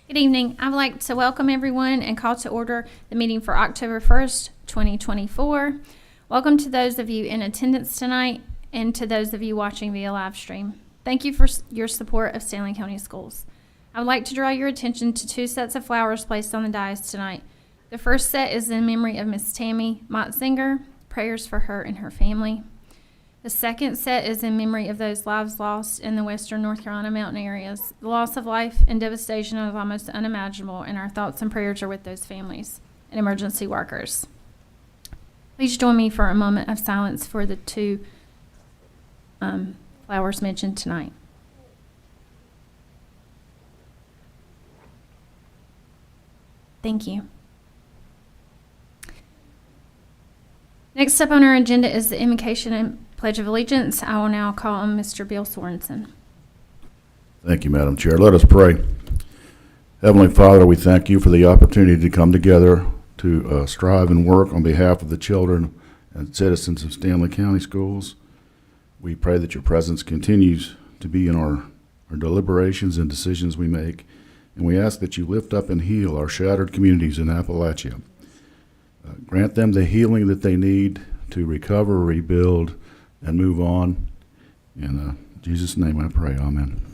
Good evening. I would like to welcome everyone and call to order the meeting for October 1st, 2024. Welcome to those of you in attendance tonight and to those of you watching via live stream. Thank you for your support of Stanley County Schools. I would like to draw your attention to two sets of flowers placed on the dais tonight. The first set is in memory of Miss Tammy Mottzinger, prayers for her and her family. The second set is in memory of those lives lost in the western North Carolina mountain areas. The loss of life and devastation is almost unimaginable, and our thoughts and prayers are with those families and emergency workers. Please join me for a moment of silence for the two flowers mentioned tonight. Thank you. Next up on our agenda is the invocation and Pledge of Allegiance. I will now call on Mr. Bill Sorensen. Thank you, Madam Chair. Let us pray. Heavenly Father, we thank you for the opportunity to come together to strive and work on behalf of the children and citizens of Stanley County Schools. We pray that your presence continues to be in our deliberations and decisions we make, and we ask that you lift up and heal our shattered communities in Appalachia. Grant them the healing that they need to recover, rebuild, and move on. In Jesus' name I pray, amen.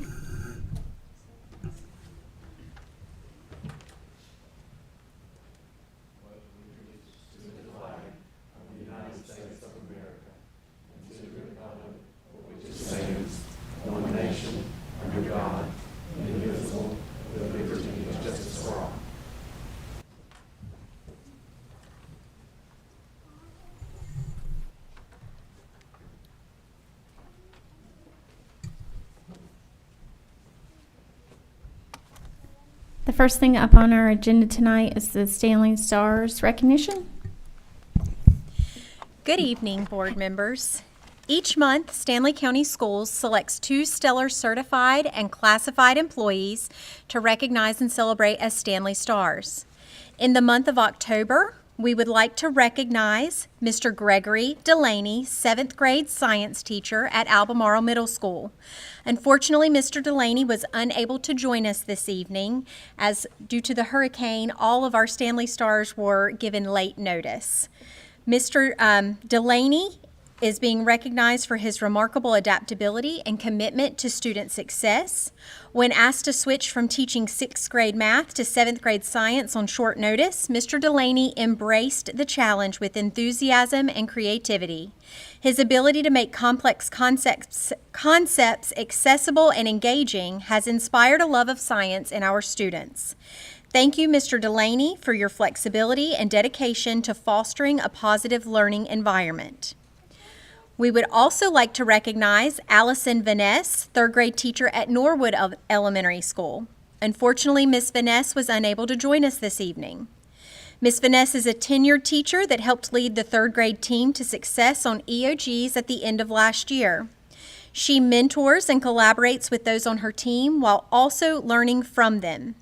The first thing up on our agenda tonight is the Stanley Stars recognition. Good evening, board members. Each month, Stanley County Schools selects 2 stellar certified and classified employees to recognize and celebrate as Stanley Stars. In the month of October, we would like to recognize Mr. Gregory Delaney, 7th grade science teacher at Albemarle Middle School. Unfortunately, Mr. Delaney was unable to join us this evening as due to the hurricane, all of our Stanley Stars were given late notice. Mr. Delaney is being recognized for his remarkable adaptability and commitment to student success. When asked to switch from teaching 6th grade math to 7th grade science on short notice, Mr. Delaney embraced the challenge with enthusiasm and creativity. His ability to make complex concepts accessible and engaging has inspired a love of science in our students. Thank you, Mr. Delaney, for your flexibility and dedication to fostering a positive learning environment. We would also like to recognize Allison Vaness, 3rd grade teacher at Norwood Elementary School. Unfortunately, Ms. Vaness was unable to join us this evening. Ms. Vaness is a tenured teacher that helped lead the 3rd grade team to success on EOGs at the end of last year. She mentors and collaborates with those on her team while also learning from them.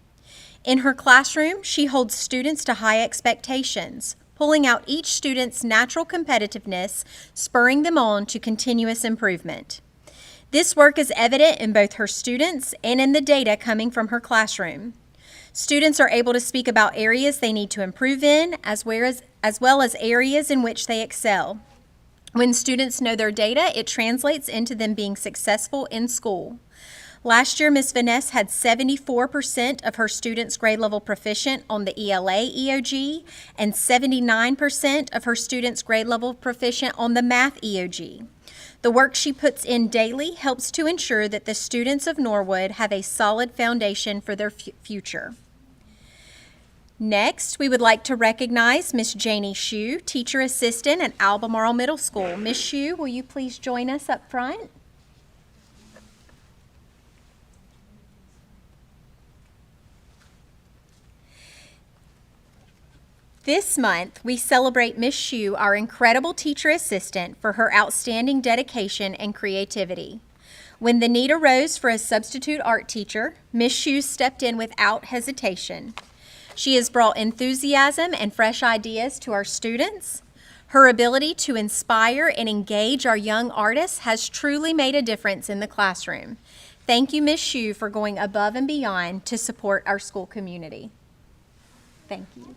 In her classroom, she holds students to high expectations, pulling out each student's natural competitiveness, spurring them on to continuous improvement. This work is evident in both her students and in the data coming from her classroom. Students are able to speak about areas they need to improve in, as well as areas in which they excel. When students know their data, it translates into them being successful in school. Last year, Ms. Vaness had 74% of her students grade level proficient on the ELA EOG and 79% of her students grade level proficient on the math EOG. The work she puts in daily helps to ensure that the students of Norwood have a solid foundation for their future. Next, we would like to recognize Ms. Janie Shue, teacher assistant at Albemarle Middle School. Ms. Shue, will you please join us up front? This month, we celebrate Ms. Shue, our incredible teacher assistant, for her outstanding dedication and creativity. When the need arose for a substitute art teacher, Ms. Shue stepped in without hesitation. She has brought enthusiasm and fresh ideas to our students. Her ability to inspire and engage our young artists has truly made a difference in the classroom. Thank you, Ms. Shue, for going above and beyond to support our school community. Thank you.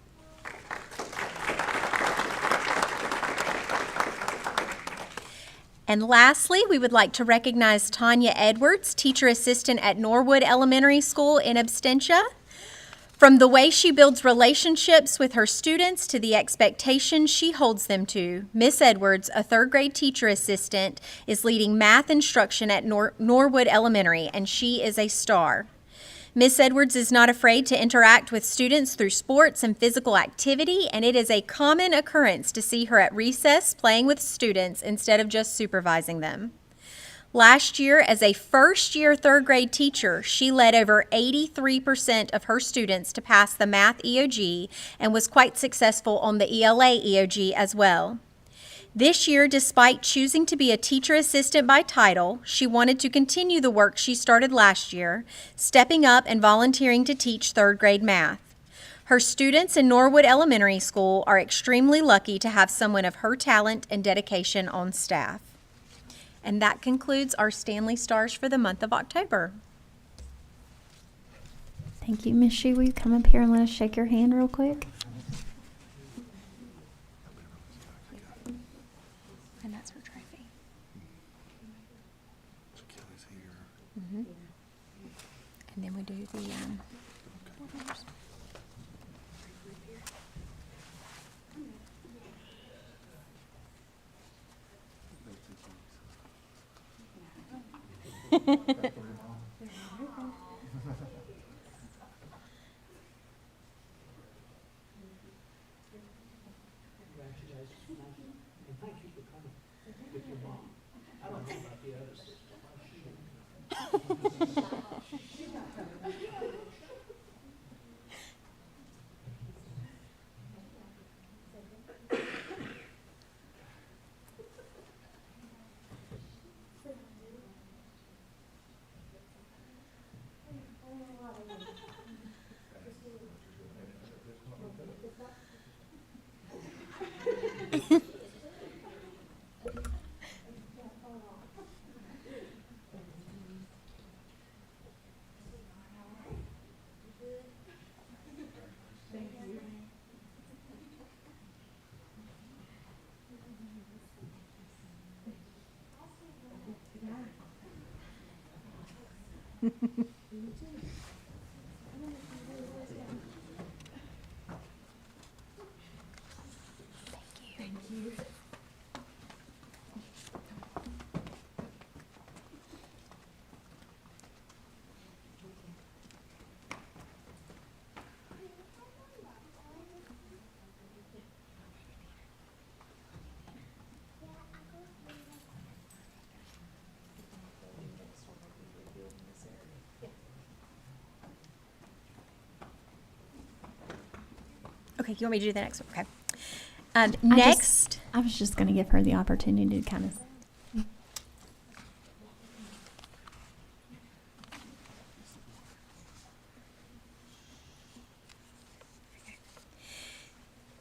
And lastly, we would like to recognize Tanya Edwards, teacher assistant at Norwood Elementary School in absentia. From the way she builds relationships with her students to the expectations she holds them to, Miss Edwards, a third grade teacher assistant, is leading math instruction at Norwood Elementary, and she is a star. Miss Edwards is not afraid to interact with students through sports and physical activity, and it is a common occurrence to see her at recess playing with students instead of just supervising them. Last year, as a first-year third grade teacher, she led over 83% of her students to pass the math EOG and was quite successful on the ELA EOG as well. This year, despite choosing to be a teacher assistant by title, she wanted to continue the work she started last year, stepping up and volunteering to teach third grade math. Her students in Norwood Elementary School are extremely lucky to have someone of her talent and dedication on staff. And that concludes our Stanley Stars for the month of October. Thank you, Ms. Shue. Will you come up here and let us shake your hand real quick? And that's her trophy. And then we do the Okay, you want me to do the next one? Okay. Next. I was just going to give her the opportunity to kind of.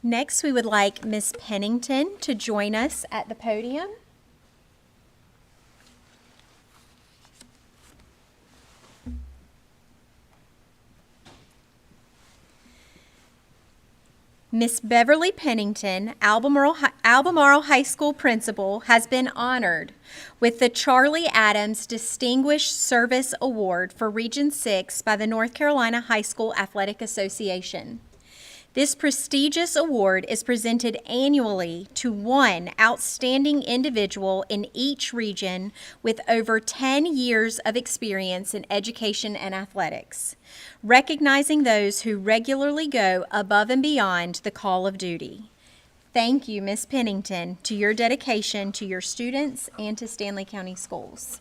Next, we would like Miss Pennington to join us at the podium. Miss Beverly Pennington, Albemarle High School principal, has been honored with the Charlie Adams Distinguished Service Award for Region 6 by the North Carolina High School Athletic Association. This prestigious award is presented annually to one outstanding individual in each region with over 10 years of experience in education and athletics, recognizing those who regularly go above and beyond the call of duty. Thank you, Ms. Pennington, to your dedication to your students and to Stanley County Schools.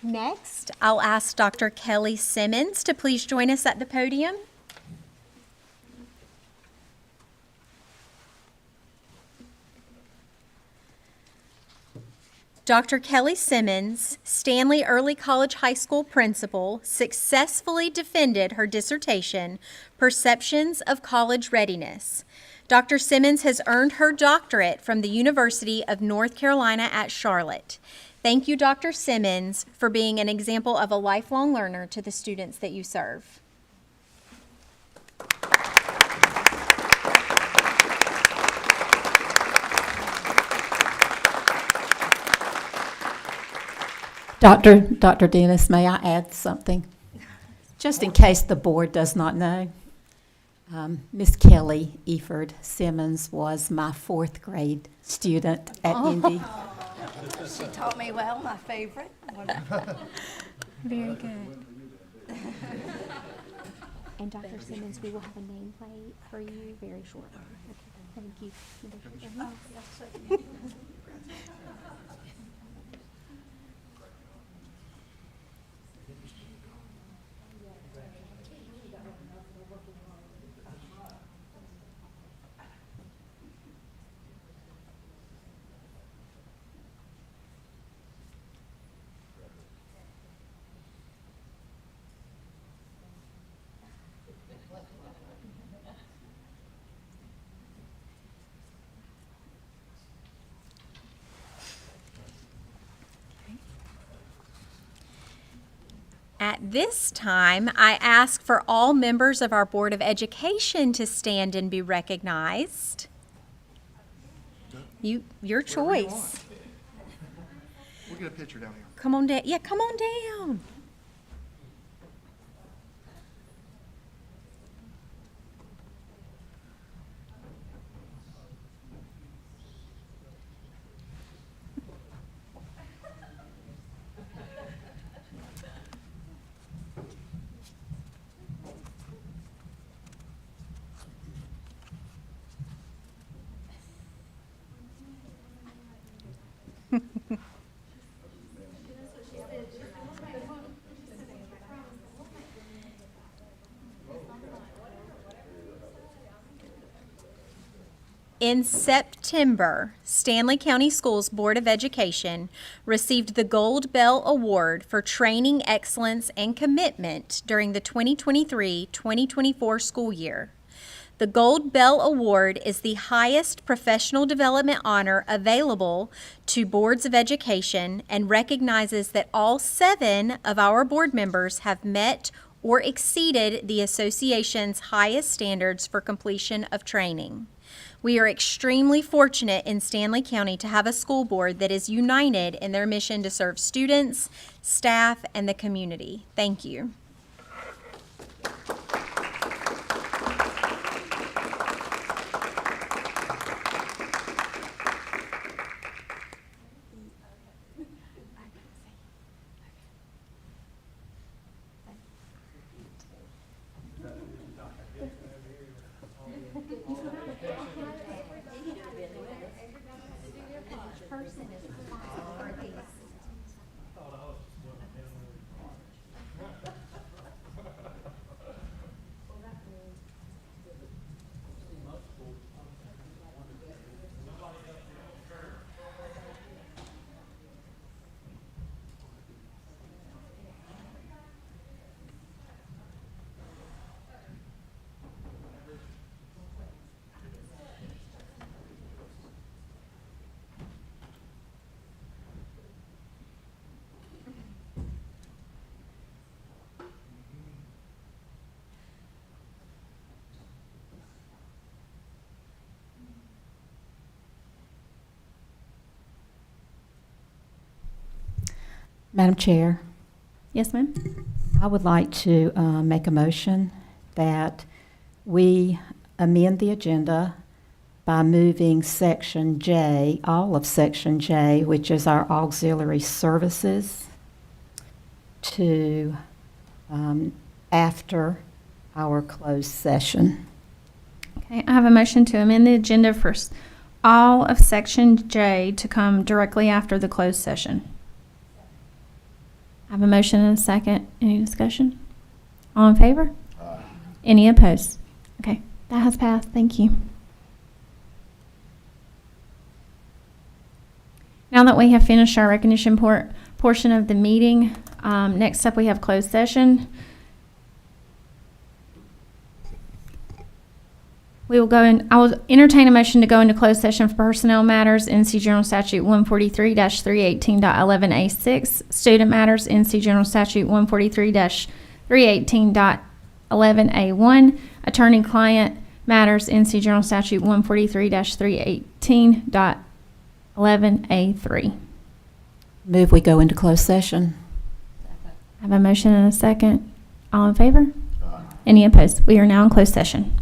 Next, I'll ask Dr. Kelly Simmons to please join us at the podium. Dr. Kelly Simmons, Stanley Early College High School principal, successfully defended her dissertation, Perceptions of College Readiness. Dr. Simmons has earned her doctorate from the University of North Carolina at Charlotte. Thank you, Dr. Simmons, for being an example of a lifelong learner to the students that you serve. Dr. Dennis, may I add something? Just in case the board does not know, Miss Kelly Eford Simmons was my 4th grade student at Indy. She taught me well, my favorite. Very good. And Dr. Simmons, we will have a nameplate for you very shortly. Okay, thank you. At this time, I ask for all members of our Board of Education to stand and be recognized. Your choice. We'll get a picture down here. Come on down. Yeah, come on down. In September, Stanley County Schools Board of Education received the Gold Bell Award for Training Excellence and Commitment during the 2023-2024 school year. The Gold Bell Award is the highest professional development honor available to boards of education and recognizes that all 7 of our board members have met or exceeded the association's highest standards for completion of training. We are extremely fortunate in Stanley County to have a school board that is united in their mission to serve students, staff, and the community. Thank you. Madam Chair, Yes, ma'am? I would like to make a motion that we amend the agenda by moving Section J, all of Section J, which is our auxiliary services, to after our closed session. Okay, I have a motion to amend the agenda for all of Section J to come directly after the closed session. I have a motion and a second. Any discussion? All in favor? Any opposed? Okay, that has passed. Thank you. Now that we have finished our recognition portion of the meeting, next up we have closed session. We will go in, I will entertain a motion to go into closed session for personnel matters, NC General Statute 143-318.11A6, student matters, NC General Statute 143-318.11A1, attorney-client matters, NC General Statute 143-318.11A3. Move we go into closed session. I have a motion and a second. All in favor? Any opposed? We are now in closed session.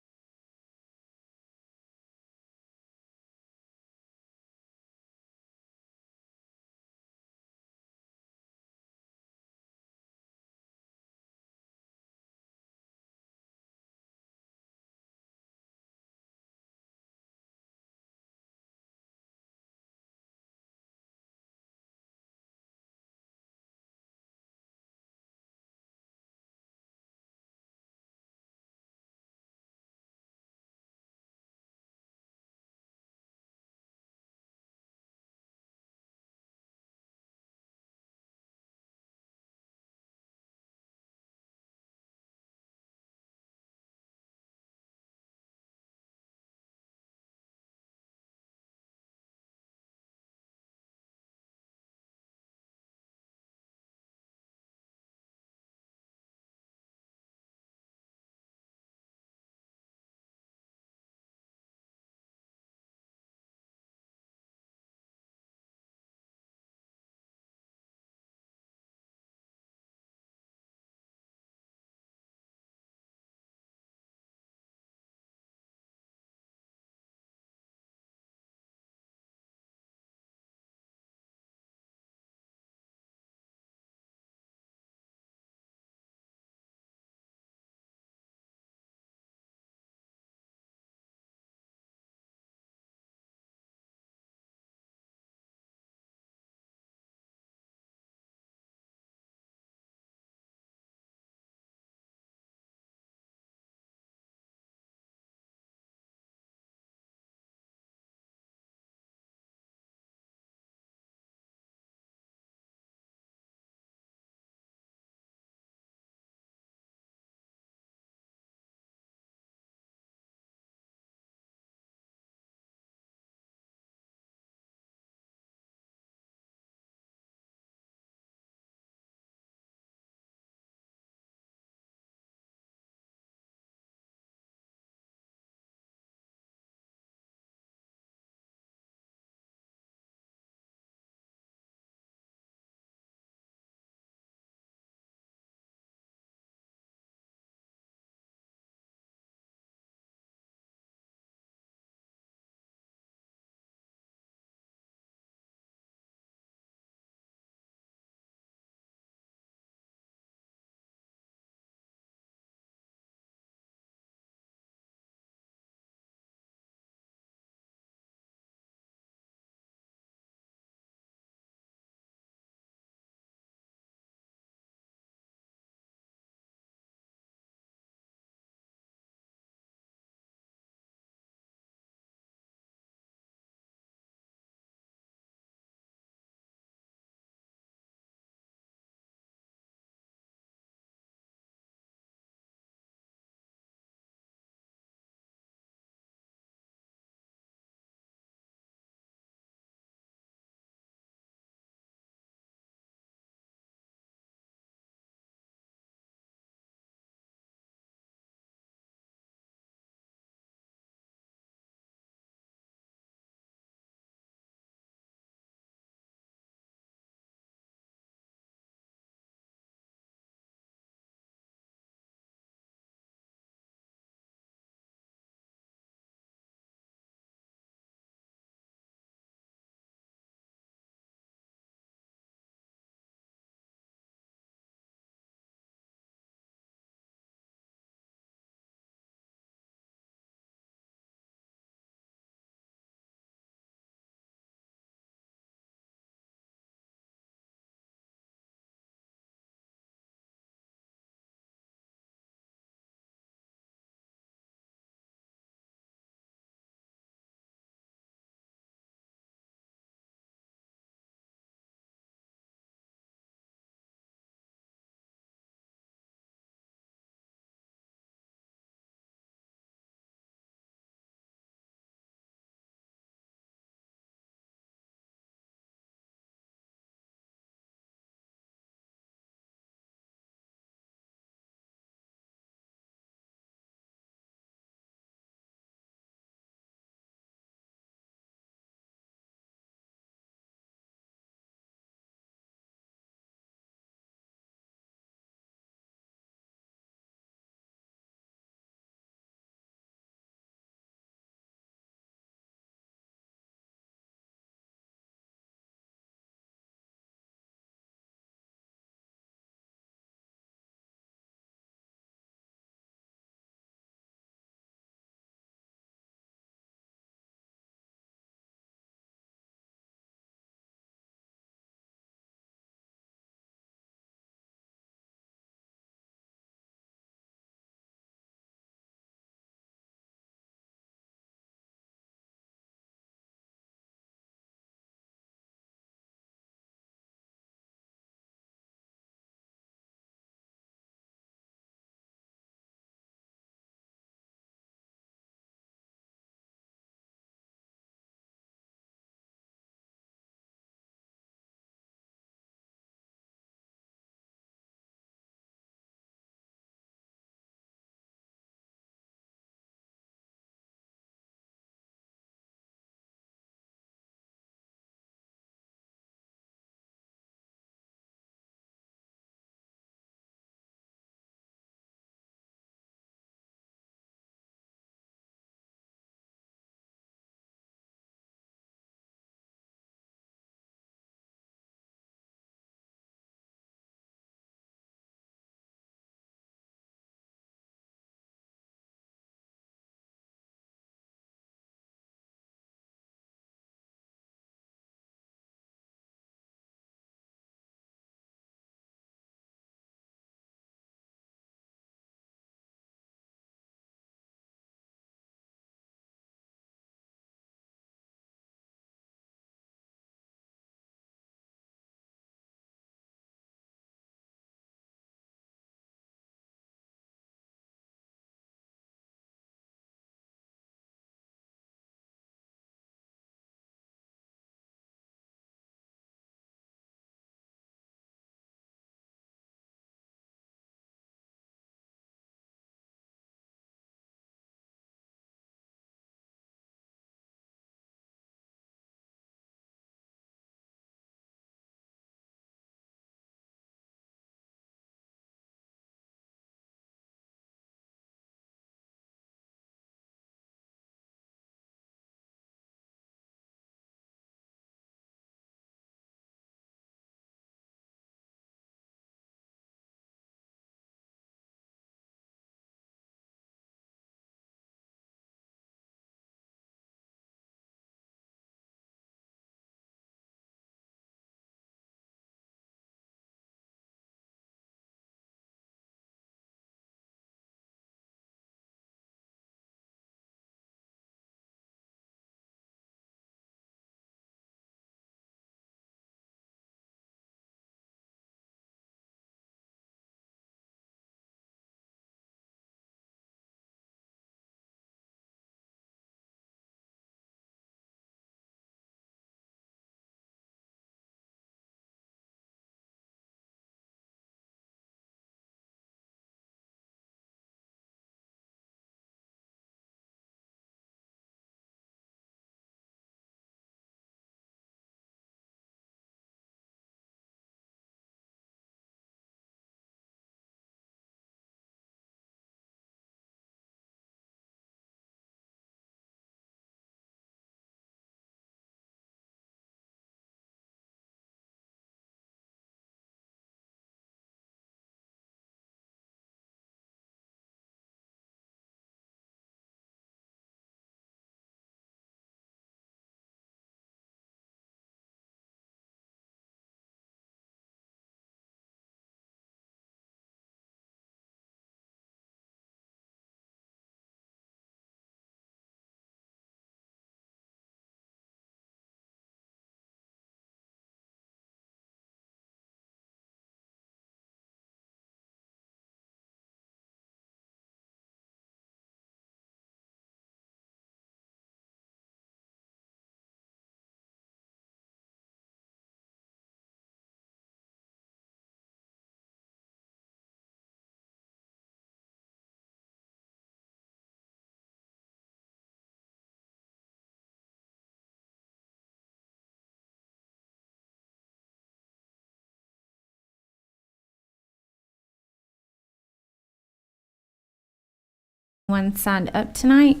One signed up tonight.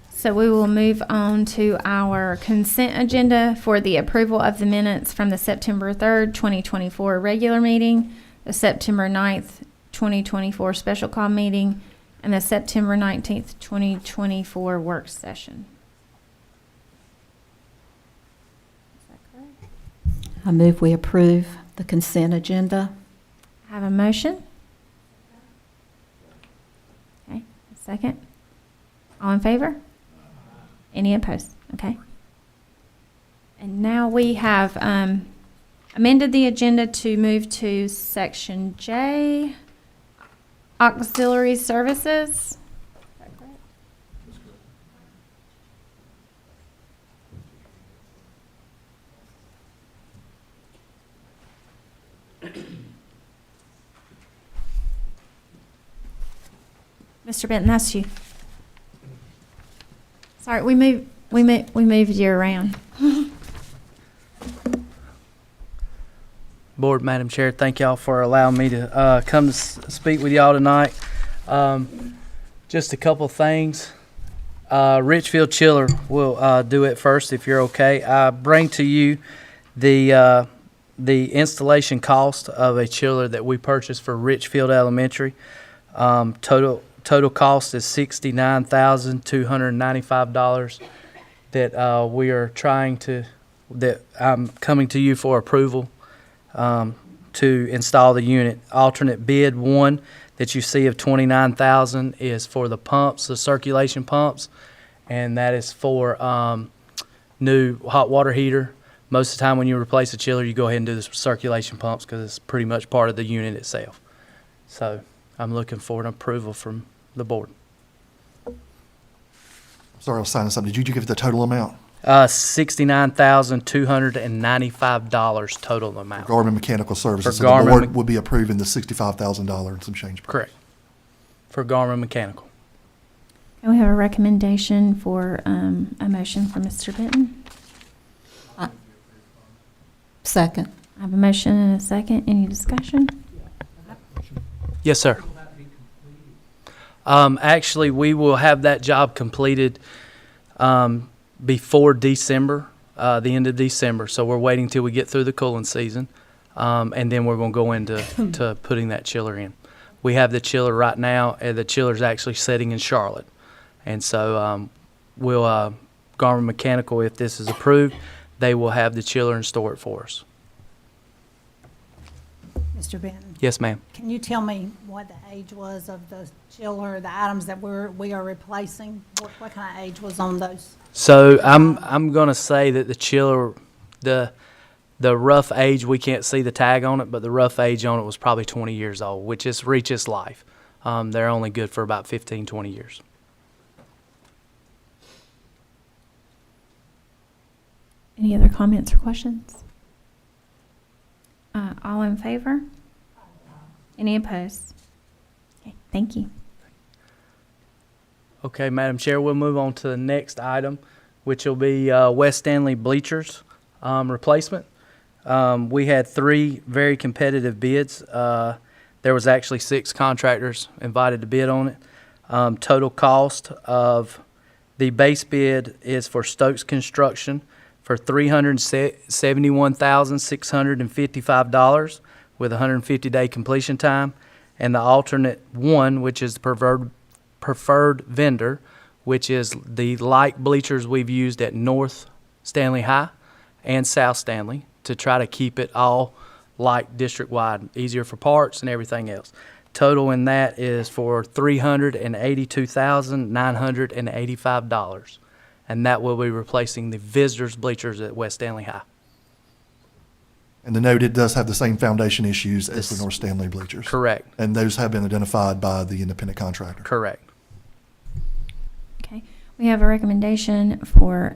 So we will move on to our consent agenda for the approval of the minutes from the September 3rd, 2024 regular meeting, the September 9th, 2024 special call meeting, and the September 19th, 2024 work session. Is that correct? I move we approve the consent agenda. I have a motion. Okay, a second. All in favor? Any opposed? Okay. And now we have amended the agenda to move to section J, auxiliary services. Is that correct? Mr. Benton, that's you. Sorry, we moved you around. Board, Madam Chair, thank y'all for allowing me to come to speak with y'all tonight. Just a couple things. Richfield Chiller will do it first if you're okay. I bring to you the installation cost of a chiller that we purchased for Richfield Elementary. Total cost is $69,295 that we are that I'm coming to you for approval to install the unit. Alternate bid one that you see of $29,000 is for the pumps, the circulation pumps, and that is for new hot water heater. Most of the time when you replace a chiller, you go ahead and do the circulation pumps because it's pretty much part of the unit itself. So I'm looking for an approval from the board. Sorry, I was signing something. Did you give the total amount? $69,295 total amount. Garmin Mechanical Services. For So the Garmin board would be approving the $65,000 and some change. Correct. For Garmin Mechanical. And we have a recommendation for a motion from Mr. Benton. Second. I have a motion and a second. Any discussion? Yes, sir. Actually, we will have that job completed before December, the end of December. So we're waiting till we get through the cooling season, and then we're going to go into to putting that chiller in. We have the chiller right now, and the chiller's actually sitting in Charlotte. And so we'll Garmin Mechanical, if this is approved, they will have the chiller and store it for us. Mr. Benton, Yes, ma'am. can you tell me what the age was of the chiller, the items that we are replacing? What kind of age was on those? So I'm going to say that the chiller, the rough age, we can't see the tag on it, but the rough age on it was probably 20 years old, which is reach its life. They're only good for about 15, 20 years. Any other comments or questions? All in favor? Any opposed? Okay, thank you. Okay, Madam Chair, we'll move on to the next item, which will be West Stanley bleachers replacement. We had 3 very competitive bids. There was actually 6 contractors invited to bid on it. Total cost of the base bid is for Stokes Construction for $371,655 with a 150-day completion time, and the alternate one, which is the preferred vendor, which is the like bleachers we've used at North Stanley High and South Stanley to try to keep it all like district-wide, easier for parts and everything else. Total in that is for $382,985, and that will be replacing the visitors' bleachers at West Stanley High. And the note, it does have the same foundation issues as the North Stanley bleachers. Correct. And those have been identified by the independent contractor. Correct. Okay, we have a recommendation for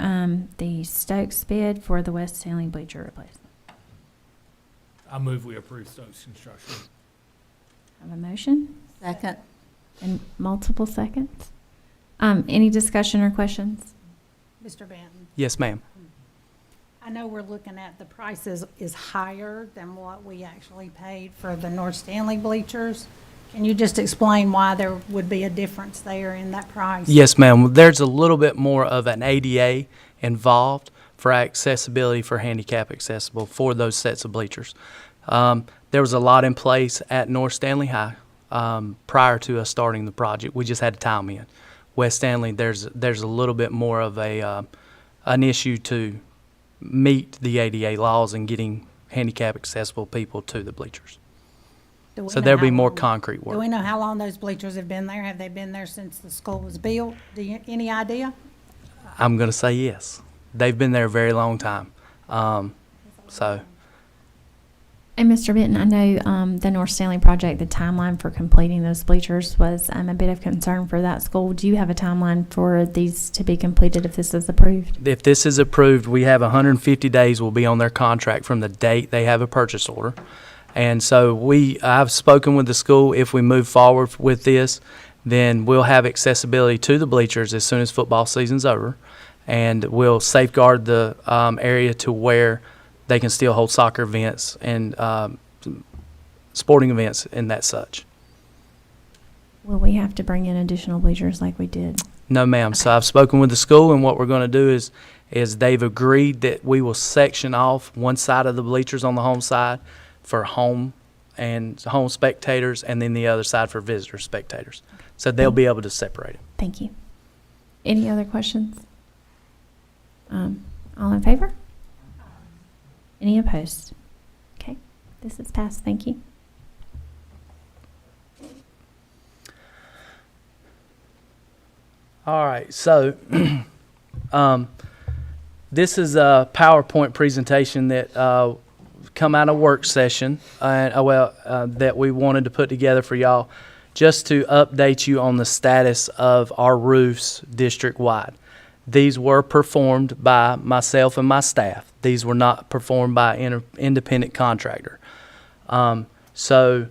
the Stokes bid for the West Stanley bleacher replacement. I move we approve Stokes Construction. Have a motion Second. and multiple seconds. Any discussion or questions? Mr. Benton, Yes, ma'am. I know we're looking at the prices is higher than what we actually paid for the North Stanley bleachers. Can you just explain why there would be a difference there in that price? Yes, ma'am. There's a little bit more of an ADA involved for accessibility for handicap accessible for those sets of bleachers. There was a lot in place at North Stanley High prior to us starting the project. We just had to tie 'em in. West Stanley, there's a little bit more of an issue to meet the ADA laws and getting handicap accessible people to the bleachers. Do we So know there'll be how more long- concrete Do work. we know how long those bleachers have been there? Have they been there since the school was built? Any idea? I'm going to say yes. They've been there a very long time. So And Mr. Benton, I know the North Stanley project, the timeline for completing those bleachers was a bit of concern for that school. Do you have a timeline for these to be completed if this is approved? if this is approved, we have 150 days will be on their contract from the date they have a purchase order. And so I've spoken with the school. If we move forward with this, then we'll have accessibility to the bleachers as soon as football season's over. And we'll safeguard the area to where they can still hold soccer events and sporting events and that such. Will we have to bring in additional bleachers like we did? No, ma'am. So I've spoken with the school, and what we're going to do is they've agreed that we will section off one side of the bleachers on the home side for home and home spectators, and then the other side for visitor spectators. So they'll be able to separate it. Thank you. Any other questions? All in favor? Any opposed? Okay, this is passed. Thank you. All right, so this is a PowerPoint presentation that come out of work session, that we wanted to put together for y'all, just to update you on the status of our roofs district-wide. These were performed by myself and my staff. These were not performed by an independent contractor. So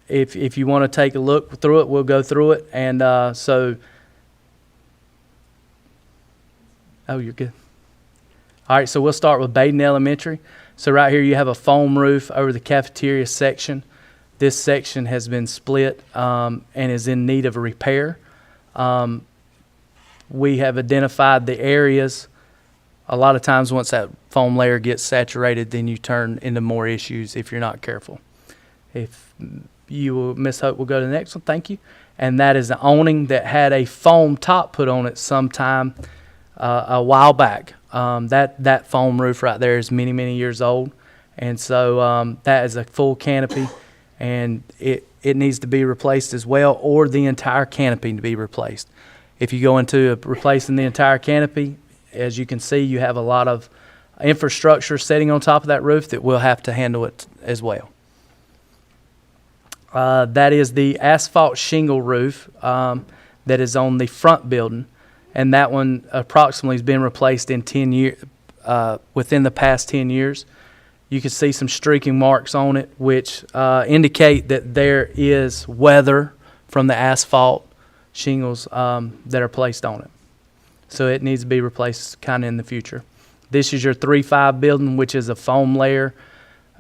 if you want to take a look through it, we'll go through it. And oh, you're good. All right, so we'll start with Baden Elementary. So right here you have a foam roof over the cafeteria section. This section has been split and is in need of a repair. We have identified the areas. A lot of times once that foam layer gets saturated, then you turn into more issues if you're not careful. If you will, Ms. Hope will go to the next one. Thank you. And that is the awning that had a foam top put on it sometime a while back. That foam roof right there is many, many years old. And so that is a full canopy, and it needs to be replaced as well, or the entire canopy to be replaced. If you go into replacing the entire canopy, as you can see, you have a lot of infrastructure sitting on top of that roof that will have to handle it as well. That is the asphalt shingle roof that is on the front building, and that one approximately has been replaced in 10 years, within the past 10 years. You can see some streaking marks on it, which indicate that there is weather from the asphalt shingles that are placed on it. So it needs to be replaced kind of in the future. This is your 3-5 building, which is a foam layer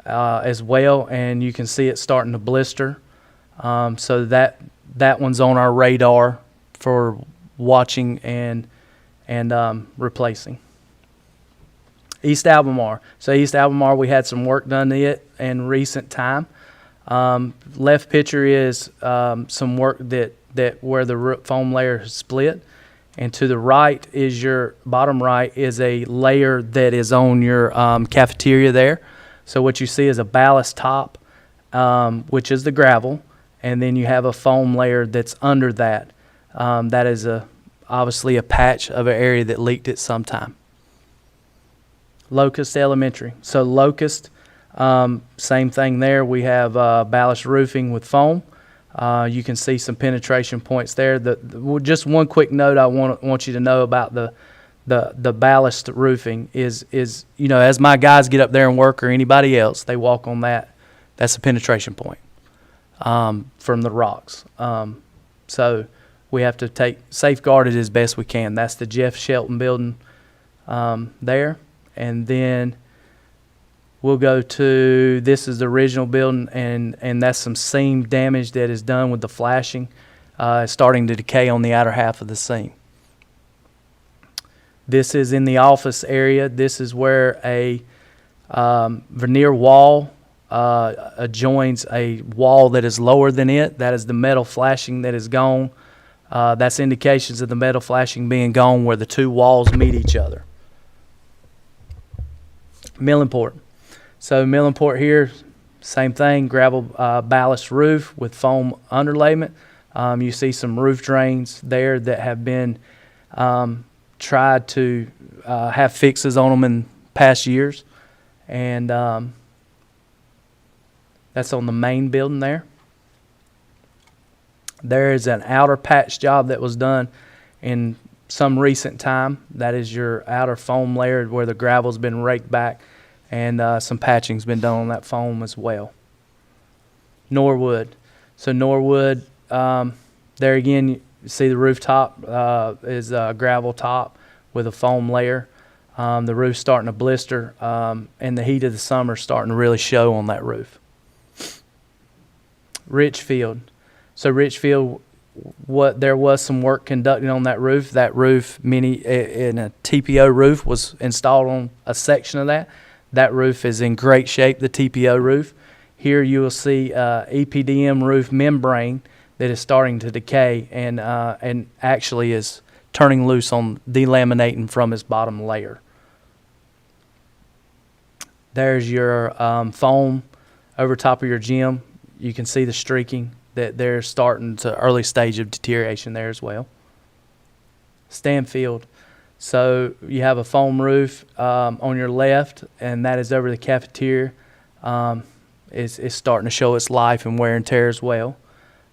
as well, and you can see it starting to blister. So that one's on our radar for watching and replacing. East Albemarle. So East Albemarle, we had some work done to it in recent time. Left picture is some work that where the foam layer is split, and to the right is your bottom right is a layer that is on your cafeteria there. So what you see is a ballast top, which is the gravel, and then you have a foam layer that's under that. That is obviously a patch of an area that leaked at some time. Locust Elementary. So Locust, same thing there. We have ballast roofing with foam. You can see some penetration points there. Just one quick note I want you to know about the ballast roofing is as my guys get up there and work, or anybody else, they walk on that. That's a penetration point from the rocks. So we have to safeguard it as best we can. That's the Jeff Shelton building there. And then We'll go to, this is the original building, and that's some seam damage that is done with the flashing. It's starting to decay on the outer half of the seam. This is in the office area. This is where a veneer wall adjoins a wall that is lower than it. That is the metal flashing that is gone. That's indications of the metal flashing being gone where the two walls meet each other. Millingport. So Millingport here, same thing, gravel ballast roof with foam underlayment. You see some roof drains there that have been tried to have fixes on them in past years. And that's on the main building there. There is an outer patch job that was done in some recent time. That is your outer foam layer where the gravel's been raked back, and some patching's been done on that foam as well. Norwood. So Norwood, there again, you see the rooftop is a gravel top with a foam layer. The roof's starting to blister, and the heat of the summer is starting to really show on that roof. Richfield. So Richfield, there was some work conducted on that roof. That roof, in a TPO roof, was installed on a section of that. That roof is in great shape, the TPO roof. Here you will see EPDM roof membrane that is starting to decay and actually is turning loose on delaminating from its bottom layer. There's your foam over top of your gym. You can see the streaking that they're starting to early stage of deterioration there as well. Stanfield. So you have a foam roof on your left, and that is over the cafeteria. It's starting to show its life and wear and tear as well.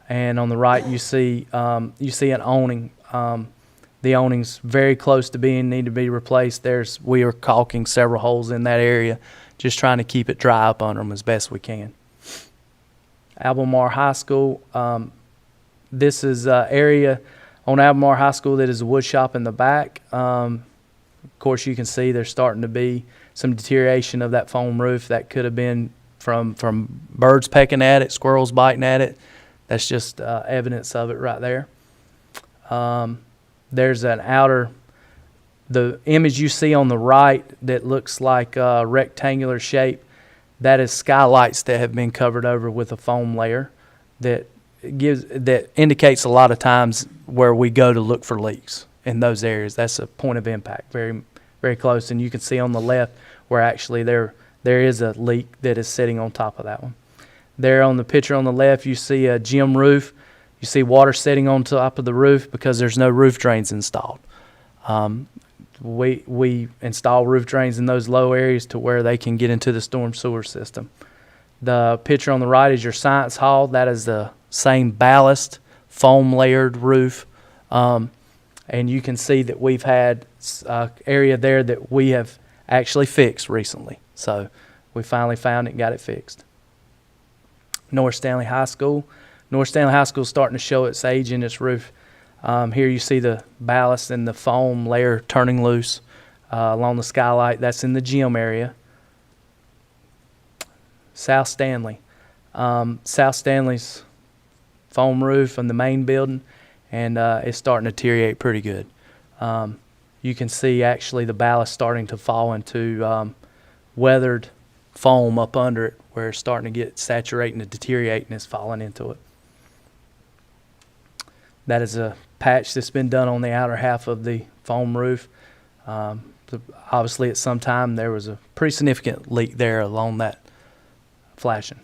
And on the right, you see an awning. The awning's very close to need to be replaced. We are caulking several holes in that area, just trying to keep it dry up under them as best we can. Albemarle High School. This is an area on Albemarle High School that is a wood shop in the back. Of course, you can see there's starting to be some deterioration of that foam roof. That could have been from birds pecking at it, squirrels biting at it. That's just evidence of it right there. There's the image you see on the right that looks like a rectangular shape. That is skylights that have been covered over with a foam layer that indicates a lot of times where we go to look for leaks in those areas. That's a point of impact, very, very close. And you can see on the left where actually there is a leak that is sitting on top of that one. There on the picture on the left, you see a gym roof. You see water sitting on top of the roof because there's no roof drains installed. We install roof drains in those low areas to where they can get into the storm sewer system. The picture on the right is your science hall. That is the same ballast, foam layered roof. And you can see that we've had an area there that we have actually fixed recently. So we finally found it and got it fixed. North Stanley High School. North Stanley High School is starting to show its age in its roof. Here you see the ballast and the foam layer turning loose along the skylight. That's in the gym area. South Stanley. South Stanley's foam roof on the main building, and it's starting to deteriorate pretty good. You can see actually the ballast starting to fall into weathered foam up under it, where it's starting to get saturating and deteriorate, and it's falling into it. That is a patch that's been done on the outer half of the foam roof. Obviously, at some time, there was a pretty significant leak there along that flashing.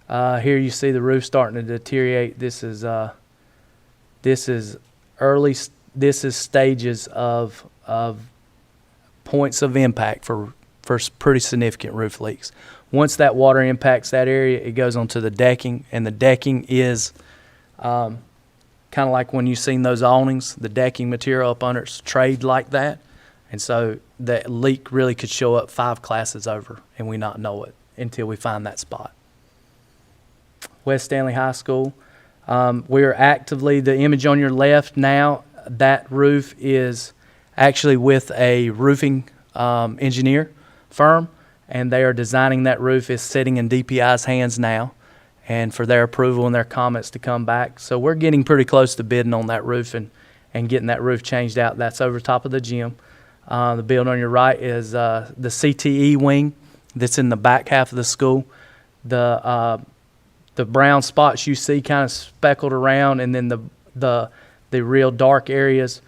Here you see the roof starting to deteriorate. This is stages of points of impact for pretty significant roof leaks. Once that water impacts that area, it goes onto the decking, and the decking is kind of like when you've seen those awnings, the decking material up under it's trayed like that. And so that leak really could show up 5 classes over, and we not know it until we find that spot. West Stanley High School. We are actively, the image on your left now, that roof is actually with a roofing engineer firm, and they are designing that roof. It's sitting in DPI's hands now, and for their approval and their comments to come back. So we're getting pretty close to bidding on that roof and getting that roof changed out. That's over top of the gym. The building on your right is the CTE wing that's in the back half of the school. The brown spots you see kind of speckled around, and then the real dark areas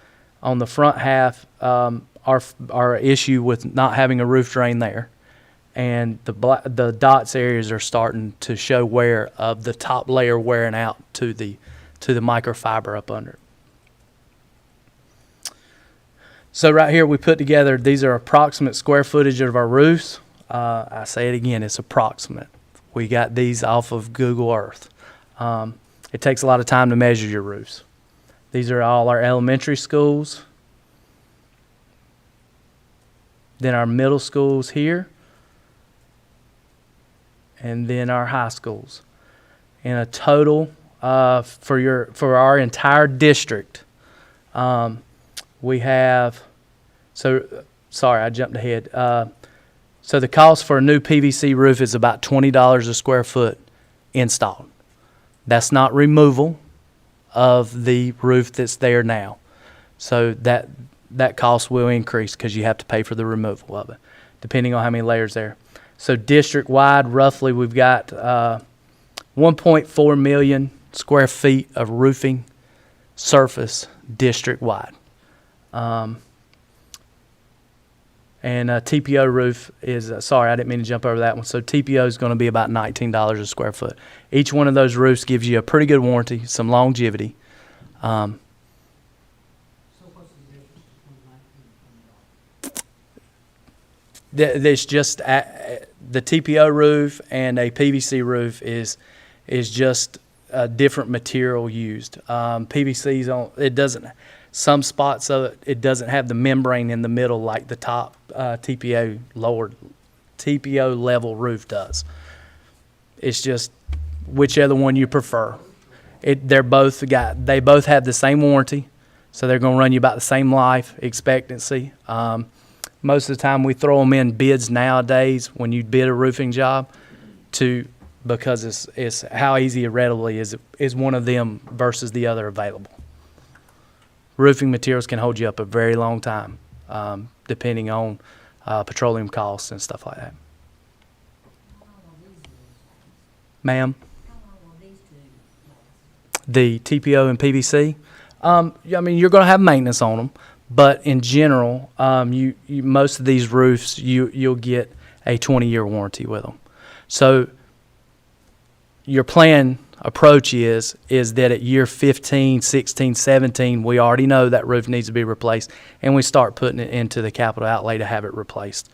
on the front half are issue with not having a roof drain there. And the dots areas are starting to show wear of the top layer wearing out to the microfiber up under it. So right here we put together, these are approximate square footage of our roofs. I say it again, it's approximate. We got these off of Google Earth. It takes a lot of time to measure your roofs. These are all our elementary schools. Then our middle schools here. And then our high schools. In a total, for our entire district, we have, sorry, I jumped ahead. So the cost for a new PVC roof is about $20 a square foot installed. That's not removal of the roof that's there now. So that cost will increase because you have to pay for the removal of it, depending on how many layers there. So district-wide, roughly, we've got 1.4 million square feet of roofing surface district-wide. And a TPO roof is, sorry, I didn't mean to jump over that one. So TPO is going to be about $19 a square foot. Each one of those roofs gives you a pretty good warranty, some longevity. There's just the TPO roof and a PVC roof is just a different material used. PVC's on it doesn't. Some spots of it doesn't have the membrane in the middle like the top TPO level roof does. It's just whichever one you prefer. They both have the same warranty, so they're going to run you about the same life expectancy. Most of the time we throw them in bids nowadays when you bid a roofing job because it's how easy and readily is one of them versus the other available. Roofing materials can hold you up a very long time, depending on petroleum costs and stuff like that. Ma'am? The TPO and PVC? I mean, you're going to have maintenance on them. But in general, you most of these roofs, you'll get a 20-year warranty with them. So your plan approach is that at year 15, 16, 17, we already know that roof needs to be replaced, and we start putting it into the capital outlay to have it replaced.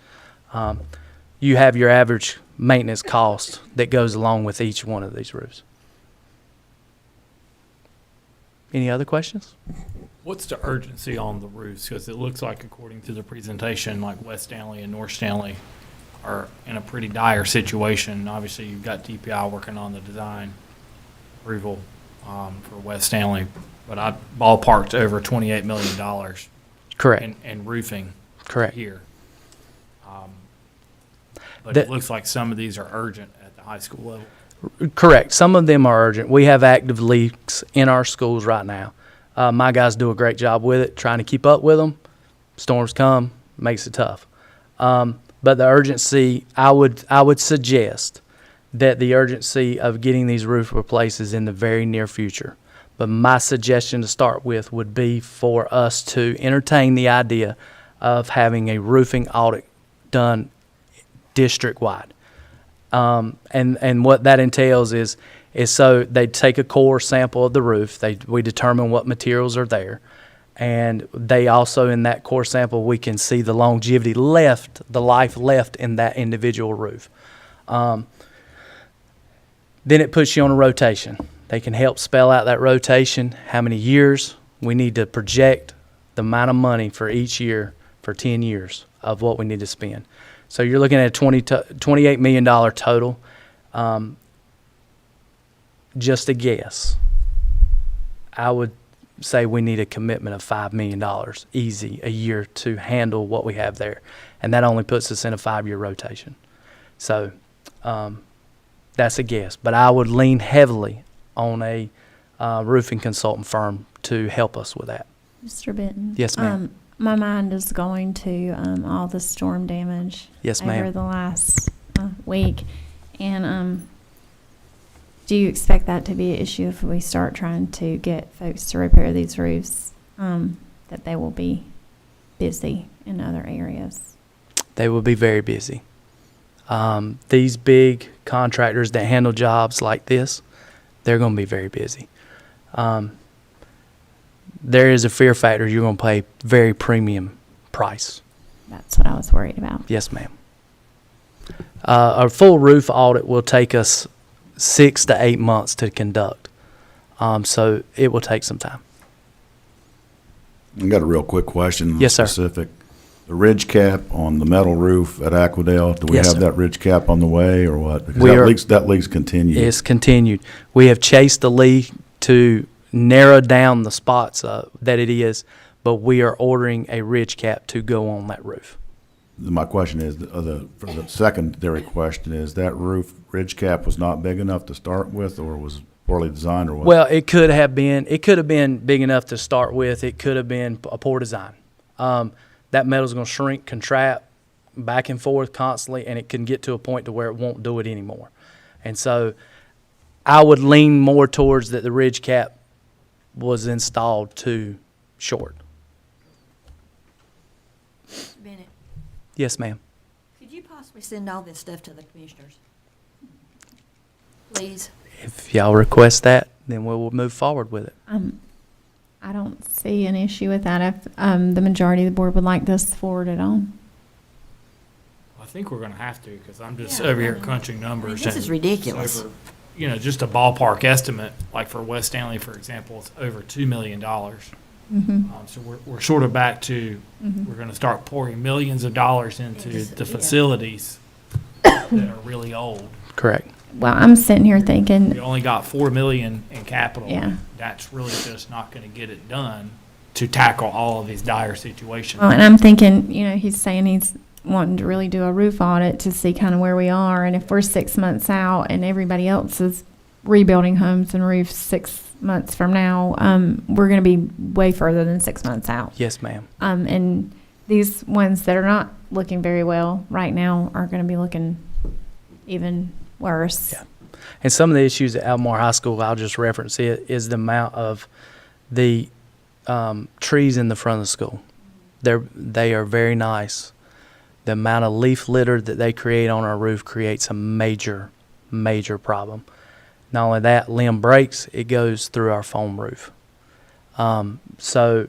You have your average maintenance cost that goes along with each one of these roofs. Any other questions? What's the urgency on the roofs? Because it looks like, according to the presentation, like West Stanley and North Stanley are in a pretty dire situation. Obviously, you've got DPI working on the design approval for West Stanley, but I ballparked over $28 million. Correct. In roofing. Correct. Here. But it looks like some of these are urgent at the high school level. Correct. Some of them are urgent. We have active leaks in our schools right now. My guys do a great job with it, trying to keep up with them. Storms come, makes it tough. But the urgency, I would suggest that the urgency of getting these roofs replaced is in the very near future. But my suggestion to start with would be for us to entertain the idea of having a roofing audit done district-wide. And what that entails is so they take a core sample of the roof. We determine what materials are there. And they also, in that core sample, we can see the longevity left, the life left in that individual roof. Then it puts you on a rotation. They can help spell out that rotation, how many years. We need to project the amount of money for each year for 10 years of what we need to spend. So you're looking at a $28 million total. Just a guess. I would say we need a commitment of $5 million easy a year to handle what we have there. and that only puts us in a 5-year rotation. So that's a guess, but I would lean heavily on a roofing consultant firm to help us with that. Mr. Benton? Yes, ma'am. My mind is going to all the storm damage Yes, over ma'am. the last week. And do you expect that to be an issue if we start trying to get folks to repair these roofs, that they will be busy in other areas? They will be very busy. These big contractors that handle jobs like this, they're going to be very busy. There is a fear factor. You're going to pay very premium price. That's what I was worried about. Yes, ma'am. A full roof audit will take us 6 to 8 months to conduct. So it will take some time. I got a real quick question. Yes, sir. Specific. The ridge cap on the metal roof at Aquadale, do we Yes, have sir. that ridge cap on the way or what? Because We that are- leak's continued. It's continued. We have chased the leak to narrow down the spots that it is, but we are ordering a ridge cap to go on that roof. My question is, for the secondary question is, that roof ridge cap was not big enough to start with, or was poorly designed, or what? Well, it could have been big enough to start with. It could have been a poor design. That metal's going to shrink, contract back and forth constantly, and it can get to a point to where it won't do it anymore. And so I would lean more towards that the ridge cap was installed too short. Bennett, Yes, ma'am. could you possibly send all this stuff to the commissioners? Please? If y'all request that, then we will move forward with it. I don't see an issue with that if the majority of the board would like this forwarded on. I think we're gonna have to, because I'm just Yeah, over here I mean, crunching numbers. this and is ridiculous. it's over, you know, just a ballpark estimate, like for West Stanley, for example, it's over $2 million. So we're sort of back to, we're gonna start pouring millions of dollars into the facilities that are really old. Correct. Well, I'm sitting here We thinking, only got 4 million in capital. Yeah. That's really just not gonna get it done to tackle all of these dire situations. well, and I'm thinking, he's saying he's wanting to really do a roof audit to see kind of where we are. And if we're 6 months out and everybody else is rebuilding homes and roofs 6 months from now, we're going to be way further than 6 months out. Yes, ma'am. And these ones that are not looking very well right now are going to be looking even worse. Yeah. And some of the issues at Albemarle High School, I'll just reference it, is the amount of the trees in the front of the school. They are very nice. The amount of leaf litter that they create on our roof creates a major, major problem. Not only that, limb breaks, it goes through our foam roof. So,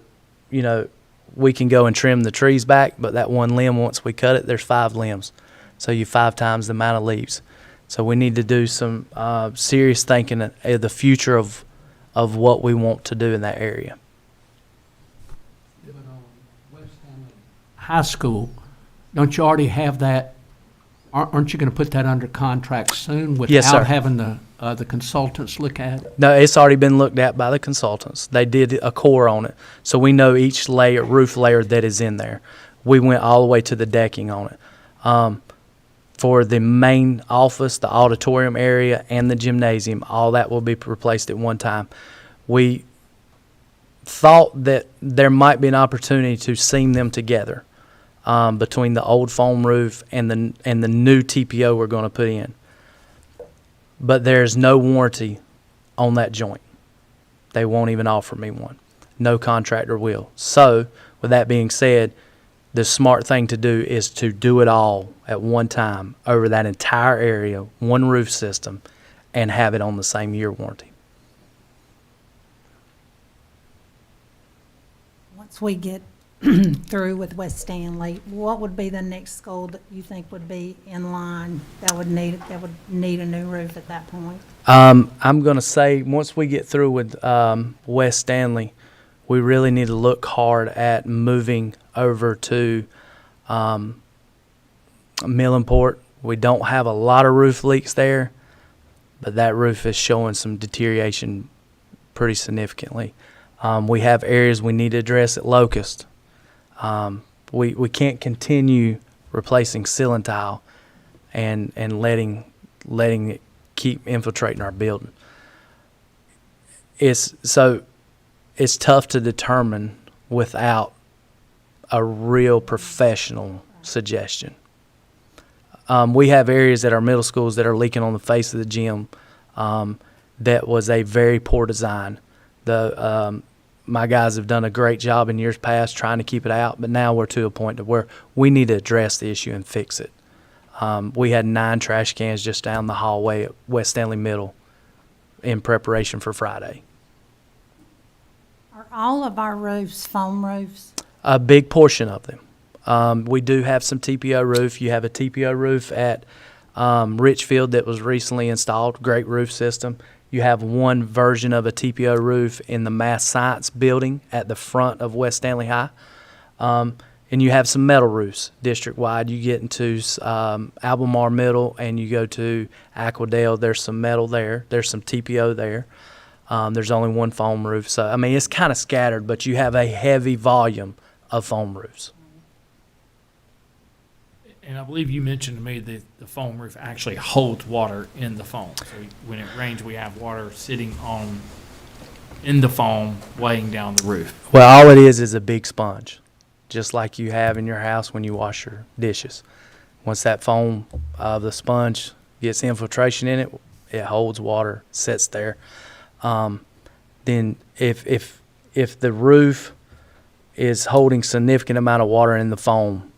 we can go and trim the trees back, but that one limb, once we cut it, there's 5 limbs. So you 5 times the amount of leaves. So we need to do some serious thinking of the future of what we want to do in that area. High school, don't you already have that? Aren't you going to put that under contract soon Yes, sir. without having the consultants look at it? No, it's already been looked at by the consultants. They did a core on it. So we know each roof layer that is in there. We went all the way to the decking on it. For the main office, the auditorium area, and the gymnasium, all that will be replaced at one time. We thought that there might be an opportunity to seam them together between the old foam roof and the new TPO we're going to put in. But there's no warranty on that joint. They won't even offer me one. No contractor will. So, with that being said, the smart thing to do is to do it all at one time over that entire area, one roof system, and have it on the same year warranty. Once we get through with West Stanley, what would be the next school that you think would be in line that would need a new roof at that point? I'm going to say once we get through with West Stanley, we really need to look hard at moving over to Millenport. We don't have a lot of roof leaks there, but that roof is showing some deterioration pretty significantly. We have areas we need to address at Locust. We can't continue replacing ceiling tile and letting it keep infiltrating our building. It's tough to determine without a real professional suggestion. We have areas at our middle schools that are leaking on the face of the gym. That was a very poor design. My guys have done a great job in years past trying to keep it out, but now we're to a point to where we need to address the issue and fix it. We had 9 trash cans just down the hallway at West Stanley Middle in preparation for Friday. Are all of our roofs foam roofs? A big portion of them. We do have some TPO roof. You have a TPO roof at Richfield that was recently installed. Great roof system. You have one version of a TPO roof in the Math Science building at the front of West Stanley High. And you have some metal roofs district-wide. You get into Albemarle Middle and you go to Aquadale. There's some metal there. There's some TPO there. There's only one foam roof. So, I mean, it's kind of scattered, but you have a heavy volume of foam roofs. And I believe you mentioned to me that the foam roof actually holds water in the foam. So when it rains, we have water sitting in the foam, weighing down the roof. Well, all it is a big sponge, just like you have in your house when you wash your dishes. Once that foam of the sponge gets infiltration in it, it holds water, sits there. Then if the roof is holding significant amount of water in the foam,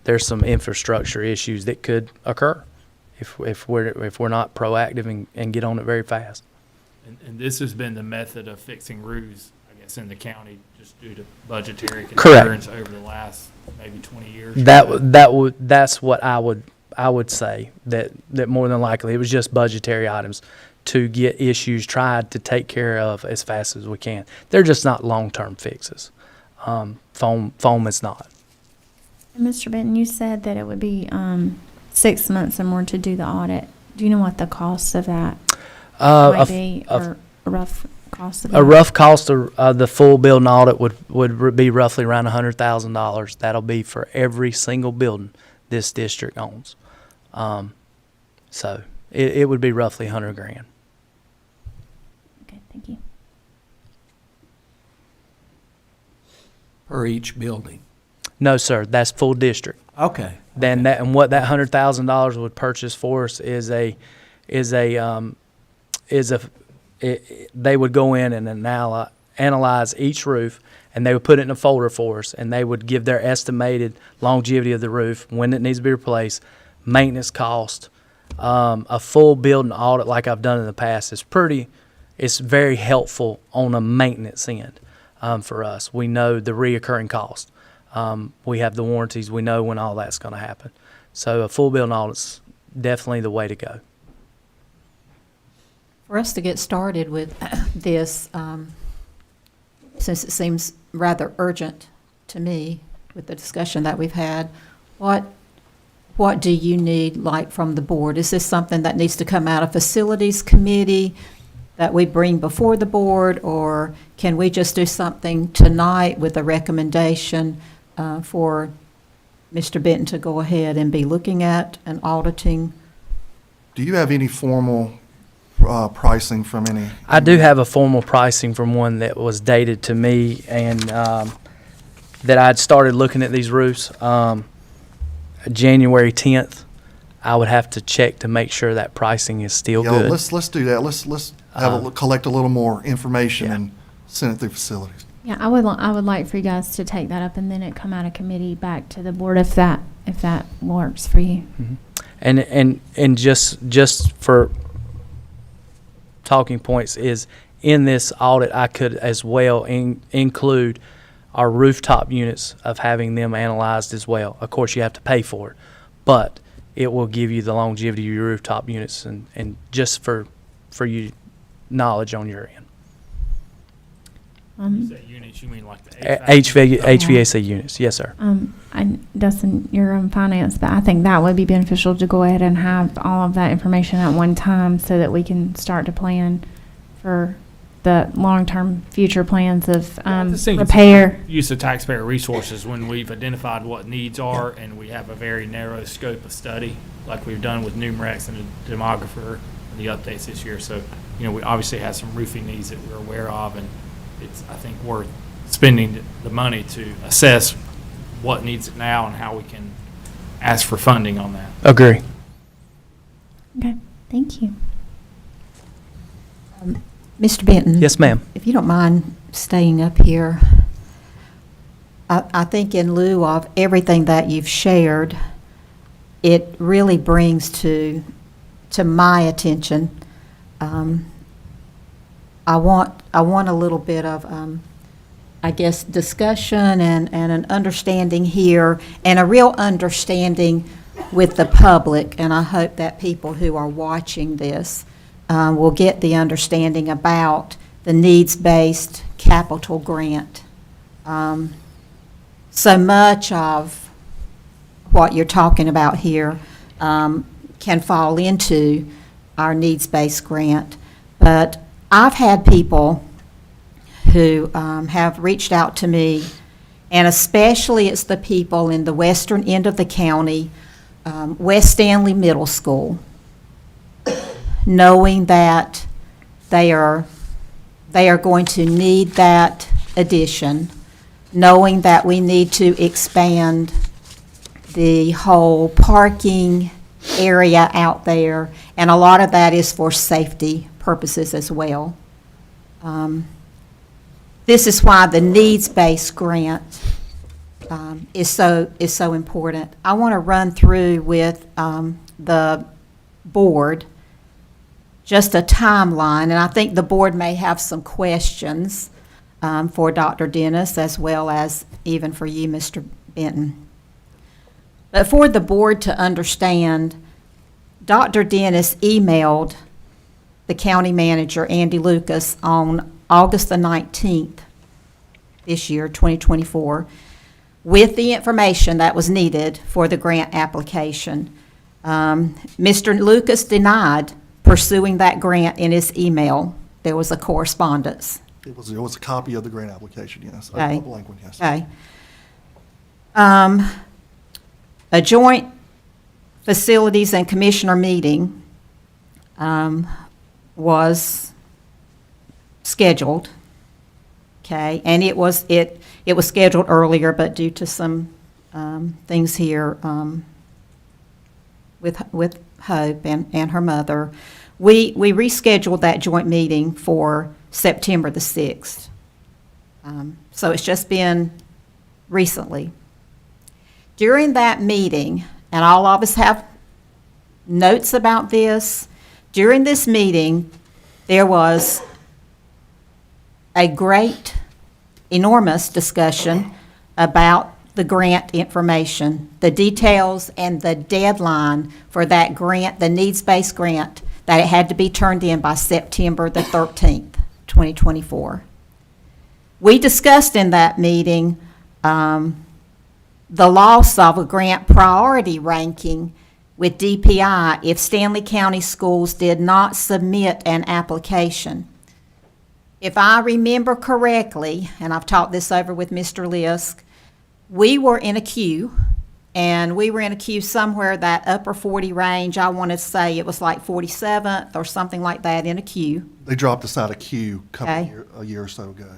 there's some infrastructure issues that could occur if we're not proactive and get on it very fast. And this has been the method of fixing roofs, I guess, in the county, just due to budgetary Correct. concerns over the last maybe 20 years. That's what I would say, that more than likely it was just budgetary items to get issues tried to take care of as fast as we can. They're just not long-term fixes. Foam is not. Mr. Benton, you said that it would be 6 months or more to do the audit. Do you know what the cost of that might be, or a rough cost of that? A rough cost of the full building audit would be roughly around $100,000. That'll be for every single building this district owns. So it would be roughly $100,000. Okay, thank you. Per each building. No, sir, that's full district. Okay. Then that, and what that $100,000 would purchase for us they would go in and analyze each roof, and they would put it in a folder for us, and they would give their estimated longevity of the roof, when it needs to be replaced, maintenance cost. A full building audit like I've done in the past it's very helpful on a maintenance end for us. We know the reoccurring cost. We have the warranties. We know when all that's going to happen. So a full building audit's definitely the way to go. For us to get started with this, since it seems rather urgent to me with the discussion that we've had, what do you need, like, from the board? Is this something that needs to come out of facilities committee that we bring before the board, or can we just do something tonight with a recommendation for Mr. Benton to go ahead and be looking at and auditing? Do you have any formal pricing from any? I do have a formal pricing from one that was dated to me, and that I'd started looking at these roofs January 10th. I would have to check to make sure that pricing is still Yeah, good. let's do that. Let's collect a little more information and send it through facilities. Yeah, I would like for you guys to take that up and then it come out of committee back to the board if that works for you. And just for talking points is, in this audit, I could as well include our rooftop units of having them analyzed as well. Of course, you have to pay for it, but it will give you the longevity of your rooftop units and just for you knowledge on your end. You say units, you mean like the HVAC? HVAC units, yes, sir. Dustin, you're on finance, but I think that would be beneficial to go ahead and have all of that information at one time so that we can start to plan for the long-term future plans of I just think it's repair. use of taxpayer resources when we've identified what needs are and we have a very narrow scope of study, like we've done with Numerex and the demographer and the updates this year. So, we obviously have some roofing needs that we're aware of, and it's, I think, worth spending the money to assess what needs it now and how we can ask for funding on that. Agree. Okay, thank you. Mr. Benton? Yes, ma'am. If you don't mind staying up here, I think in lieu of everything that you've shared, it really brings to my attention, I want a little bit of, I guess, discussion and an understanding here, and a real understanding with the public, and I hope that people who are watching this will get the understanding about the needs-based capital grant. So much of what you're talking about here can fall into our needs-based grant, but I've had people who have reached out to me, and especially it's the people in the western end of the county, West Stanley Middle School, knowing that they are going to need that addition, knowing that we need to expand the whole parking area out there, and a lot of that is for safety purposes as well. This is why the needs-based grant is so important. I want to run through with the board just a timeline, and I think the board may have some questions for Dr. Dennis as well as even for you, Mr. Benton. But for the board to understand, Dr. Dennis emailed the county manager, Andy Lucas, on August the 19th this year, 2024, with the information that was needed for the grant application. Mr. Lucas denied pursuing that grant in his email. There was a correspondence. It was a copy of the grant application, yes. Okay. A blank one, yes. Okay. A joint facilities and commissioner meeting was scheduled, okay, and it was scheduled earlier, but due to some things here with Hope and her mother, we rescheduled that joint meeting for September the 6th. So it's just been recently. During that meeting, and all of us have notes about this, during this meeting, there was a great, enormous discussion about the grant information, the details and the deadline for that grant, the needs-based grant, that it had to be turned in by September the 13th, 2024. We discussed in that meeting the loss of a grant priority ranking with DPI if Stanley County Schools did not submit an application. If I remember correctly, and I've talked this over with Mr. Lisk, we were in a queue, and we were in a queue somewhere that upper 40 range. I want to say it was like 47th or something like that in a queue. They dropped us out of queue Okay. a year or so ago.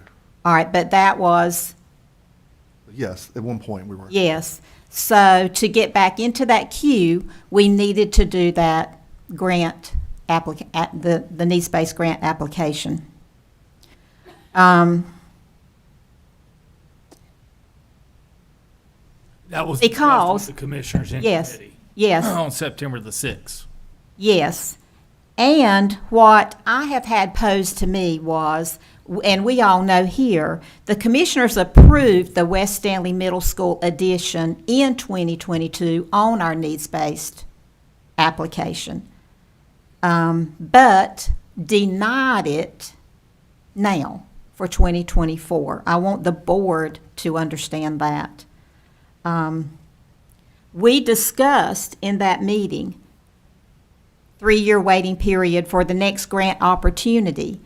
All right, but that was, Yes, at one point we were. yes. So to get back into that queue, we needed to do that grant the needs-based grant application. That was discussed Because- with the commissioners in Yes, committee yes. on September the 6th. Yes. And what I have had posed to me was, and we all know here, the commissioners approved the West Stanley Middle School addition in 2022 on our needs-based application, but denied it now for 2024. I want the board to understand that. We discussed in that meeting 3-year waiting period for the next grant opportunity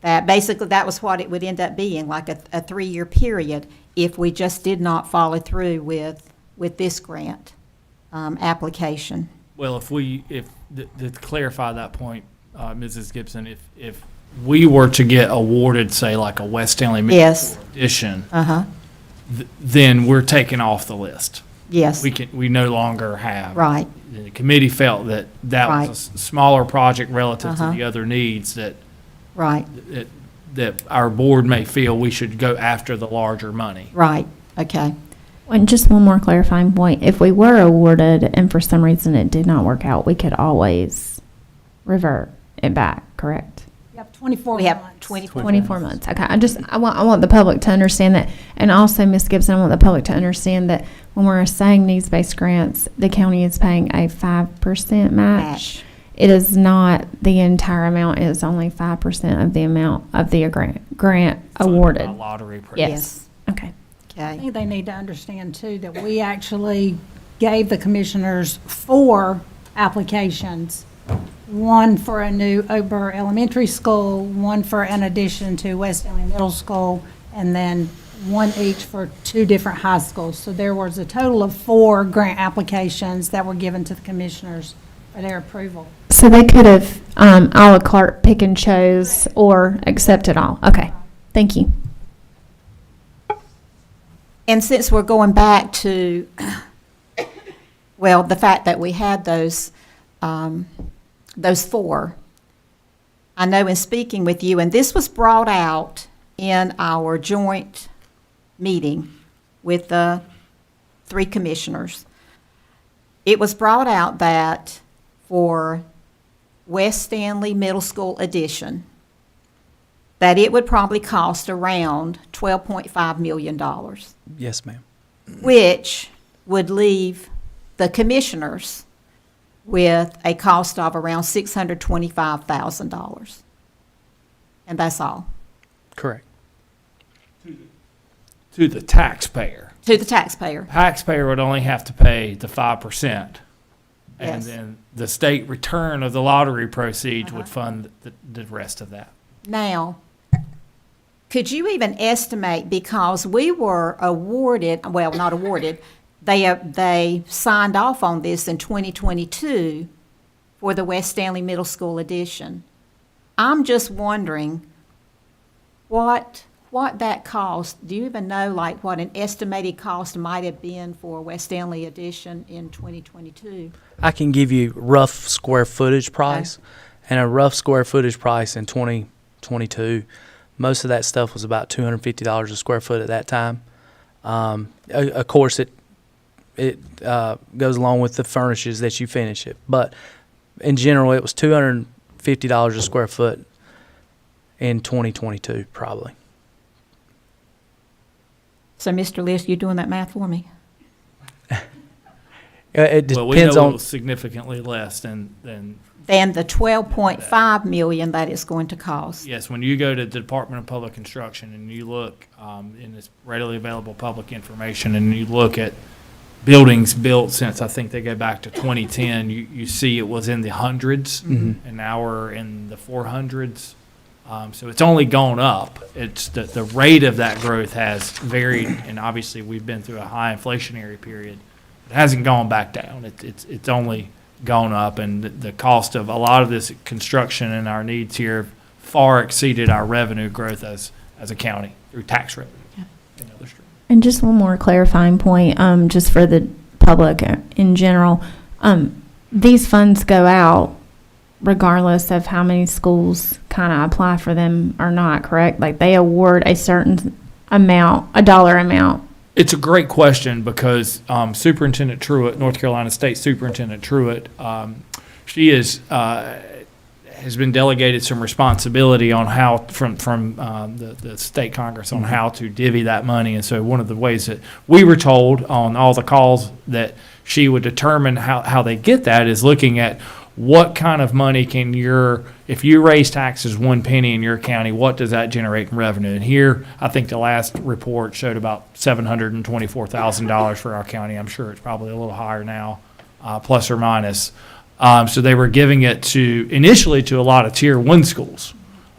That basically, that was what it would end up being, like a 3-year period, if we just did not follow through with this grant application. Well, to clarify that point, Mrs. Gibson, if we were to get awarded, say, like a West Stanley Yes. edition, Uh-huh, then we're taken off the list. yes, We no longer have. right, The committee felt that Right. was a smaller project relative Uh-huh. to the other needs that right, our board may feel we should go after the larger money. right, okay. And just one more clarifying point, if we were awarded and for some reason it did not work out, we could always revert it back, correct? You have 24 We have months. 24 months, okay. I want the public to understand that. And also, Ms. Gibson, I want the public to understand that when we're saying needs-based grants, the county is paying a 5% match. Match. It is not the entire amount, it is only 5% of the amount of the grant awarded. Lottery program. Yes, okay. I Okay, think they need to understand too that we actually gave the commissioners 4 applications. One for a new Ober Elementary School, one for an addition to West Stanley Middle School, and then one each for 2 different high schools. So there was a total of 4 grant applications that were given to the commissioners for their approval. So they could have à la carte pick and chose or accept it all. Okay, thank you. and since we're going back to, well, the fact that we had those 4, I know in speaking with you, and this was brought out in our joint meeting with the 3 commissioners. It was brought out that for West Stanley Middle School addition, that it would probably cost around $12.5 million, Yes, ma'am. which would leave the commissioners with a cost of around $625,000. And that's all, Correct. To the taxpayer. to the taxpayer. Taxpayer would only have to pay the 5%. And Yes. then the state return of the lottery proceeds would fund the rest of that. Now, could you even estimate, because we were awarded, well, not awarded, they signed off on this in 2022 for the West Stanley Middle School addition. I'm just wondering what that cost. Do you even know, like, what an estimated cost might have been for West Stanley addition in 2022? I can give you rough square footage price, and a rough square footage price in 2022. Most of that stuff was about $250 a square foot at that time. Of course, it goes along with the furnishes that you finish it, but in general, it was $250 a square foot in 2022, probably. So, Mr. List, you doing that math for me? It Well, we depends know it on. was significantly less than, Than the $12.5 million that it's going to cost? yes, when you go to the Department of Public Construction and you look in this readily available public information and you look at buildings built since I think they go back to 2010, you see it was in the hundreds, and now we're in the 400s. So it's only gone up. It's the rate of that growth has varied, and obviously we've been through a high inflationary period. It hasn't gone back down. It's only gone up, and the cost of a lot of this construction and our needs here far exceeded our revenue growth as a county through tax revenue and other streams. And just one more clarifying point, just for the public in general. These funds go out regardless of how many schools kind of apply for them or not, correct? Like they award a certain amount, a dollar amount. It's a great question because Superintendent Truitt, North Carolina State Superintendent Truitt, she has been delegated some responsibility on how from the state Congress on how to divvy that money. And so one of the ways that we were told on all the calls that she would determine how they get that is looking at what kind of money can if you raise taxes 1 penny in your county, what does that generate in revenue? And here, I think the last report showed about $724,000 for our county. I'm sure it's probably a little higher now, plus or minus. So they were giving it initially to a lot of tier 1 schools.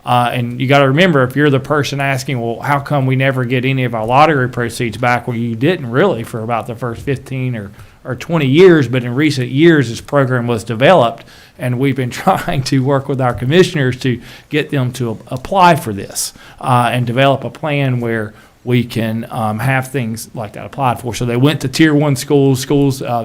And you got to remember, if you're the person asking, well, how come we never get any of our lottery proceeds back? Well, you didn't really for about the first 15 or 20 years, but in recent years, this program was developed, and we've been trying to work with our commissioners to get them to apply for this and develop a plan where we can have things like that applied for. So they went to Tier 1 schools,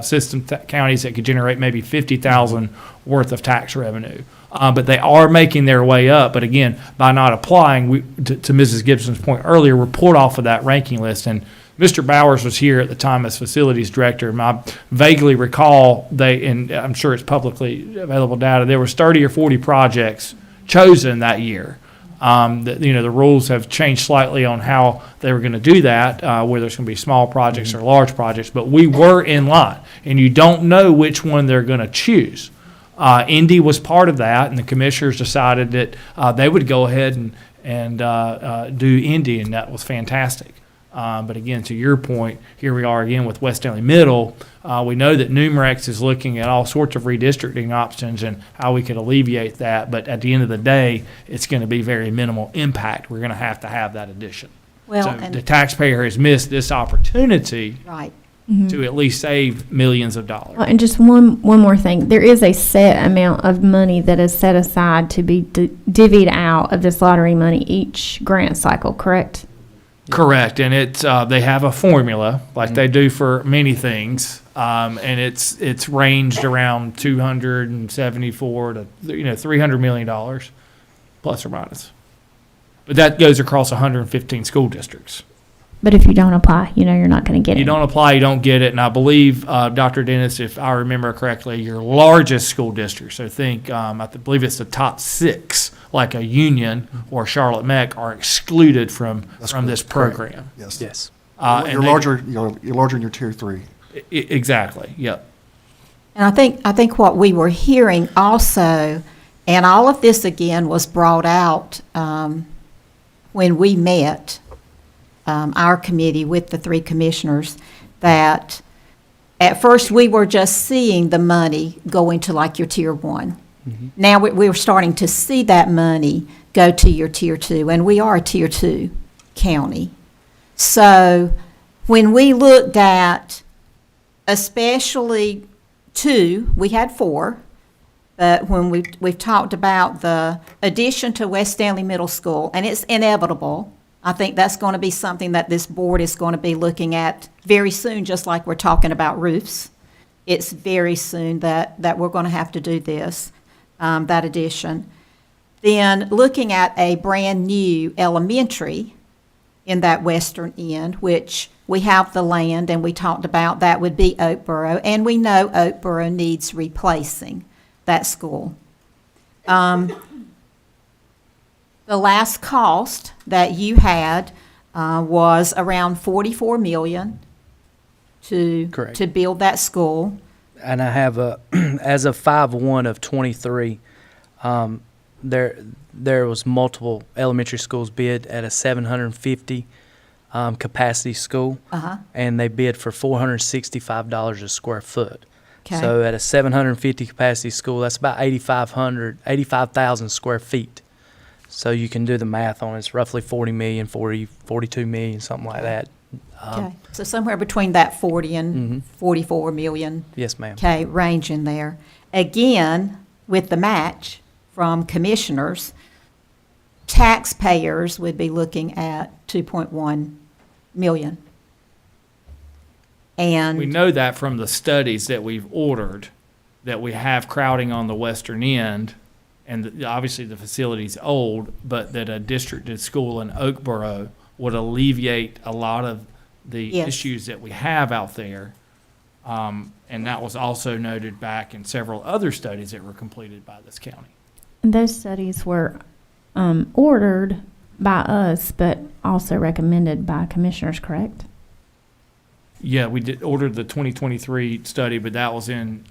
system counties that could generate maybe $50,000 worth of tax revenue. But they are making their way up. But again, by not applying, to Mrs. Gibson's point earlier, we're pulled off of that ranking list. And Mr. Bowers was here at the time as facilities director. And I vaguely recall and I'm sure it's publicly available data, there was 30 or 40 projects chosen that year. The rules have changed slightly on how they were going to do that, whether it's going to be small projects or large projects. But we were in line, and you don't know which one they're going to choose. Indy was part of that, and the commissioners decided that they would go ahead and do Indy, and that was fantastic. But again, to your point, here we are again with West Stanley Middle. We know that Numerex is looking at all sorts of redistricting options and how we could alleviate that. But at the end of the day, it's going to be very minimal impact. We're going to have that addition. Well, So and- the taxpayer has missed this opportunity Right. to at least save millions of dollars. And just one more thing, there is a set amount of money that is set aside to be divvied out of this lottery money each grant cycle, correct? Correct, and it's they have a formula like they do for many things, and it's ranged around 274 to $300 million, plus or minus. But that goes across 115 school districts. But if you don't apply, you're not going to get it. You don't apply, you don't get it, and I believe, Dr. Dennis, if I remember correctly, your largest school district, so think, I believe it's the top 6, like a Union or Charlotte Meck, are excluded from this program. Yes. Yes. And You're they- larger, you're larger in your Tier 3. Exactly, yep. And I think what we were hearing also, and all of this again was brought out when we met, our committee with the 3 commissioners, that at first we were just seeing the money going to like your Tier 1. Now we were starting to see that money go to your Tier 2, and we are a Tier 2 county. So when we looked at especially 2, we had 4, but when we've talked about the addition to West Stanley Middle School, and it's inevitable, I think that's going to be something that this board is going to be looking at very soon, just like we're talking about roofs. It's very soon that we're going to have to do this, that addition. Then looking at a brand-new elementary in that western end, which we have the land, and we talked about that would be Oakboro, and we know Oakboro needs replacing that school. The last cost that you had was around $44 million Correct. to build that school. And I have as of 5/1 of 23, there was multiple elementary schools bid at a 750 capacity school, and they bid for $465 a square foot. Okay. So at a 750 capacity school, that's about 85,000 square feet. So you can do the math on it. It's roughly 40 million, 42 million, something like that. Okay, so somewhere between that 40 and 44 million. Yes, ma'am. Okay, range in there. Again, with the match from commissioners, taxpayers would be looking at 2.1 million. And We know that from the studies that we've ordered, that we have crowding on the western end, and obviously the facility's old, but that a districted school in Oakboro would alleviate a lot of the Yes. issues that we have out there. And that was also noted back in several other studies that were completed by this county. And those studies were ordered by us, but also recommended by commissioners, correct? Yeah, we did order the 2023 study, but that was in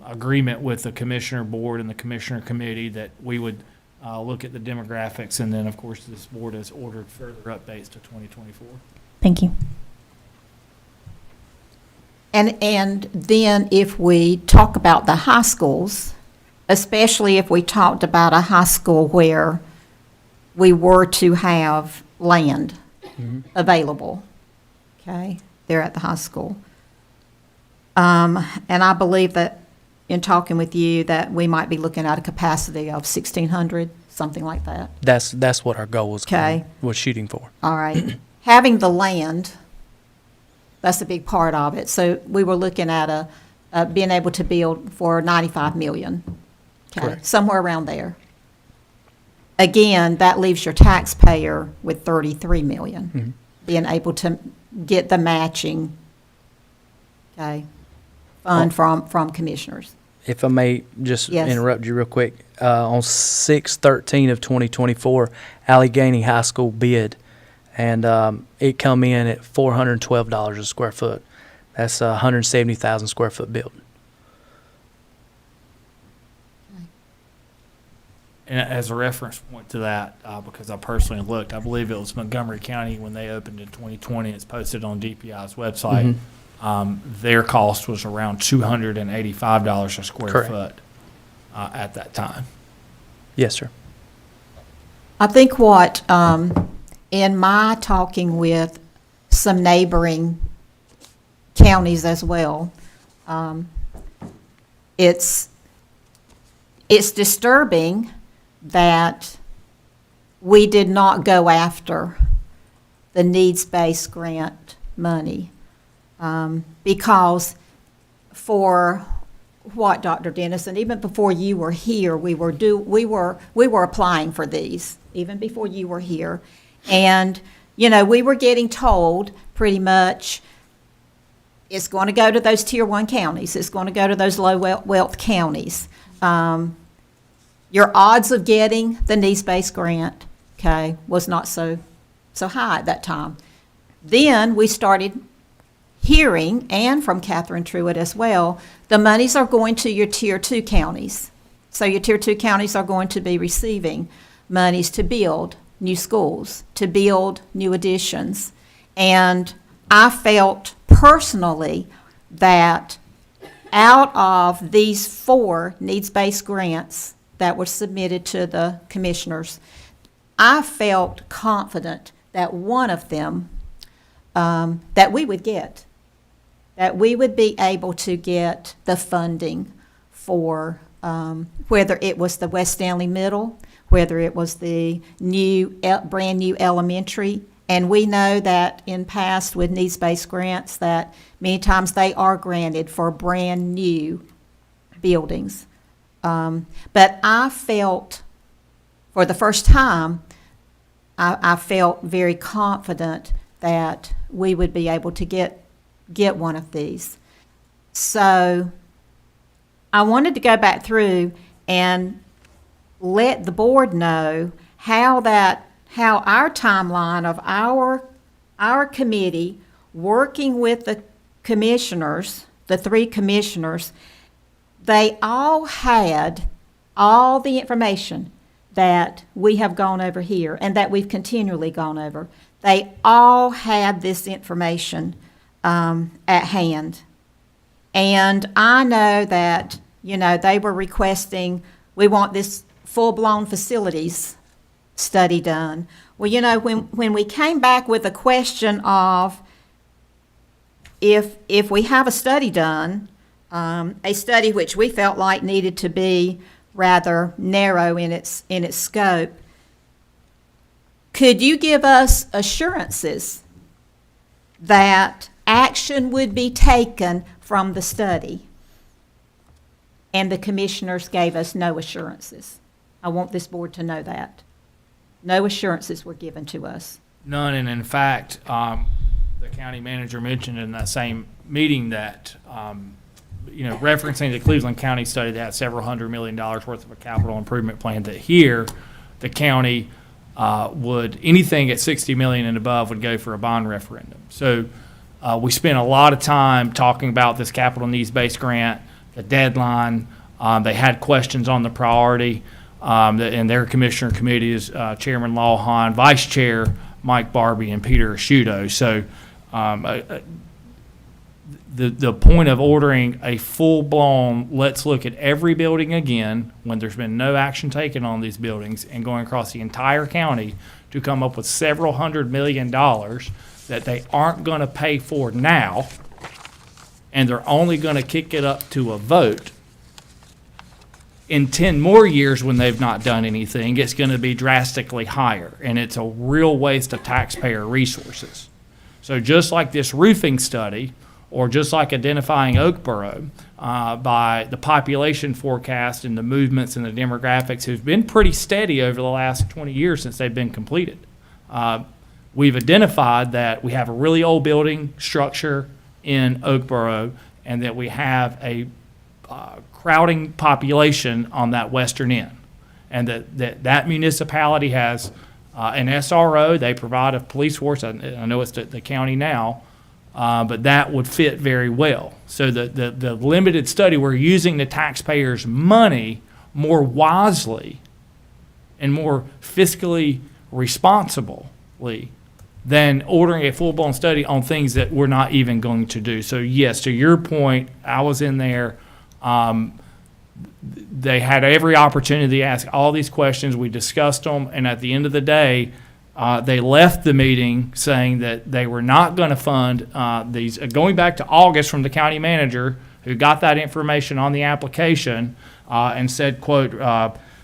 agreement with the commissioner board and the commissioner committee that we would look at the demographics. And then, of course, this board has ordered further updates to 2024. Thank you. And then if we talk about the high schools, especially if we talked about a high school where we were to have land available, okay, there at the high school. And I believe that in talking with you, that we might be looking at a capacity of 1,600, something like that. That's what our goal was. Okay. Was shooting for. All right. Having the land, that's a big part of it. So we were looking at being able to build for 95 million. Okay, Correct. somewhere around there. Again, that leaves your taxpayer with 33 million, being able to get the matching, okay, fund from commissioners. If I may just Yes. interrupt you real quick, on 6/13 of 2024, Allegheny High School bid, and it come in at $412 a square foot. That's a 170,000 square foot building. And as a reference point to that, because I personally looked, I believe it was Montgomery County when they opened in 2020. It's posted on DPI's website. Their cost was around $285 a square Correct. foot at that time. Yes, sir. I think what, in my talking with some neighboring counties as well, it's disturbing that we did not go after the needs-based grant money. Because for what, Dr. Dennis, and even before you were here, we were applying for these, even before you were here. And, you know, we were getting told pretty much it's going to go to those tier 1 counties. It's going to go to those low wealth counties. Your odds of getting the needs-based grant, okay, was not so high at that time. Then we started hearing, and from Catherine Truitt as well, the monies are going to your tier 2 counties. So your tier 2 counties are going to be receiving monies to build new schools, to build new additions. And I felt personally that out of these 4 needs-based grants that were submitted to the commissioners, I felt confident that one of them that we would get, that we would be able to get the funding for whether it was the West Stanley Middle, whether it was the brand new elementary. And we know that in past with needs-based grants that many times they are granted for brand new buildings. But I felt, for the first time, I felt very confident that we would be able to get one of these. So I wanted to go back through and let the board know how our timeline of our committee working with the commissioners, the 3 commissioners, they all had all the information that we have gone over here and that we've continually gone over. They all had this information at hand. And I know that, you know, they were requesting, we want this full-blown facilities study done. Well, you know, when we came back with a question of if we have a study done, a study which we felt like needed to be rather narrow in its scope, could you give us assurances that action would be taken from the study? And the commissioners gave us no assurances. I want this board to know that. No assurances were given to us. None, and in fact, the county manager mentioned in that same meeting that, you know, referencing the Cleveland County study that had several $100 million worth of a capital improvement plan, that here, the county would, anything at 60 million and above would go for a bond referendum. So we spent a lot of time talking about this capital needs-based grant, the deadline. They had questions on the priority, and their commissioner committee is Chairman Lawhon, Vice Chair Mike Barbie, and Peter Asciutto. So the point of ordering a full-blown, let's look at every building again, when there's been no action taken on these buildings, and going across the entire county to come up with several $100 million that they aren't going to pay for now, and they're only going to kick it up to a vote. In 10 more years, when they've not done anything, it's going to be drastically higher, and it's a real waste of taxpayer resources. So just like this roofing study, or just like identifying Oakboro by the population forecast and the movements and the demographics who've been pretty steady over the last 20 years since they've been completed. We've identified that we have a really old building structure in Oakboro, and that we have a crowding population on that western end. And that municipality has an SRO, they provide a police force, I know it's the county now, but that would fit very well. So the limited study, we're using the taxpayers' money more wisely and more fiscally responsibly than ordering a full-blown study on things that we're not even going to do. So yes, to your point, I was in there. They had every opportunity to ask all these questions. We discussed them, and at the end of the day, they left the meeting saying that they were not going to fund these. Going back to August from the county manager, who got that information on the application and said, quote,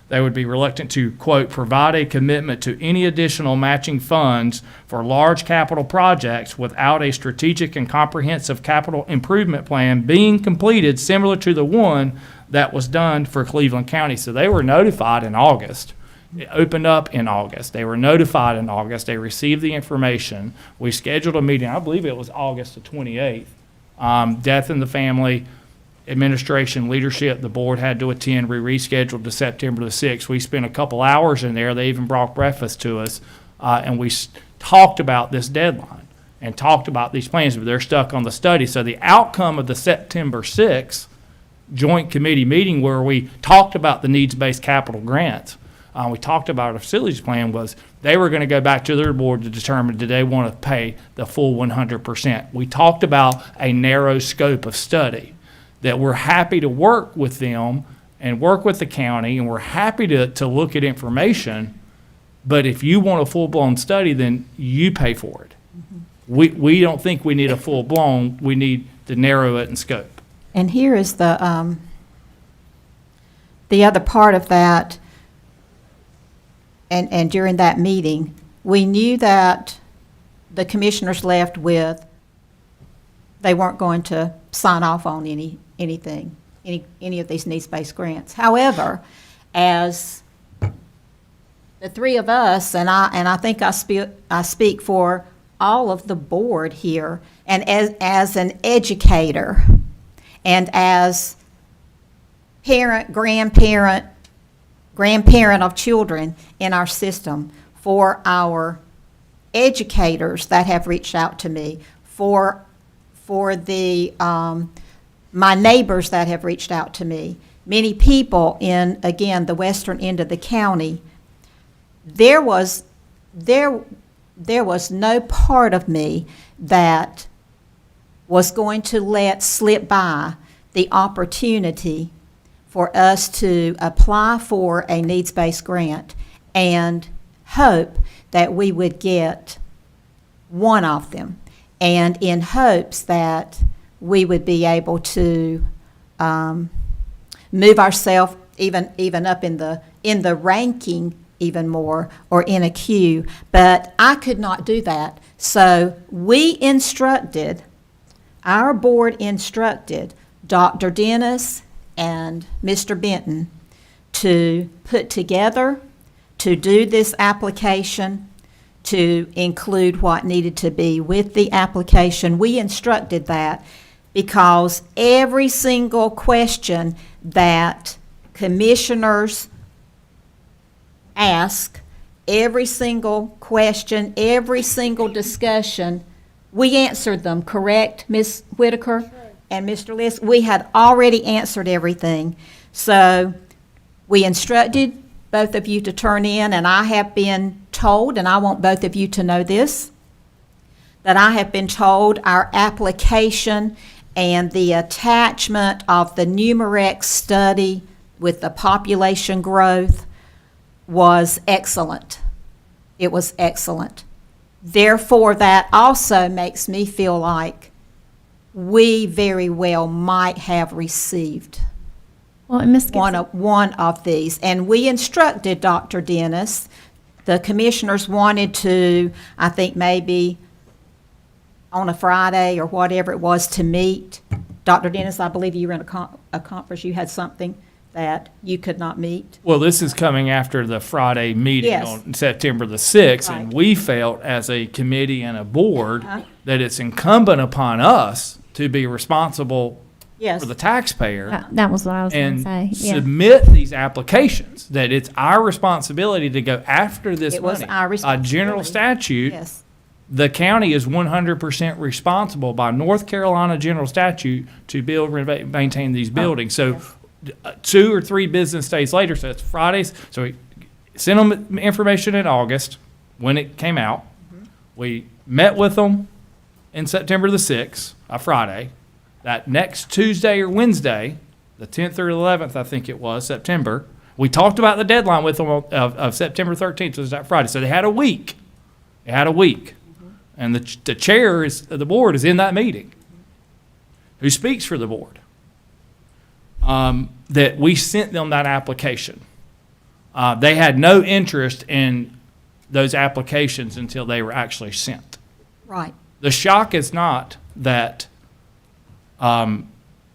they would be reluctant to, quote, provide a commitment to any additional matching funds for large capital projects without a strategic and comprehensive capital improvement plan being completed similar to the one that was done for Cleveland County. So they were notified in August. It opened up in August. They were notified in August. They received the information. We scheduled a meeting. I believe it was August the 28th. Death in the family, administration, leadership, the board had to attend. We rescheduled to September the 6th. We spent a couple hours in there. They even brought breakfast to us, and we talked about this deadline and talked about these plans, but they're stuck on the study. So the outcome of the September 6th joint committee meeting, where we talked about the needs-based capital grants, we talked about our facilities plan, was they were going to go back to their board to determine, did they want to pay the full 100%. We talked about a narrow scope of study, that we're happy to work with them and work with the county, and we're happy to look at information, but if you want a full-blown study, then you pay for it. We don't think we need a full-blown, we need to narrow it in scope. And here is the other part of that, and during that meeting, we knew that the commissioners left with, they weren't going to sign off on anything, any of these needs-based grants. However, as the three of us, and I think I speak for all of the board here, and as an educator, and as parent, grandparent of children in our system, for our educators that have reached out to me, for the my neighbors that have reached out to me, many people in, again, the western end of the county, there was no part of me that was going to let slip by the opportunity for us to apply for a needs-based grant and hope that we would get one of them, and in hopes that we would be able to move ourselves even up in the ranking even more, or in a queue. But I could not do that. So our board instructed Dr. Dennis and Mr. Benton to put together, to do this application, to include what needed to be with the application. We instructed that because every single question that commissioners ask, every single question, every single discussion, we answered them, correct, Ms. Whitaker and Mr. List? We had already answered everything. So we instructed both of you to turn in, and I have been told, and I want both of you to know this, that I have been told our application And the attachment of the Numerex study with the population growth was excellent. It was excellent. Therefore, that also makes me feel like we very well might have received Well, and Ms. one Gibson, of these. And we instructed Dr. Dennis, the commissioners wanted to, I think maybe on a Friday or whatever it was, to meet. Dr. Dennis, I believe you were in a conference, you had something that you could not meet. Well, this is coming after the Friday meeting Yes. on September the 6th, and Right. we felt as a committee and a board Uh-huh. that it's incumbent upon us to be responsible Yes. for the taxpayer that was what I was going to and say. Yeah. submit these applications, that it's our responsibility to go after this It was money. our By general responsibility. statute, Yes. the county is 100% responsible by North Carolina general statute to build, renovate, maintain these buildings. So 2 or 3 business days later, so it's Fridays, so we sent them information in August when it came out. We met with them in September the 6th, a Friday. That next Tuesday or Wednesday, the 10th or 11th, I think it was, September, we talked about the deadline with them of September 13th, was that Friday. So they had a week. They had a week. And the chair of the board is in that meeting, who speaks for the board, that we sent them that application. They had no interest in those applications until they were actually sent. Right. The shock is not that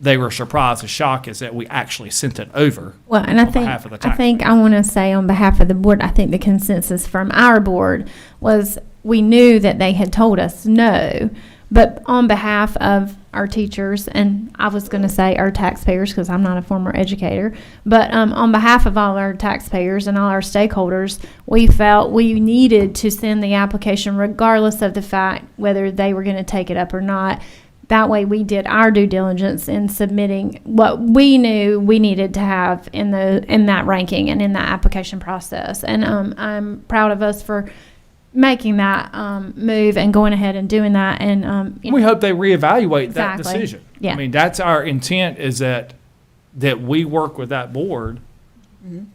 they were surprised. The shock is that we actually sent it over. Well, and I on think, behalf of the I tax- think I want to say on behalf of the board, I think the consensus from our board was we knew that they had told us no, but on behalf of our teachers, and I was going to say our taxpayers because I'm not a former educator, but on behalf of all our taxpayers and all our stakeholders, we felt we needed to send the application regardless of the fact whether they were going to take it up or not. That way we did our due diligence in submitting what we knew we needed to have in that ranking and in that application process. And I'm proud of us for making that move and going ahead and doing that. And We hope they reevaluate that Exactly. decision. Yeah. I mean, that's our intent, is that we work with that board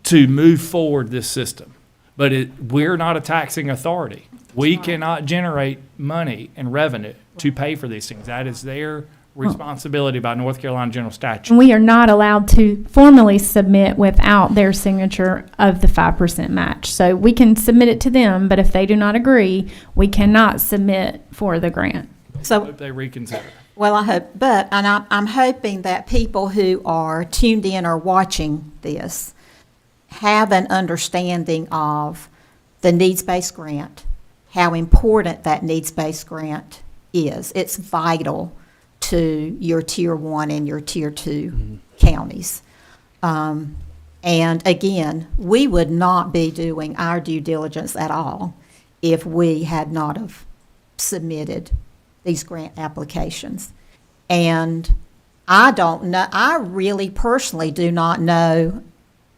to move forward this system. But we're not a taxing authority. We cannot generate money and revenue to pay for these things. That is their responsibility by North Carolina general statute. and we are not allowed to formally submit without their signature of the 5% match. So we can submit it to them, but if they do not agree, we cannot submit for the grant. So, Hope they reconsider. well, I hope, and I'm hoping that people who are tuned in or watching this have an understanding of the needs-based grant, how important that needs-based grant is. It's vital to your Tier 1 and your Tier 2 counties. And again, we would not be doing our due diligence at all if we had not have submitted these grant applications. And I don't know, I really personally do not know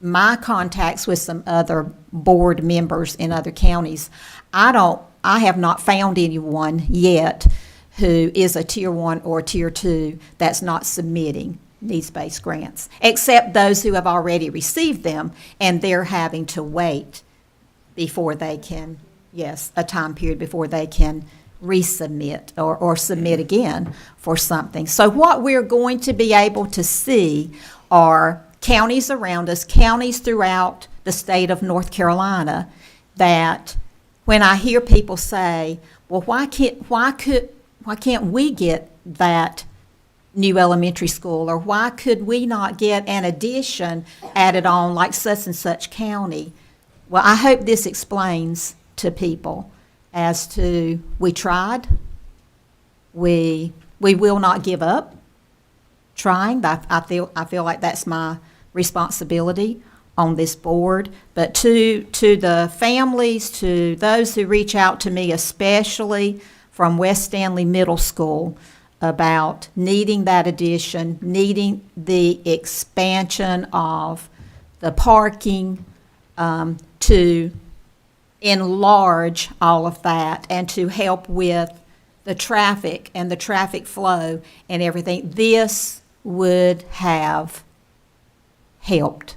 my contacts with some other board members in other counties. I have not found anyone yet who is a Tier 1 or Tier 2 that's not submitting needs-based grants, except those who have already received them and they're having to wait before they can, a time period before they can resubmit or submit again for something. So what we're going to be able to see are counties around us, counties throughout the state of North Carolina, that when I hear people say, well, why can't we get that new elementary school, or why could we not get an addition added on like such and such county? Well, I hope this explains to people as to we tried, we will not give up trying. I feel like that's my responsibility on this board. But to the families, to those who reach out to me, especially from West Stanley Middle School, about needing that addition, needing the expansion of the parking, to enlarge all of that and to help with the traffic and the traffic flow and everything, this would have helped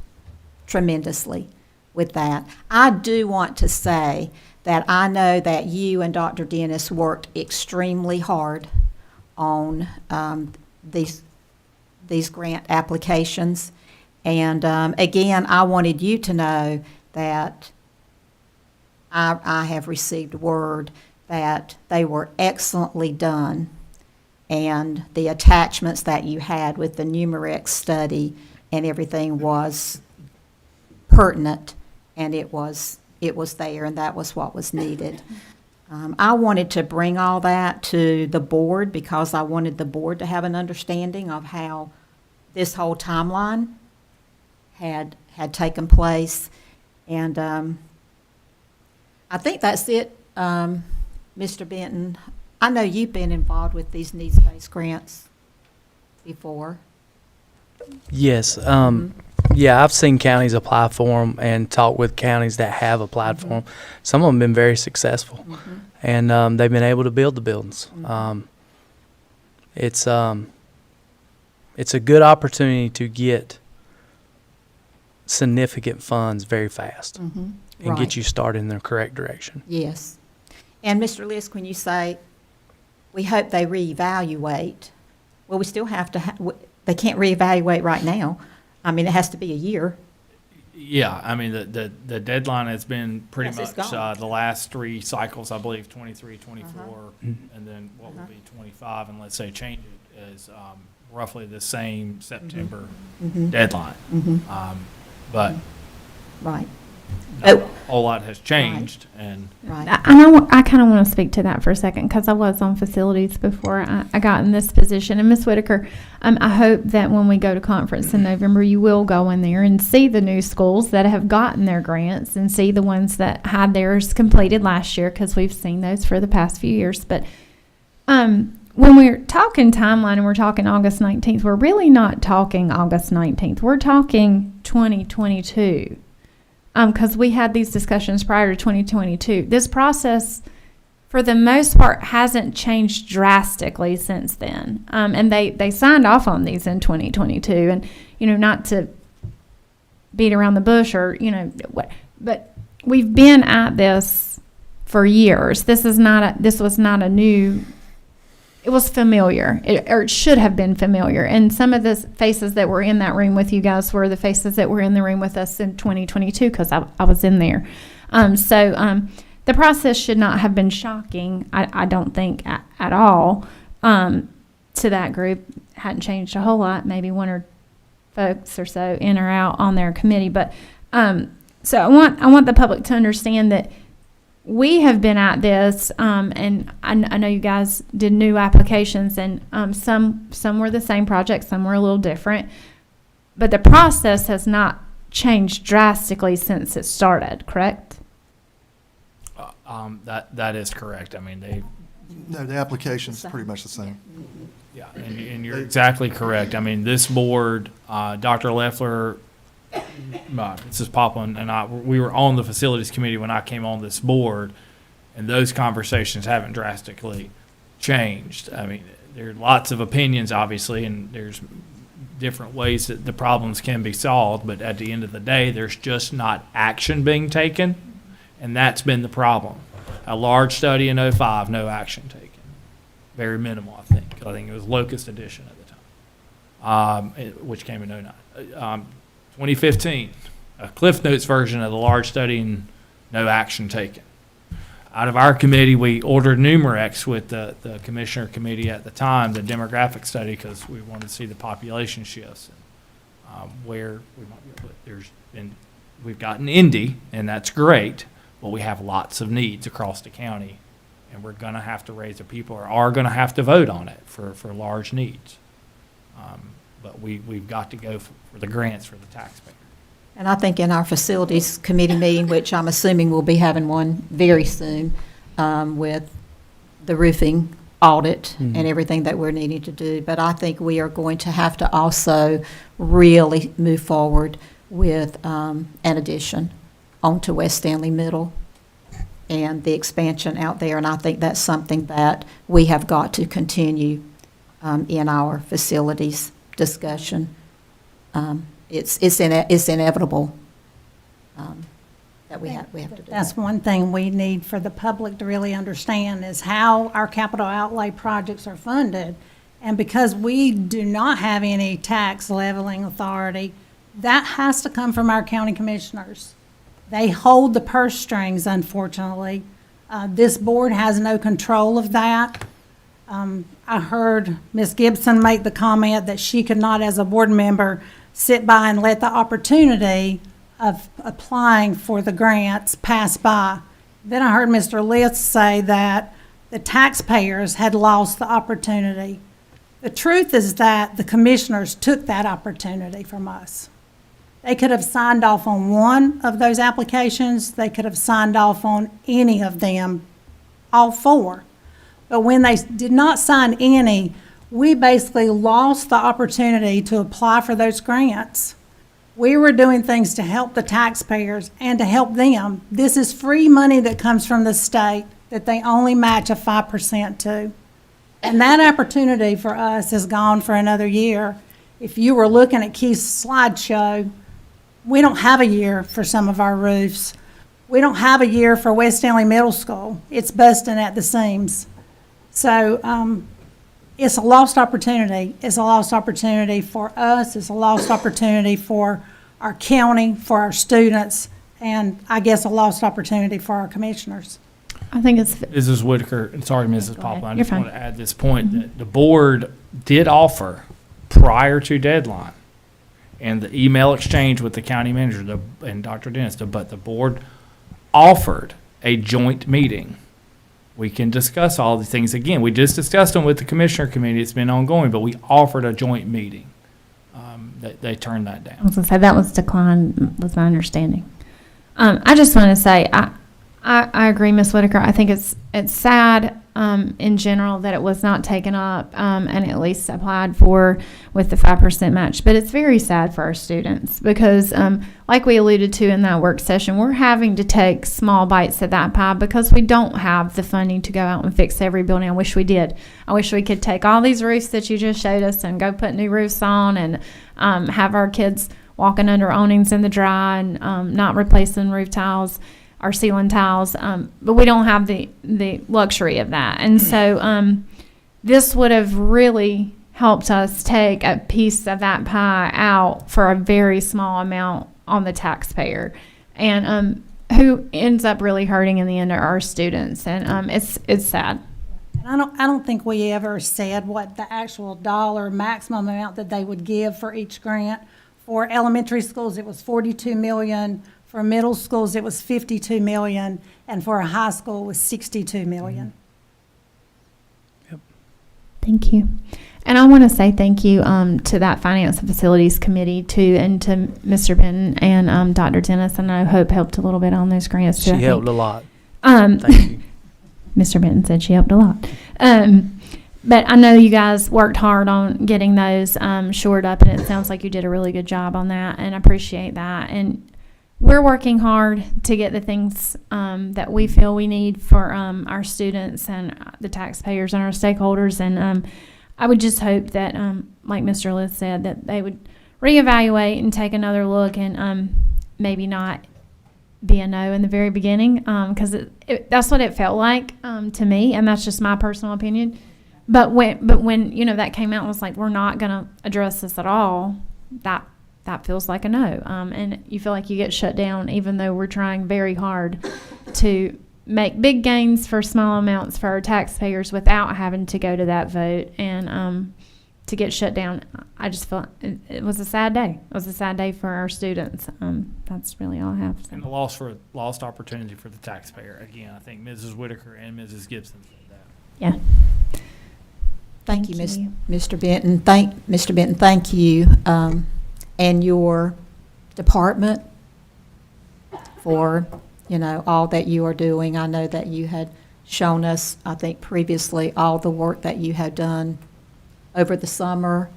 tremendously with that. I do want to say that I know that you and Dr. Dennis worked extremely hard on these grant applications. And again, I wanted you to know that I have received word that they were excellently done, and the attachments that you had with the Numerex study and everything was pertinent, and it was there, and that was what was needed. I wanted to bring all that to the board because I wanted the board to have an understanding of how this whole timeline had taken place. And I think that's it, Mr. Benton. I know you've been involved with these needs-based grants before. Yes. Yeah, I've seen counties apply for them and talk with counties that have applied for them. Some of them have been very successful, and they've been able to build the buildings. It's a good opportunity to get significant funds very fast and Right. get you started in the correct direction. Yes. And Mr. Lisk, when you say, we hope they reevaluate, well, we still have to, they can't reevaluate right now. I mean, it has to be a year. Yeah, I mean, the deadline has been pretty Yes, it's much gone. the last 3 cycles, I believe, 23, 24, and then what will be 25, and let's say change it, is roughly the same September deadline. But Right, not a whole lot has changed, and right. I kind of want to speak to that for a second because I was on facilities before I got in this position. And Ms. Whitaker, I hope that when we go to conference in November, you will go in there and see the new schools that have gotten their grants and see the ones that had theirs completed last year, because we've seen those for the past few years. But when we're talking timeline and we're talking August 19th, we're really not talking August 19th. We're talking 2022. Because we had these discussions prior to 2022. This process, for the most part, hasn't changed drastically since then. And they signed off on these in 2022. And, not to beat around the bush or, what, but we've been at this for years. This was not a new, it was familiar, or it should have been familiar. And some of the faces that were in that room with you guys were the faces that were in the room with us in 2022, because I was in there. The process should not have been shocking, I don't think, at all, to that group. Hadn't changed a whole lot, maybe one or folks or so in or out on their committee. But so I want the public to understand that we have been at this, and I know you guys did new applications, and some were the same projects, some were a little different, but the process has not changed drastically since it started, correct? that is correct. I mean, No, the application's pretty much the same. yeah, and you're exactly correct. I mean, this board, Dr. Leffler, Mrs. Poplin and we were on the facilities committee when I came on this board, and those conversations haven't drastically changed. I mean, there are lots of opinions, obviously, and there's different ways that the problems can be solved, but at the end of the day, there's just not action being taken, and that's been the problem. A large study in '05, no action taken. Very minimal, I think. I think it was Locust Edition at the time, which came in '09. 2015, a Cliff Notes version of the large study and no action taken. Out of our committee, we ordered Numerex with the commissioner committee at the time, the demographic study, because we wanted to see the population shifts. Where we might be, we've gotten Indy, and that's great, but we have lots of needs across the county, and we're going to have to raise the people, or are going to have to vote on it for large needs. But we've got to go for the grants for the taxpayer. And I think in our facilities committee meeting, which I'm assuming we'll be having one very soon, with the roofing audit and everything that we're needing to do. But I think we are going to have to also really move forward with an addition onto West Stanley Middle. and the expansion out there, and I think that's something that we have got to continue in our facilities discussion. It's inevitable that we have to do that. That's one thing we need for the public to really understand is how our capital outlay projects are funded. And because we do not have any tax leveling authority, that has to come from our county commissioners. They hold the purse strings, unfortunately. This board has no control of that. I heard Ms. Gibson make the comment that she could not, as a board member, sit by and let the opportunity of applying for the grants pass by. Then I heard Mr. List say that the taxpayers had lost the opportunity. The truth is that the commissioners took that opportunity from us. They could have signed off on one of those applications. They could have signed off on any of them, all four. But when they did not sign any, we basically lost the opportunity to apply for those grants. We were doing things to help the taxpayers and to help them. This is free money that comes from the state that they only match a 5% to. And that opportunity for us is gone for another year. If you were looking at Keith's slideshow, we don't have a year for some of our roofs. We don't have a year for West Stanley Middle School. It's busting at the seams. So it's a lost opportunity. It's a lost opportunity for us. It's a lost opportunity for our county, for our students, and I guess a lost opportunity for our commissioners. I think it's, Mrs. Whitaker, and sorry, Mrs. Go Poplin, ahead. I You're just fine. want to add this point that the board did offer prior to deadline and the email exchange with the county manager and Dr. Dennis, but the board offered a joint meeting. We can discuss all these things again. We just discussed them with the commissioner committee. It's been ongoing, but we offered a joint meeting. They turned that I down. was gonna say, that was declined, was my understanding. I just want to say, I agree, Ms. Whitaker. I think it's sad, in general that it was not taken up, and at least applied for with the 5% match. But it's very sad for our students because, like we alluded to in that work session, we're having to take small bites at that pie because we don't have the funding to go out and fix every building. I wish we did. I wish we could take all these roofs that you just showed us and go put new roofs on and have our kids walking under awnings in the dry and not replacing roof tiles or ceiling tiles, but we don't have the luxury of that. And so this would have really helped us take a piece of that pie out for a very small amount on the taxpayer. And who ends up really hurting in the end are our students. And it's sad. And I don't think we ever said what the actual dollar maximum amount that they would give for each grant. For elementary schools, it was $42 million. For middle schools, it was $52 million. And for a high school, it was $62 million. Thank you. And I want to say thank you to that Finance and Facilities Committee too, and to Mr. Benton and Dr. Dennis. I know Hope helped a little bit on those grants too. She I think. helped a lot. Thank you. Mr. Benton said she helped a lot. But I know you guys worked hard on getting those shored up, and it sounds like you did a really good job on that, and I appreciate that. And we're working hard to get the things that we feel we need for our students and the taxpayers and our stakeholders. And I would just hope that, like Mr. Liz said, that they would reevaluate and take another look and maybe not be a no in the very beginning, because that's what it felt like to me, and that's just my personal opinion. But when you know that came out and was like, we're not going to address this at all, that feels like a no, and you feel like you get shut down, even though we're trying very hard to make big gains for small amounts for our taxpayers without having to go to that vote and to get shut down. I just felt it was a sad day. It was a sad day for our students. That's really all I have to say. And the lost opportunity for the taxpayer. Again, I think Mrs. Whitaker and Mrs. Gibson said that. Yeah. Thank you, Mr. Benton. Mr. Benton, thank you, and your department for, all that you are doing. I know that you had shown us, I think previously, all the work that you had done over the summer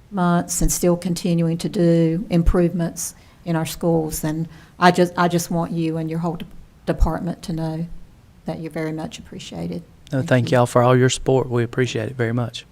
months and still continuing to do improvements in our schools. And I just want you and your whole department to know that you're very much appreciated. No, thank y'all for all your support. We appreciate it very much.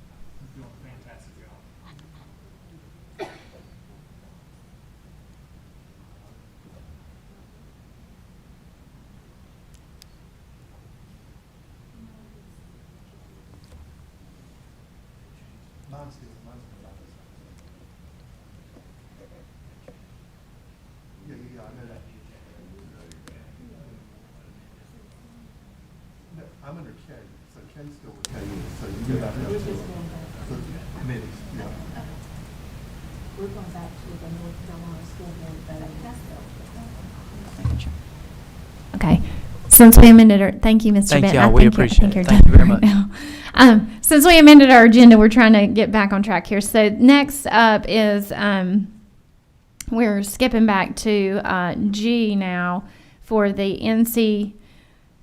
I'm under K, so K's still with K, so you go back up to the committees, yeah. We're going back to the North Carolina School Board, Okay. Since we amended our, thank you, Mr. Thank Benton. y'all. I We think appreciate I think it. you're Thank you done very right now. Since we amended our agenda, we're trying to get back on track here. So next up is, we're skipping back to G now for the NC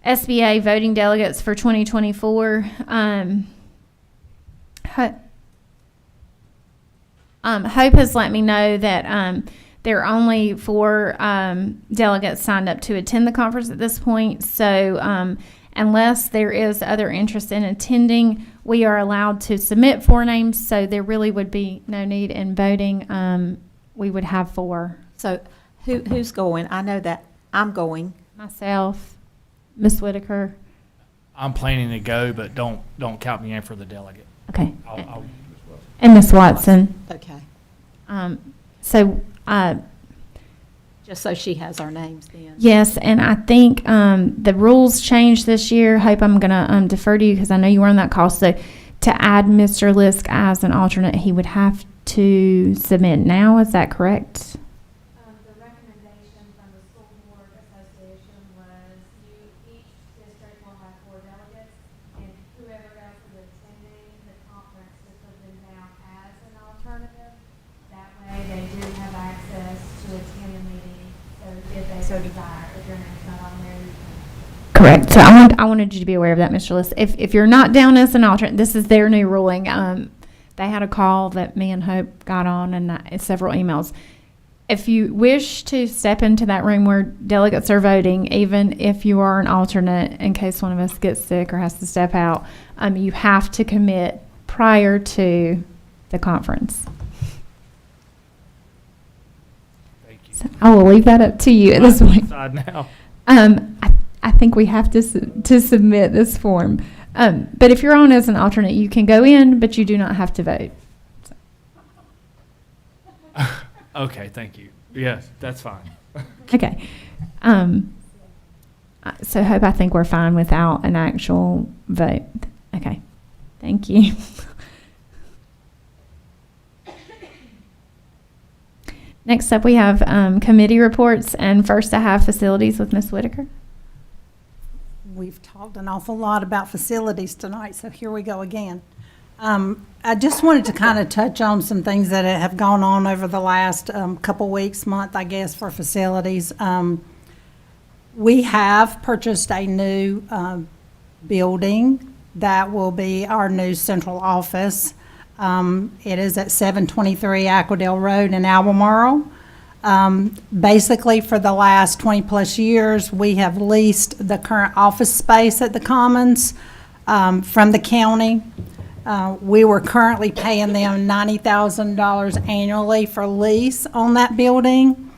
SBA voting delegates for 2024. Hope has let me know that there are only 4 delegates signed up to attend the conference at this point. So unless there is other interest in attending, we are allowed to submit 4 names. So there really would be no need in voting. We would have 4. So who's going? I know that I'm going. Myself, Ms. Whitaker. I'm planning to go, but don't count me in for the delegate. Okay. I'll And Ms. Watson. Okay. So Just so she has our names then. yes, and I think the rules changed this year. Hope I'm going to defer to you because I know you were on that call. So to add Mr. Lisk as an alternate, he would have to submit now. Is that correct? The recommendation from the School Board Association was each district will have 4 delegates, and whoever else is attending the conference to put them down as an alternative. That way they do have access to attend the meeting, so if they so desire, if your name's not on there. Correct. So I wanted you to be aware of that, Mr. Lisk. If you're not down as an alternate, this is their new ruling. They had a call that me and Hope got on and several emails. If you wish to step into that room where delegates are voting, even if you are an alternate, in case one of us gets sick or has to step out, you have to commit prior to the conference. Thank you. So I will leave that up to you at this point. Decide now. I think we have to submit this form. But if you're on as an alternate, you can go in, but you do not have to vote. Okay, thank you. Yes, that's fine. Okay. So Hope, I think we're fine without an actual vote. Okay. Thank you. Next up, we have committee reports, and first I have facilities with Ms. Whitaker. We've talked an awful lot about facilities tonight, so here we go again. I just wanted to kind of touch on some things that have gone on over the last couple weeks, month, I guess, for facilities. We have purchased a new building that will be our new central office. It is at 723 Aquadale Road in Albemarle. Basically, for the last 20-plus years, we have leased the current office space at the Commons from the county. We were currently paying them $90,000 annually for lease on that building.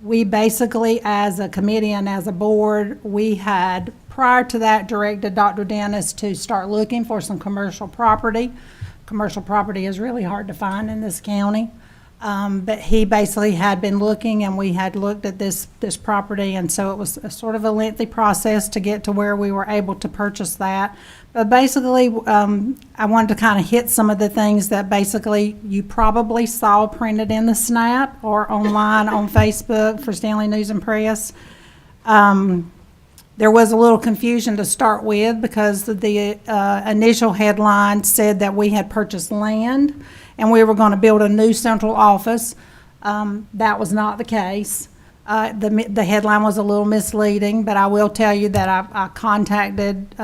We basically, as a committee and as a board, we had, prior to that, directed Dr. Dennis to start looking for some commercial property. Commercial property is really hard to find in this county. But he basically had been looking, and we had looked at this property, and so it was a sort of a lengthy process to get to where we were able to purchase that. But basically, I wanted to kind of hit some of the things that basically you probably saw printed in the SNAP or online on Facebook for Stanley News and Press. There was a little confusion to start with because the initial headline said that we had purchased land and we were going to build a new central office. That was not the case. The headline was a little misleading, but I will tell you that I contacted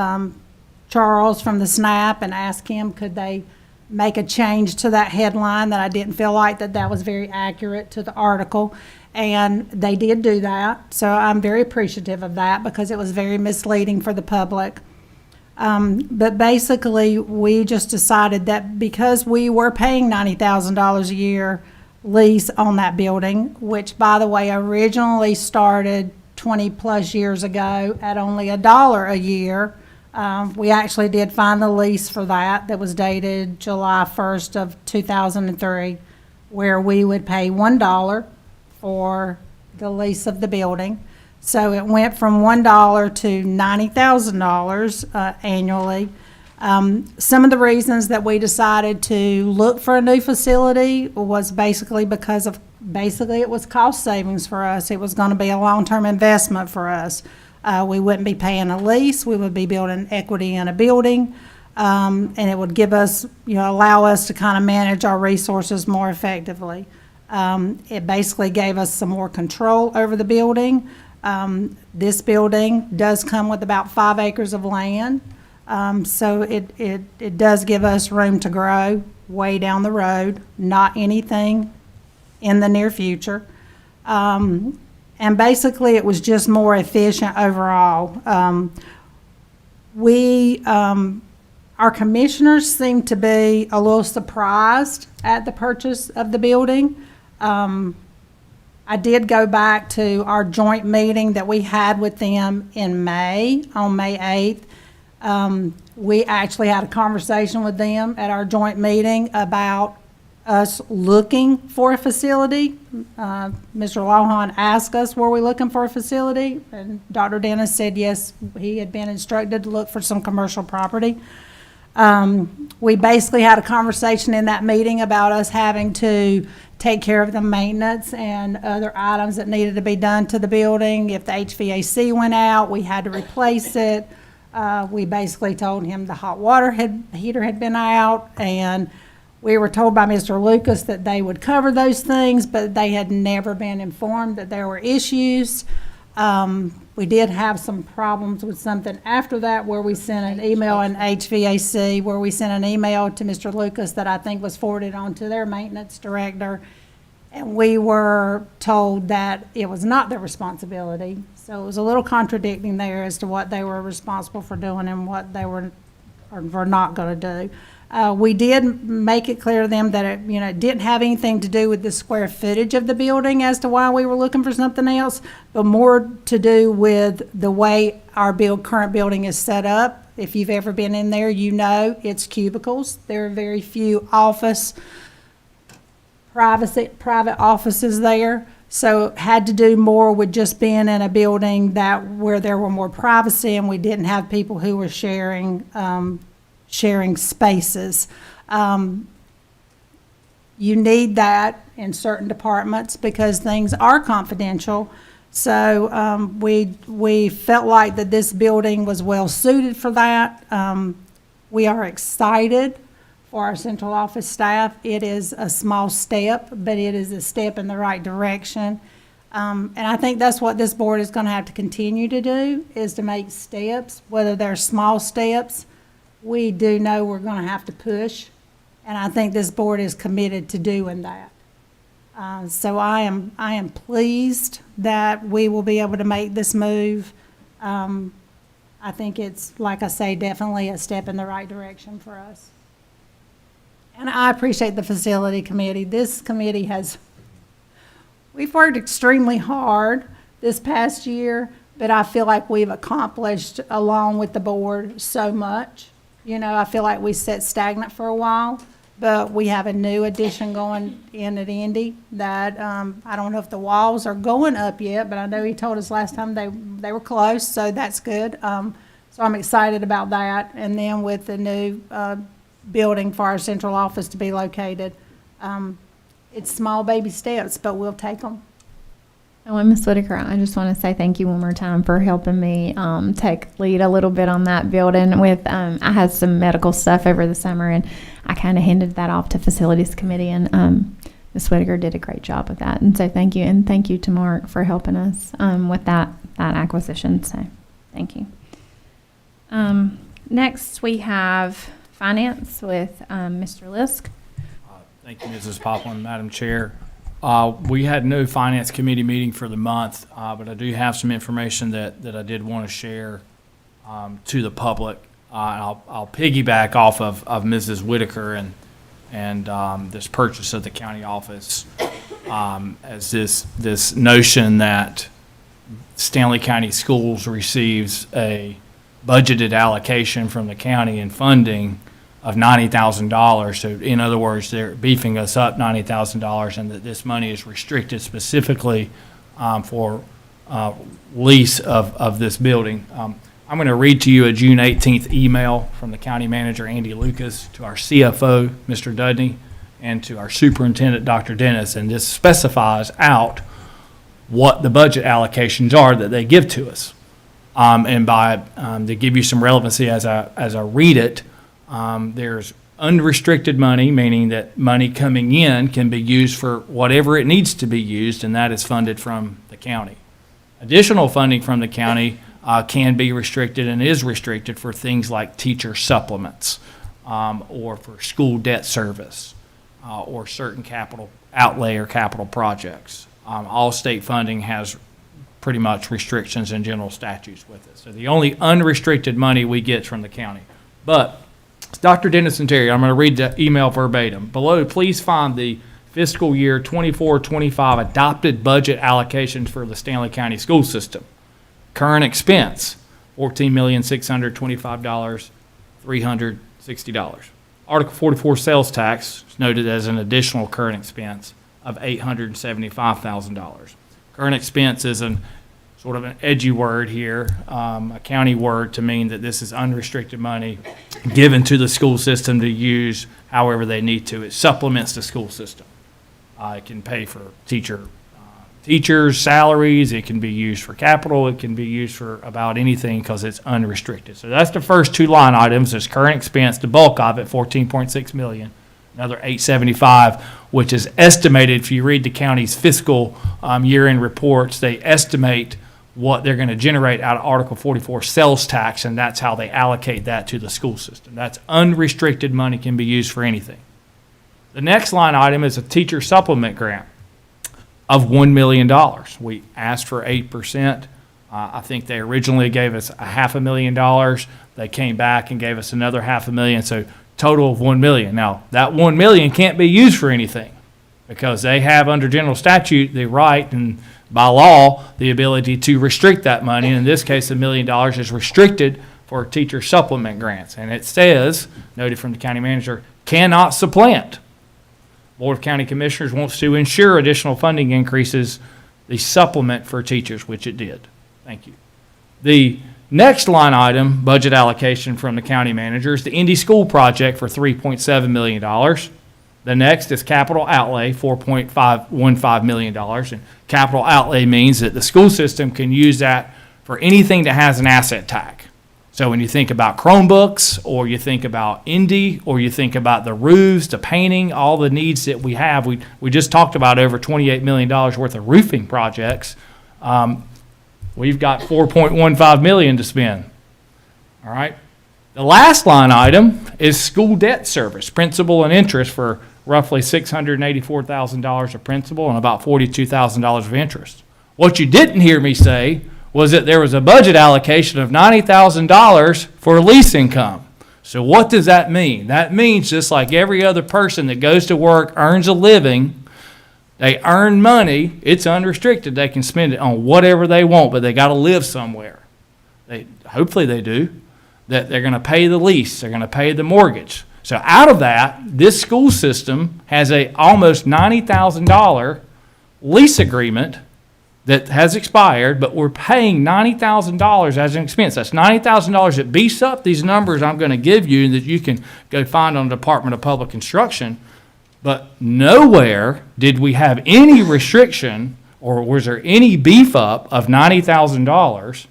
Charles from the SNAP and asked him could they make a change to that headline that I didn't feel like that was very accurate to the article. And they did do that, so I'm very appreciative of that because it was very misleading for the public. But basically, we just decided that because we were paying $90,000 a year lease on that building, which, by the way, originally started 20-plus years ago at only $1 a year. We actually did find the lease for that was dated July 1st of 2003, where we would pay $1 for the lease of the building. So it went from $1 to $90,000 annually. Some of the reasons that we decided to look for a new facility was basically because of, it was cost savings for us. It was going to be a long-term investment for us. We wouldn't be paying a lease. We would be building equity in a building. And it would give us, allow us to kind of manage our resources more effectively. It basically gave us some more control over the building. This building does come with about 5 acres of land. So it does give us room to grow way down the road, not anything in the near future. And basically, it was just more efficient overall. Our commissioners seemed to be a little surprised at the purchase of the building. I did go back to our joint meeting that we had with them in May, on May 8th. We actually had a conversation with them at our joint meeting about us looking for a facility. Mr. Lawhon asked us, were we looking for a facility? And Dr. Dennis said yes, he had been instructed to look for some commercial property. We basically had a conversation in that meeting about us having to take care of the maintenance and other items that needed to be done to the building. If the HVAC went out, we had to replace it. We basically told him the hot water heater had been out, and we were told by Mr. Lucas that they would cover those things, but they had never been informed that there were issues. We did have some problems with something after that where we sent an email in HVAC, where we sent an email to Mr. Lucas that I think was forwarded on to their maintenance director. And we were told that it was not their responsibility. So it was a little contradicting there as to what they were responsible for doing and what they were or were not going to do. We did make it clear to them that it didn't have anything to do with the square footage of the building as to why we were looking for something else, but more to do with the way our current building is set up. If you've ever been in there, it's cubicles. There are very few private offices there. So it had to do more with just being in a building where there were more privacy and we didn't have people who were sharing spaces. You need that in certain departments because things are confidential. So we felt like that this building was well suited for that. We are excited for our central office staff. It is a small step, but it is a step in the right direction. And I think that's what this board is going to have to continue to do, is to make steps, whether they're small steps. We do know we're going to have to push, and I think this board is committed to doing that. So I am pleased that we will be able to make this move. I think it's, like I say, definitely a step in the right direction for us. And I appreciate the facility committee. This committee we've worked extremely hard this past year, but I feel like we've accomplished, along with the board, so much. I feel like we sat stagnant for a while, but we have a new addition going in at Indy that I don't know if the walls are going up yet, but I know he told us last time they were close, so that's good. So I'm excited about that. And then with the new building for our central office to be located, it's small baby steps, but we'll take them. Oh, and Ms. Whitaker, I just want to say thank you one more time for helping me take lead a little bit on that building. I had some medical stuff over the summer, and I kind of handed that off to Facilities Committee, and Ms. Whitaker did a great job with that. And so thank you, and thank you to Mark for helping us with that acquisition. So thank you. Next, we have Finance with Mr. Lisk. Thank you, Mrs. Poplin, Madam Chair. We had no Finance Committee meeting for the month, but I do have some information that I did want to share to the public. I'll piggyback off of Mrs. Whitaker and this purchase of the county office as this notion that Stanley County Schools receives a budgeted allocation from the county in funding of $90,000. So in other words, they're beefing us up $90,000, and that this money is restricted specifically for lease of this building. I'm going to read to you a June 18th email from the county manager, Andy Lucas, to our CFO, Mr. Dudney, and to our superintendent, Dr. Dennis, and this specifies out what the budget allocations are that they give to us. And to give you some relevancy as I read it, there's unrestricted money, meaning that money coming in can be used for whatever it needs to be used, and that is funded from the county. Additional funding from the county can be restricted and is restricted for things like teacher supplements or for school debt service or certain capital outlay or capital projects. All state funding has pretty much restrictions and general statutes with it. So the only unrestricted money we get from the county. But Dr. Dennis and Terry, I'm going to read the email verbatim. Below, please find the fiscal year 24-25 adopted budget allocations for the Stanley County school system. Current expense, $14,625,360. Article 44 sales tax is noted as an additional current expense of $875,000. Current expense is sort of an edgy word here, a county word to mean that this is unrestricted money given to the school system to use however they need to. It supplements the school system. It can pay for teachers' salaries. It can be used for capital. It can be used for about anything because it's unrestricted. So that's the first two line items. There's current expense, the bulk of it, $14.6 million. Another $875, which is estimated, if you read the county's fiscal year-end reports, they estimate what they're going to generate out of Article 44 sales tax, and that's how they allocate that to the school system. That's unrestricted money, can be used for anything. The next line item is a teacher supplement grant of $1 million. We asked for 8%. I think they originally gave us $500,000. They came back and gave us another $500,000, so total of $1 million. Now, that $1 million can't be used for anything because they have under general statute the right and by law the ability to restrict that money. And in this case, $1 million is restricted for teacher supplement grants. And it says, noted from the county manager, cannot supplant. Board of County Commissioners wants to ensure additional funding increases the supplement for teachers, which it did. Thank you. The next line item, budget allocation from the county manager, is the Indy School project for $3.7 million. The next is capital outlay, $4.515 million. And capital outlay means that the school system can use that for anything that has an asset tag. So when you think about Chromebooks, or you think about Indy, or you think about the roofs, the painting, all the needs that we have, we just talked about over $28 million worth of roofing projects. We've got $4.15 million to spend. All right. The last line item is school debt service, principal and interest for roughly $684,000 of principal and about $42,000 of interest. What you didn't hear me say was that there was a budget allocation of $90,000 for lease income. So what does that mean? That means just like every other person that goes to work, earns a living, they earn money, it's unrestricted. They can spend it on whatever they want, but they got to live somewhere. Hopefully they do. That they're going to pay the lease, they're going to pay the mortgage. So out of that, this school system has a almost $90,000 lease agreement that has expired, but we're paying $90,000 as an expense. That's $90,000 that beefs up these numbers I'm going to give you that you can go find on the Department of Public Instruction. But nowhere did we have any restriction, or was there any beef up of $90,000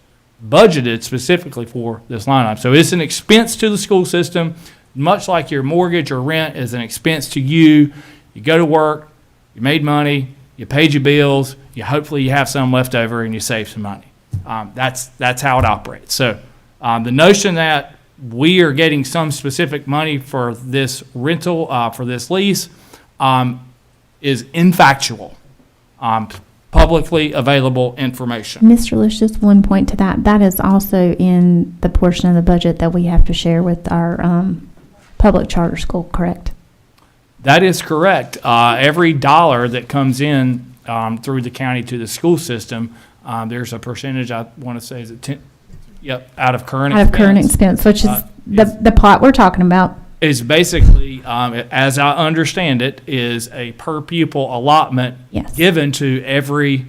budgeted specifically for this line item. So it's an expense to the school system, much like your mortgage or rent is an expense to you. You go to work, you made money, you paid your bills, hopefully you have some left over and you save some money. That's how it operates. So the notion that we are getting some specific money for this rental, for this lease, is infactual, publicly available information. Mr. Lewis, just one point to that. That is also in the portion of the budget that we have to share with our public charter school, correct? That is correct. Every dollar that comes in through the county to the school system, there's a percentage, I want to say, is it 10? Yep, out of current Out expense. of current expense, which is the pot we're talking about. Is basically, as I understand it, is a per pupil allotment Yes. given to every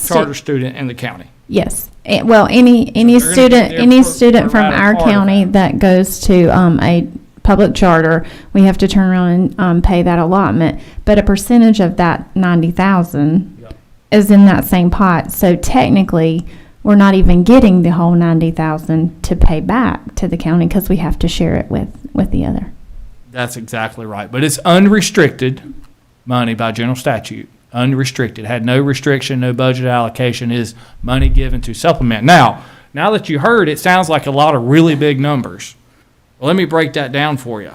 charter student in the county. Yes. Well, any They're gonna get student, their any pro student from rata our part of county that goes to a public charter, we have to turn around and pay that allotment. But a percentage of that 90,000 Yep. is in that same pot. So technically, we're not even getting the whole 90,000 to pay back to the county because we have to share it with the other. That's exactly right. But it's unrestricted money by general statute. Unrestricted. Had no restriction, no budget allocation, is money given to supplement. Now that you heard, it sounds like a lot of really big numbers. Well, let me break that down for you.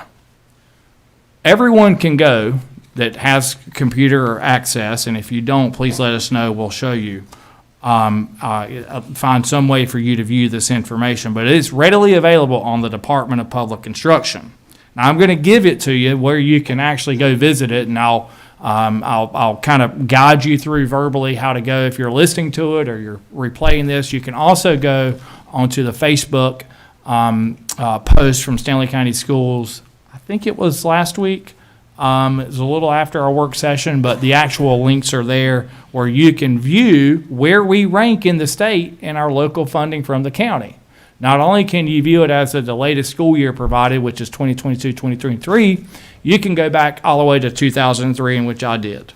Everyone can go that has computer or access, and if you don't, please let us know. We'll show you. Find some way for you to view this information, but it is readily available on the Department of Public Instruction. Now, I'm going to give it to you where you can actually go visit it, and I'll kind of guide you through verbally how to go if you're listening to it or you're replaying this. You can also go onto the Facebook post from Stanley County Schools. I think it was last week. It was a little after our work session, but the actual links are there where you can view where we rank in the state in our local funding from the county. Not only can you view it as of the latest school year provided, which is 2022, 2023, you can go back all the way to 2003, in which I did.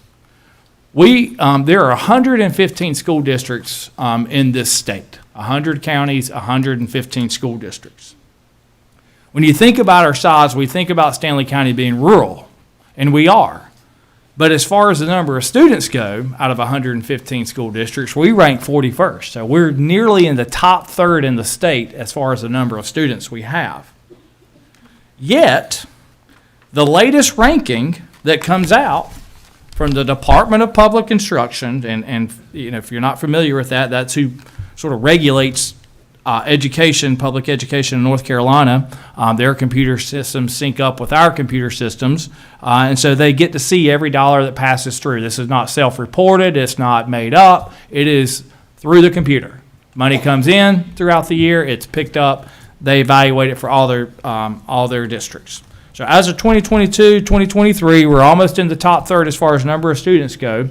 There are 115 school districts in this state, 100 counties, 115 school districts. When you think about our size, we think about Stanley County being rural, and we are. But as far as the number of students go, out of 115 school districts, we rank 41st. So we're nearly in the top third in the state as far as the number of students we have. Yet, the latest ranking that comes out from the Department of Public Instruction, and you know, if you're not familiar with that, that's who sort of regulates education, public education in North Carolina. Their computer systems sync up with our computer systems, and so they get to see every dollar that passes through. This is not self-reported. It's not made up. It is through the computer. Money comes in throughout the year. It's picked up. They evaluate it for all their districts. So as of 2022, 2023, we're almost in the top third as far as number of students go.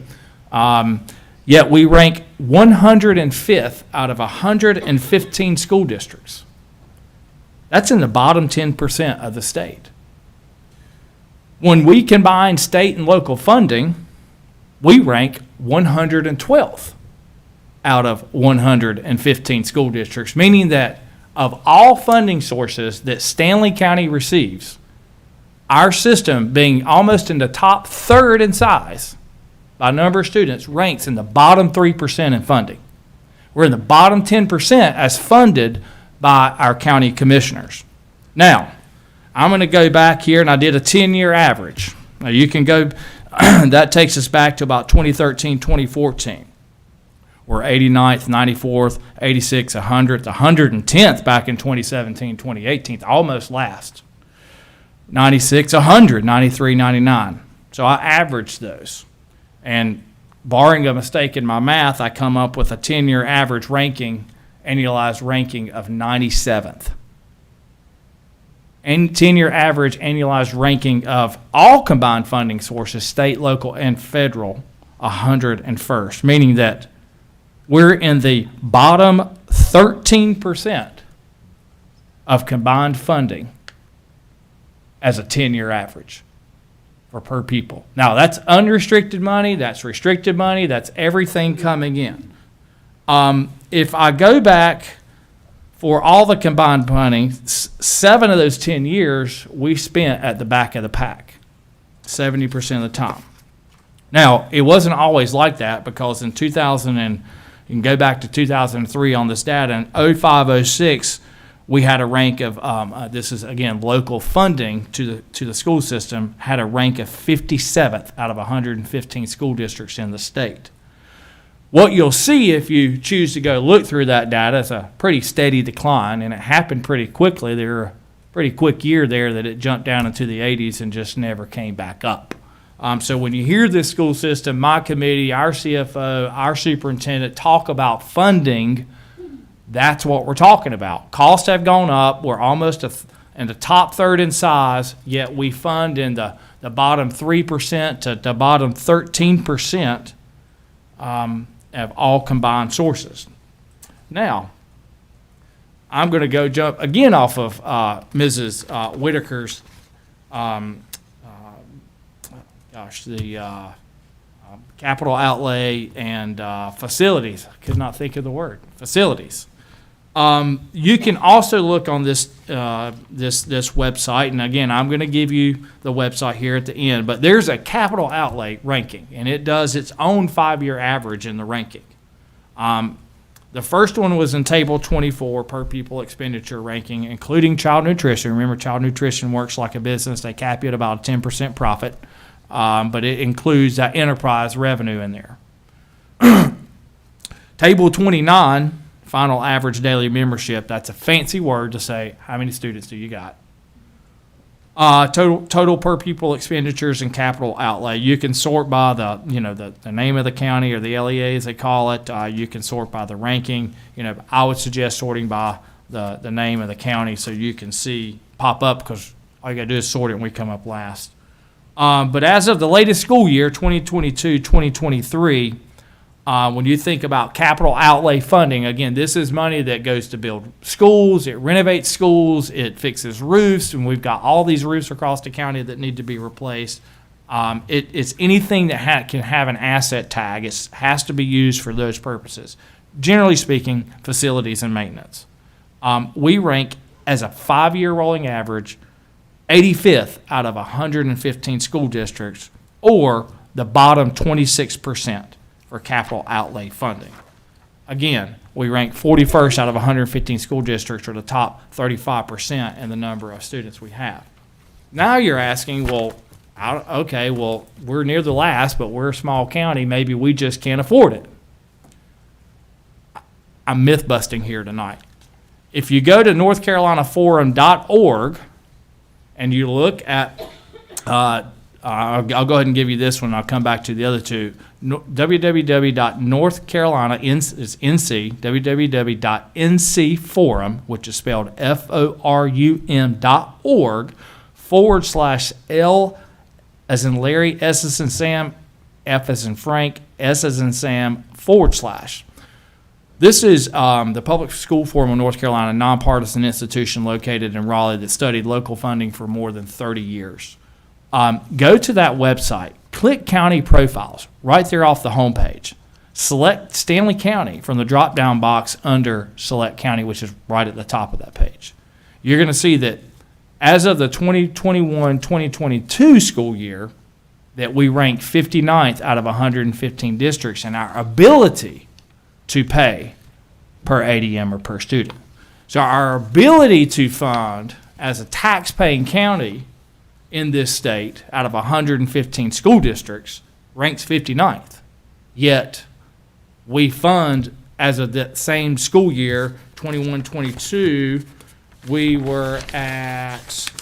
Yet we rank 105th out of 115 school districts. That's in the bottom 10% of the state. When we combine state and local funding, we rank 112th out of 115 school districts, meaning that of all funding sources that Stanley County receives, our system, being almost in the top third in size by number of students, ranks in the bottom 3% in funding. We're in the bottom 10% as funded by our county commissioners. Now, I'm going to go back here, and I did a 10-year average. Now, you can go, that takes us back to about 2013, 2014. We're 89th, 94th, 86th, 100th, 110th back in 2017, 2018, almost last. 96, 100, 93, 99. So I averaged those. And barring a mistake in my math, I come up with a 10-year average ranking, annualized ranking of 97th. And 10-year average annualized ranking of all combined funding sources, state, local, and federal, 101st, meaning that we're in the bottom 13% of combined funding as a 10-year average for per pupil. Now, that's unrestricted money, that's restricted money, that's everything coming in. If I go back for all the combined money, 7 of those 10 years we spent at the back of the pack, 70% of the time. Now, it wasn't always like that, because in 2000, and you can go back to 2003 on this data, in 05, 06, we had a rank of, this is again, local funding to the school system, had a rank of 57th out of 115 school districts in the state. What you'll see if you choose to go look through that data is a pretty steady decline, and it happened pretty quickly. There were a pretty quick year there that it jumped down into the 80s and just never came back up. So when you hear this school system, my committee, our CFO, our superintendent talk about funding, that's what we're talking about. Costs have gone up. We're almost in the top third in size, yet we fund in the bottom 3% to the bottom 13% of all combined sources. Now, I'm going to go jump again off of Mrs. Whitaker's, capital outlay and facilities. I could not think of the word, facilities. You can also look on this website, and again, I'm going to give you the website here at the end, but there's a capital outlay ranking, and it does its own 5-year average in the ranking. The first one was in Table 24, per pupil expenditure ranking, including child nutrition. Remember, child nutrition works like a business. They cap you at about a 10% profit, but it includes that enterprise revenue in there. Table 29, final average daily membership. That's a fancy word to say how many students do you got. Total per pupil expenditures and capital outlay. You can sort by the name of the county, or the LEA as they call it. You can sort by the ranking. I would suggest sorting by the name of the county so you can see pop up, because all you got to do is sort it and we come up last. But as of the latest school year, 2022-2023, when you think about capital outlay funding, again, this is money that goes to build schools, it renovates schools, it fixes roofs, and we've got all these roofs across the county that need to be replaced. It's anything that can have an asset tag. It has to be used for those purposes. Generally speaking, facilities and maintenance. We rank as a 5-year rolling average 85th out of 115 school districts, or the bottom 26%. For capital outlay funding. Again, we rank 41st out of 115 school districts, or the top 35% in the number of students we have. Now you're asking, we're near the last, but we're a small county. Maybe we just can't afford it. I'm myth busting here tonight. If you go to northcarolinaforum.org and you look at I'll go ahead and give you this one. I'll come back to the other two. www.ncforum, which is spelled forum.org/L as in Larry, S as in Sam, F as in Frank, S as in Sam, /. This is the Public School Forum of North Carolina, a nonpartisan institution located in Raleigh that studied local funding for more than 30 years. Go to that website, click County Profiles, right there off the homepage. Select Stanley County from the drop-down box under Select County, which is right at the top of that page. You're going to see that as of the 2021-2022 school year, that we rank 59th out of 115 districts in our ability to pay per ADM or per student. So our ability to fund as a tax-paying county in this state out of 115 school districts ranks 59th. Yet we fund, as of that same school year, 21-22, we were at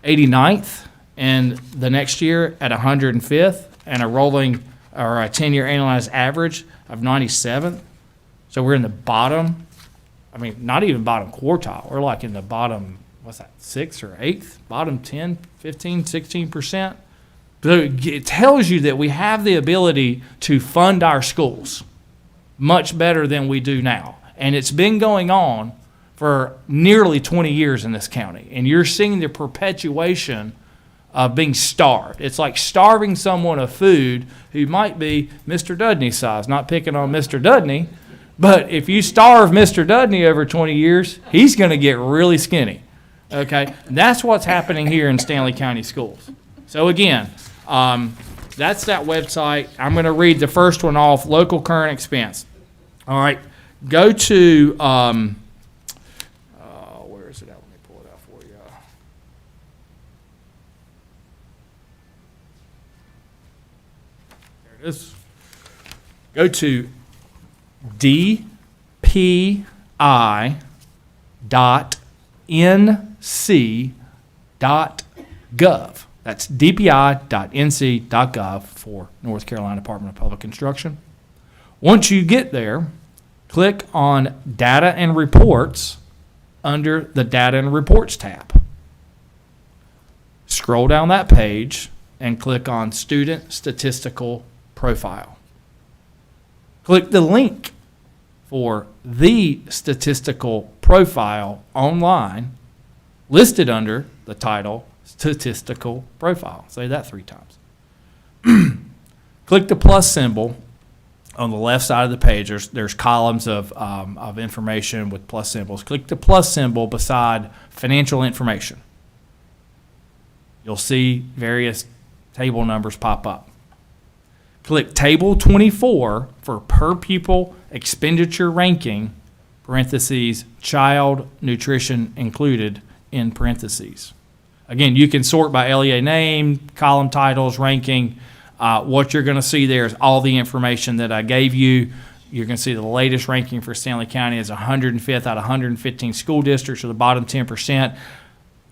89th, and the next year at 105th, and a rolling or a 10-year annualized average of 97th. So we're in the bottom, not even bottom quartile. We're like in the bottom, 6th or 8th, bottom 10, 15, 16%. So it tells you that we have the ability to fund our schools much better than we do now. And it's been going on for nearly 20 years in this county. And you're seeing the perpetuation of being starved. It's like starving someone of food who might be Mr. Dudney's size. Not picking on Mr. Dudney, but if you starve Mr. Dudney over 20 years, he's going to get really skinny. Okay, and that's what's happening here in Stanley County Schools. So again, that's that website. I'm going to read the first one off, local current expense. All right, go to it is. Go to dpi.nc.gov. That's dpi.nc.gov for North Carolina Department of Public Instruction. Once you get there, click on Data and Reports under the Data and Reports tab. Scroll down that page and click on Student Statistical Profile. Click the link for the statistical profile online listed under the title Statistical Profile. Say that 3 times. Click the plus symbol on the left side of the page. There's columns of information with plus symbols. Click the plus symbol beside financial information. You'll see various table numbers pop up. Click Table 24 for per pupil expenditure ranking, parentheses, child nutrition included in parentheses. Again, you can sort by LEA name, column titles, ranking. What you're going to see there is all the information that I gave you. You're going to see the latest ranking for Stanley County is 105th out of 115 school districts, or the bottom 10%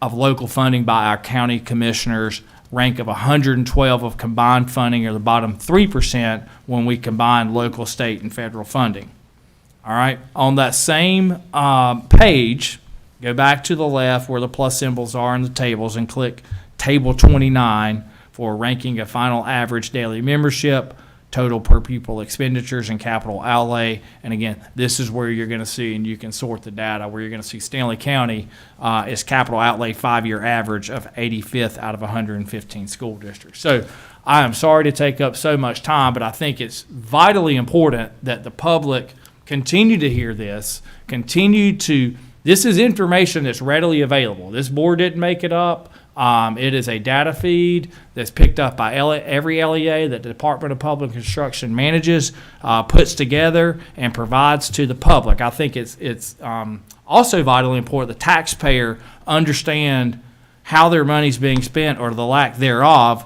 of local funding by our county commissioners. Rank of 112 of combined funding, or the bottom 3% when we combine local, state, and federal funding. All right, on that same page, go back to the left where the plus symbols are in the tables and click Table 29 for ranking of final average daily membership, total per pupil expenditures, and capital outlay. And again, this is where you're going to see, and you can sort the data, where you're going to see Stanley County is capital outlay 5-year average of 85th out of 115 school districts. So I am sorry to take up so much time, but I think it's vitally important that the public continue to hear this, this is information that's readily available. This board didn't make it up. It is a data feed that's picked up by every LEA that the Department of Public Instruction manages, puts together, and provides to the public. I think it's also vitally important the taxpayer understand how their money's being spent, or the lack thereof,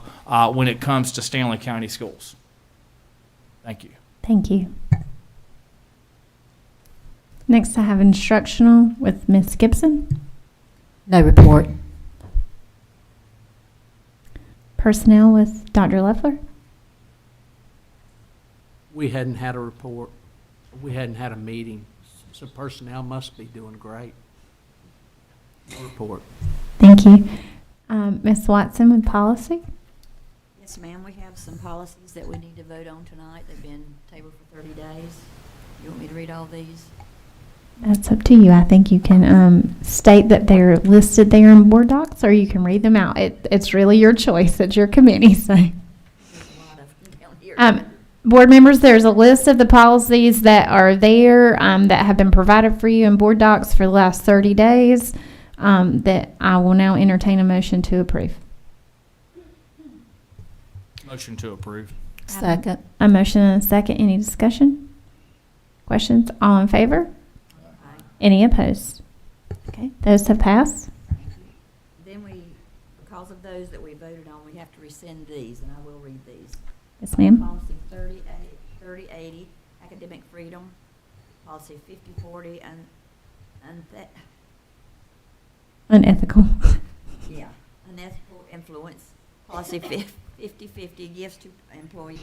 when it comes to Stanley County schools. Thank you. Thank you. Next, I have instructional with Ms. Gibson. No report. Personnel with Dr. Leffler. We hadn't had a report. We hadn't had a meeting, so personnel must be doing great. No report. Thank you. Ms. Watson with policy. Yes, ma'am, we have some policies that we need to vote on tonight. They've been tabled for 30 days. You want me to read all these? That's up to you. I think you can state that they're listed there in board docs, or you can read them out. It's really your choice. It's your committee. So, There's a lot of them down here. board members, there's a list of the policies that are there that have been provided for you in board docs for the last 30 days that I will now entertain a motion to approve. Motion to approve. Second. A motion and a second. Any discussion? Questions? All in favor? Any opposed? Okay, those have passed. Then because of those that we voted on, we have to rescind these, and I will read these. Yes, ma'am. Policy 3080, academic freedom. Policy 5040, Unethical. unethical influence. Policy 5050, gifts to employees.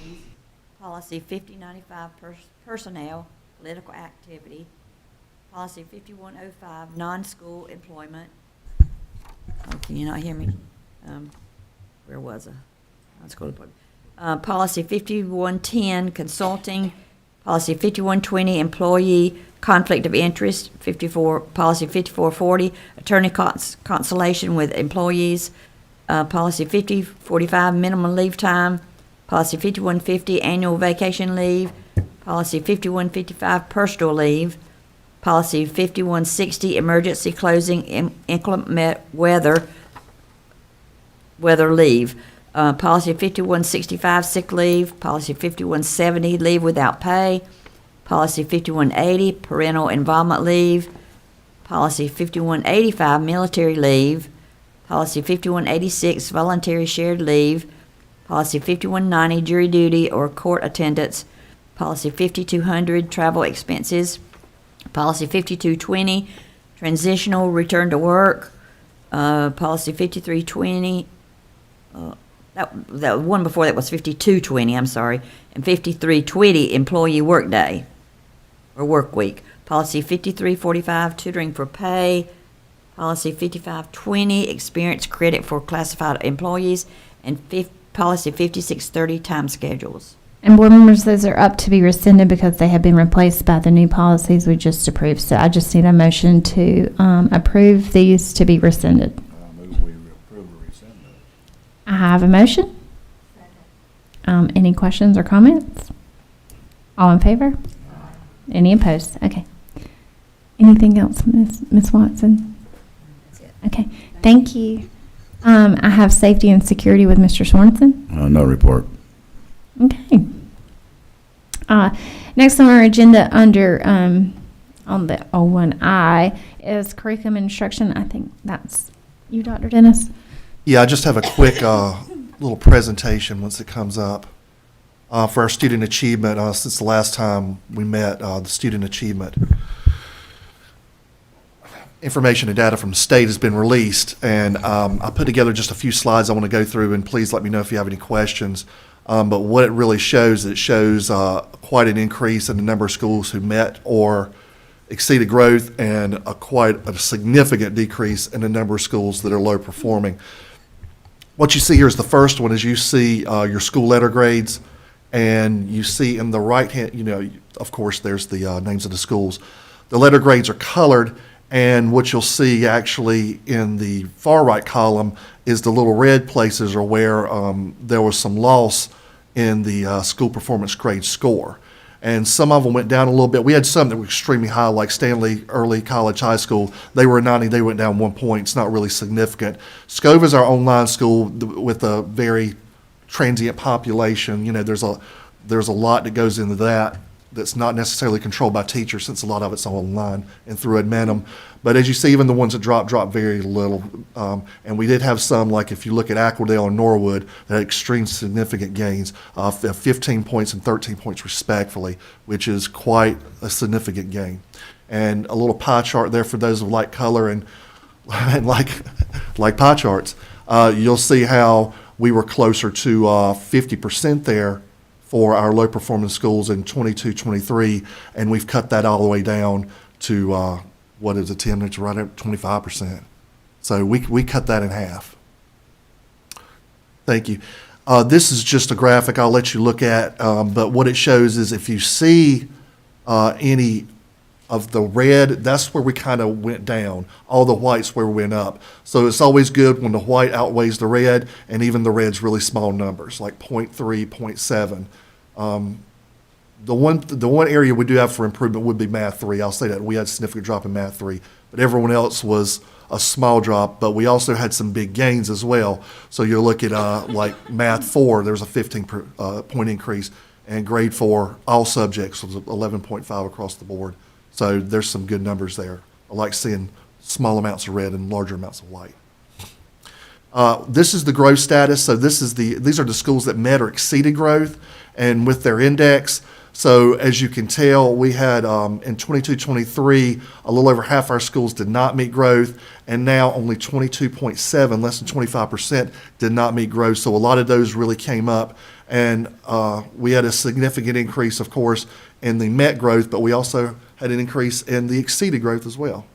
Policy 5095, personnel, political activity. Policy 5105, non-school employment. Oh, can you not hear me? Where was I? Non-school employment. Policy 5110, consulting. Policy 5120, employee conflict of interest. Policy 5440, attorney consultation with employees. Policy 5045, minimum leave time. Policy 5150, annual vacation leave. Policy 5155, personal leave. Policy 5160, emergency closing, inclement weather leave. Policy 5165, sick leave. Policy 5170, leave without pay. Policy 5180, parental involvement leave. Policy 5185, military leave. Policy 5186, voluntary shared leave. Policy 5190, jury duty or court attendance. Policy 5200, travel expenses. Policy 5220, transitional return to work. Policy 5320, that one before that was 5220, I'm sorry, and 5320, employee workday or work week. Policy 5345, tutoring for pay. Policy 5520, experience credit for classified employees, and Policy 5630, time schedules. And board members, those are up to be rescinded because they have been replaced by the new policies we just approved. So I just need a motion to approve these to be rescinded. I move we approve or rescind that. I have a motion. Any questions or comments? All in favor? Any opposed? Okay. Anything else, Ms. Watson? Okay, thank you. I have safety and security with Mr. Sorensen. No report. Okay. Next on our agenda under, on the 01I is curriculum instruction. I think that's you, Dr. Dennis. Yeah, I just have a quick little presentation once it comes up. For our student achievement, since the last time we met, the student achievement information and data from the state has been released, and I put together just a few slides I want to go through, and please let me know if you have any questions. But what it really shows, it shows quite an increase in the number of schools who met or exceeded growth, and quite a significant decrease in the number of schools that are low performing. What you see here is the first one, is you see your school letter grades, and you see in the right hand, of course, there's the names of the schools. The letter grades are colored, and what you'll see actually in the far right column is the little red places are where there was some loss in the school performance grade score. And some of them went down a little bit. We had some that were extremely high, like Stanley Early College High School. They were 90, they went down 1 point. It's not really significant. Scove is our online school with a very transient population. There's a lot that goes into that that's not necessarily controlled by teachers, since a lot of it's online and through Admentum. But as you see, even the ones that drop very little. And we did have some, like if you look at Aquadale and Norwood, that had extreme significant gains of 15 points and 13 points respectively, which is quite a significant gain. And a little pie chart there for those who like color and like pie charts. You'll see how we were closer to 50% there for our low performing schools in 22-23, and we've cut that all the way down to what is it, Tim? It's right at 25%. So we cut that in half. Thank you. This is just a graphic I'll let you look at, but what it shows is if you see any of the red, that's where we kind of went down. All the white's where we went up. So it's always good when the white outweighs the red, and even the red's really small numbers, like 0.3, 0.7. The one area we do have for improvement would be Math 3. I'll say that. We had a significant drop in Math 3, but everyone else was a small drop, but we also had some big gains as well. So you look at like Math 4, there's a 15 point increase, and Grade 4, all subjects was 11.5 across the board. So there's some good numbers there. I like seeing small amounts of red and larger amounts of white. This is the growth status. So these are the schools that met or exceeded growth, and with their index. So as you can tell, we had in 22-23, a little over half our schools did not meet growth, and now only 22.7, less than 25%, did not meet growth. So a lot of those really came up, and we had a significant increase, of course, in the met growth, but we also had an increase in the exceeded growth as well.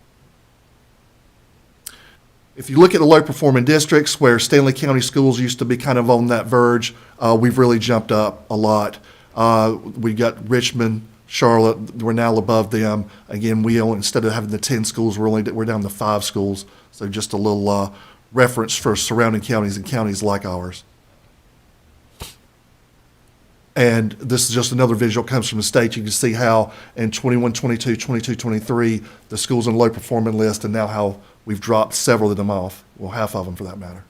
If you look at the low-performing districts where Stanley County schools used to be kind of on that verge, we've really jumped up a lot. We got Richmond, Charlotte, we're now above them. Again, instead of having the 10 schools, we're down to 5 schools. So just a little reference for surrounding counties and counties like ours. And this is just another visual, comes from the state. You can see how in 21-22, 22-23, the schools on the low performing list, and now how we've dropped several of them off. Well, half of them for that matter.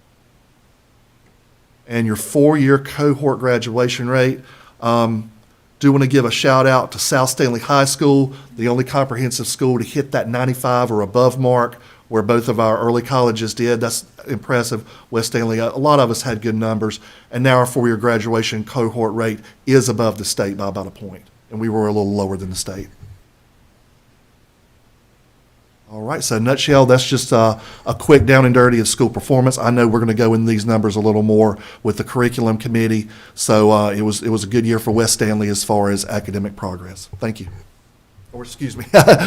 And your 4-year cohort graduation rate. Do want to give a shout out to South Stanley High School, the only comprehensive school to hit that 95 or above mark, where both of our early colleges did. That's impressive. West Stanley, a lot of us had good numbers, and now our four-year graduation cohort rate is above the state by about a point, and we were a little lower than the state. All right, so in a nutshell, that's just a quick down and dirty of school performance. I know we're going to go into these numbers a little more with the curriculum committee. So it was a good year for West Stanley as far as academic progress. Thank you. Or excuse me,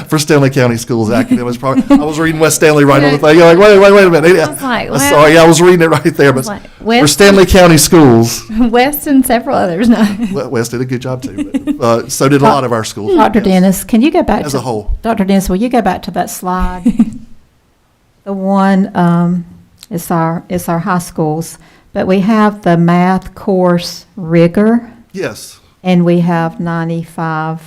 for Stanley County Schools academic progress. I was reading West Stanley right on the thing. You're like, wait a minute. I was like, well, sorry, I was reading it right there. But like, for West- Stanley County Schools, West and several others, no. West did a good job too. But, so did a lot of our schools. Dr. Yes. Dennis, can you go back to? As a whole. Dr. Dennis, will you go back to that slide? The one, it's our high schools, but we have the math course rigor, Yes. and we have 95%.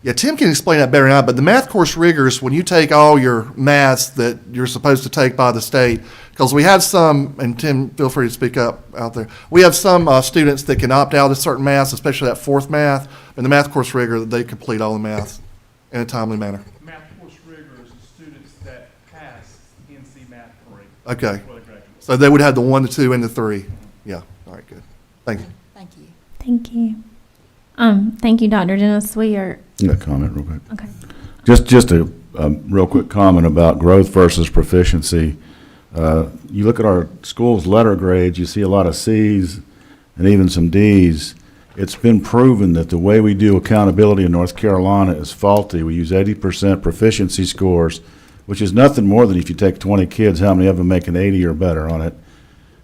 Yeah, Tim can explain that better than I, but the math course rigors, when you take all your maths that you're supposed to take by the state, because we have some, and Tim, feel free to speak up out there, we have some students that can opt out of certain maths, especially that fourth math, and the math course rigor, they complete all the math in a timely manner. Math course rigor is the students that pass NC Math 3. Okay. Before they graduate. So they would have the 1, the 2, and the 3. Yeah, all right, good. Thank you. Thank you. Thank you. Thank you, Dr. Dennis. We are, A comment real quick. okay. Just a real quick comment about growth versus proficiency. You look at our school's letter grades, you see a lot of C's and even some D's. It's been proven that the way we do accountability in North Carolina is faulty. We use 80% proficiency scores, which is nothing more than if you take 20 kids, how many of them make an 80 or better on it?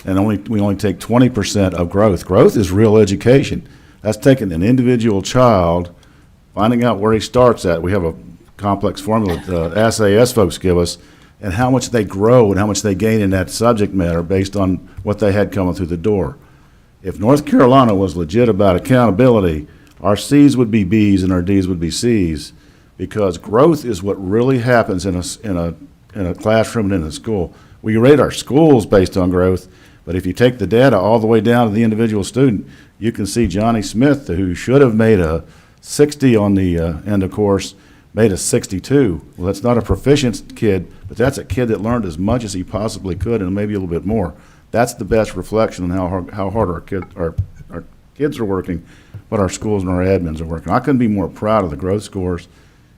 And we only take 20% of growth. Growth is real education. That's taking an individual child, finding out where he starts at. We have a complex formula the SAS folks give us, and how much they grow and how much they gain in that subject matter based on what they had coming through the door. If North Carolina was legit about accountability, our C's would be B's and our D's would be C's, because growth is what really happens in a classroom and in a school. We rate our schools based on growth, but if you take the data all the way down to the individual student, you can see Johnny Smith, who should have made a 60 on the end of course, made a 62. Well, that's not a proficient kid, but that's a kid that learned as much as he possibly could and maybe a little bit more. That's the best reflection on how hard our kids are working, but our schools and our admins are working. I couldn't be more proud of the growth scores.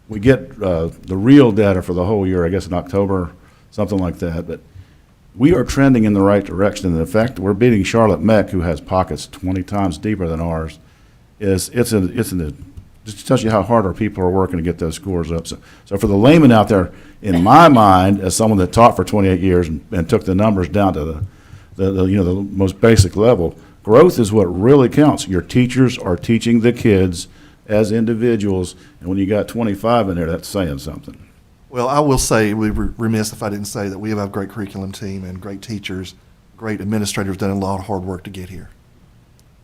We get the real data for the whole year, I guess in October, something like that, but we are trending in the right direction. And the fact that we're beating Charlotte Meck, who has pockets 20 times deeper than ours, just tells you how hard our people are working to get those scores up. So for the layman out there, in my mind, as someone that taught for 28 years and took the numbers down to the most basic level, growth is what really counts. Your teachers are teaching the kids as individuals, and when you got 25 in there, that's saying something. Well, I will say, we'd be remiss if I didn't say that we have a great curriculum team and great teachers, great administrators, done a lot of hard work to get here.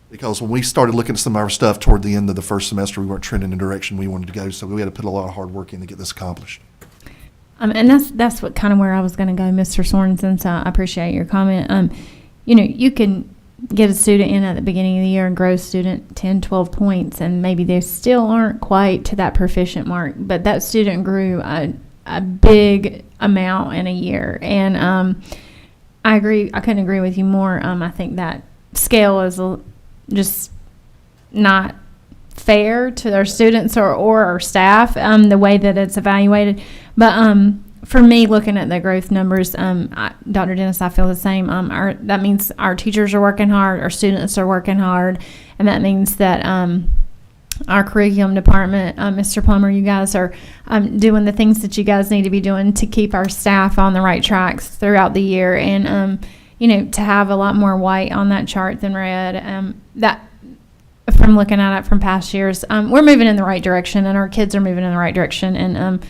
Because when we started looking at some of our stuff toward the end of the first semester, we weren't trending in the direction we wanted to go, so we had to put a lot of hard work in to get this accomplished. And that's what kind of where I was going to go, Mr. Sorensen, so I appreciate your comment. You can get a student in at the beginning of the year and grow a student 10, 12 points, and maybe they still aren't quite to that proficient mark, but that student grew a big amount in a year. And I agree. I couldn't agree with you more. I think that scale is just not fair to our students or our staff, the way that it's evaluated. But for me, looking at the growth numbers, Dr. Dennis, I feel the same. That means our teachers are working hard, our students are working hard, and that means that our curriculum department, Mr. Plummer, you guys are doing the things that you guys need to be doing to keep our staff on the right tracks throughout the year. And, to have a lot more white on that chart than red, that from looking at it from past years, we're moving in the right direction, and our kids are moving in the right direction. And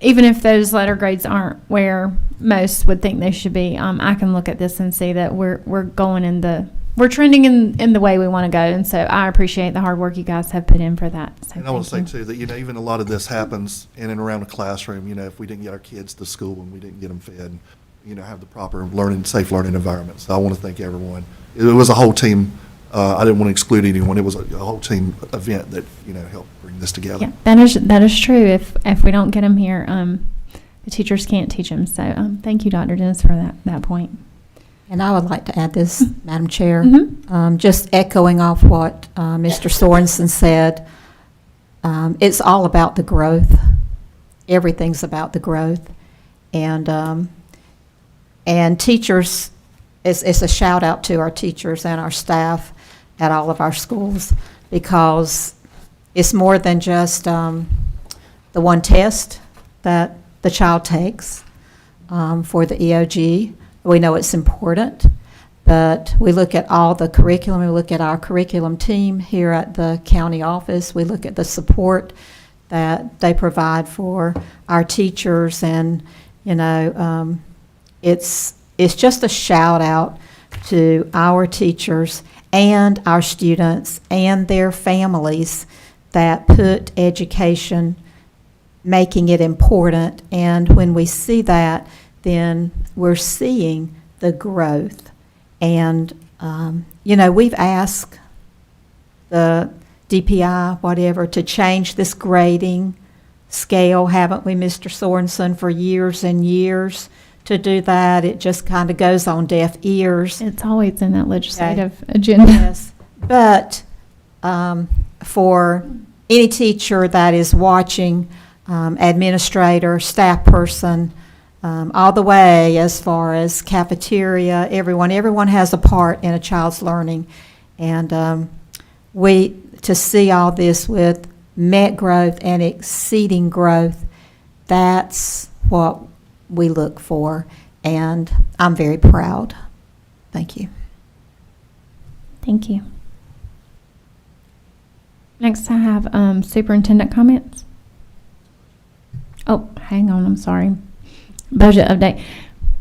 even if those letter grades aren't where most would think they should be, I can look at this and see that we're trending in the way we want to go. And so I appreciate the hard work you guys have put in for that. So And I want to say thank you. too, that, even a lot of this happens in and around the classroom, if we didn't get our kids to school and we didn't get them fed, have the proper safe learning environment. So I want to thank everyone. It was a whole team I didn't want to exclude anyone. It was a whole team event that, helped bring this together. Yeah, that is true. If we don't get them here, the teachers can't teach them. So thank you, Dr. Dennis, for that point. And I would like to add this, Madam Chair. Mhm. Just echoing off what Mr. Sorensen said, it's all about the growth. Everything's about the growth. And teachers, it's a shout out to our teachers and our staff at all of our schools, because it's more than just the one test that the child takes for the EOG. We know it's important, but we look at all the curriculum. We look at our curriculum team here at the county office. We look at the support that they provide for our teachers, and it's just a shout out to our teachers and our students and their families that put education, making it important. And when we see that, then we're seeing the growth. And, we've asked the DPI, whatever, to change this grading scale, haven't we, Mr. Sorensen, for years and years to do that? It just kind of goes on deaf ears. It's always in that legislative agenda. Yes, but for any teacher that is watching, administrator, staff person, all the way as far as cafeteria, everyone has a part in a child's learning. And to see all this with met growth and exceeding growth, that's what we look for. And I'm very proud. Thank you. Thank you. Next, I have superintendent comments. Oh, hang on, I'm sorry. Budget update.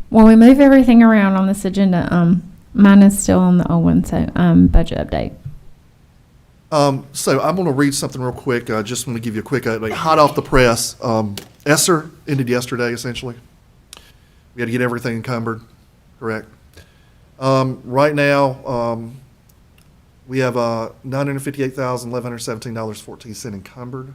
When we move everything around on this agenda, mine is still on the old one, so budget update. So I'm going to read something real quick. I just want to give you a quick update. Hot off the press, ESSER ended yesterday, essentially. We had to get everything encumbered, correct? Right now, we have $958,117.14 encumbered.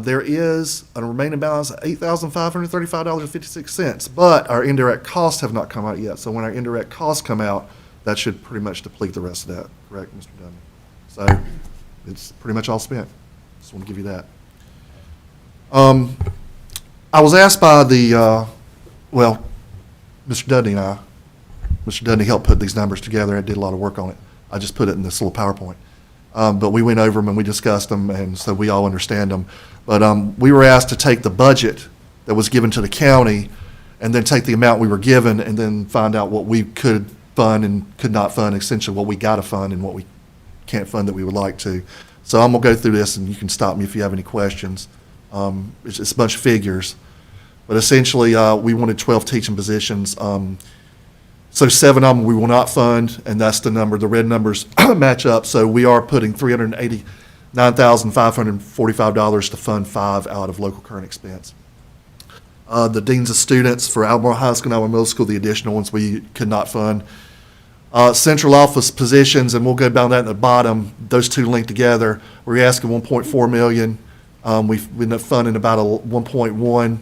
There is a remaining balance of $8,535.56, but our indirect costs have not come out yet. So when our indirect costs come out, that should pretty much deplete the rest of that, correct, Mr. Dunn? So it's pretty much all spent. Just want to give you that. I was asked by Mr. Dudney and I, Mr. Dudney helped put these numbers together. I did a lot of work on it. I just put it in this little PowerPoint. But we went over them and we discussed them, and so we all understand them. But we were asked to take the budget that was given to the county and then take the amount we were given and then find out what we could fund and could not fund, essentially what we got to fund and what we can't fund that we would like to. So I'm going to go through this, and you can stop me if you have any questions. It's a bunch of figures. But essentially, we wanted 12 teaching positions. So 7 of them we will not fund, and that's the number. The red numbers match up. So we are putting $389,545 to fund 5 out of local current expense. The deans of students for Albemarle High School and Albemarle Middle School, the additional ones we could not fund. Central office positions, and we'll go down that at the bottom, those two linked together. We're asking $1.4 million. We've been funding about 1.1.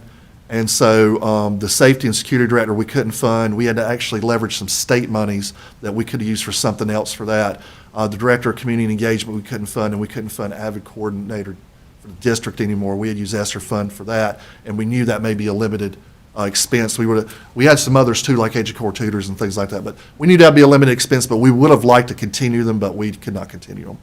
And so the safety and security director we couldn't fund. We had to actually leverage some state monies that we could have used for something else for that. The director of community engagement we couldn't fund, and we couldn't fund AVID coordinator for the district anymore. We had used ESSER fund for that, and we knew that may be a limited expense. We had some others too, like EduCore tutors and things like that, but we knew that would be a limited expense, but we would have liked to continue them, but we could not continue them.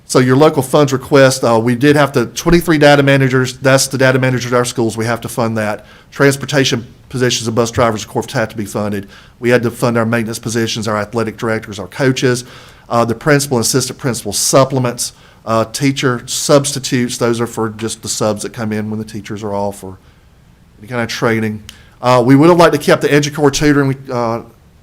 So your local funds request, we did have 23 data managers. That's the data managers at our schools. We have to fund that. Transportation positions of bus drivers, of course, had to be funded. We had to fund our maintenance positions, our athletic directors, our coaches, the principal and assistant principal supplements, teacher substitutes. Those are for just the subs that come in when the teachers are off or any kind of training. We would have liked to keep the EduCore tutoring,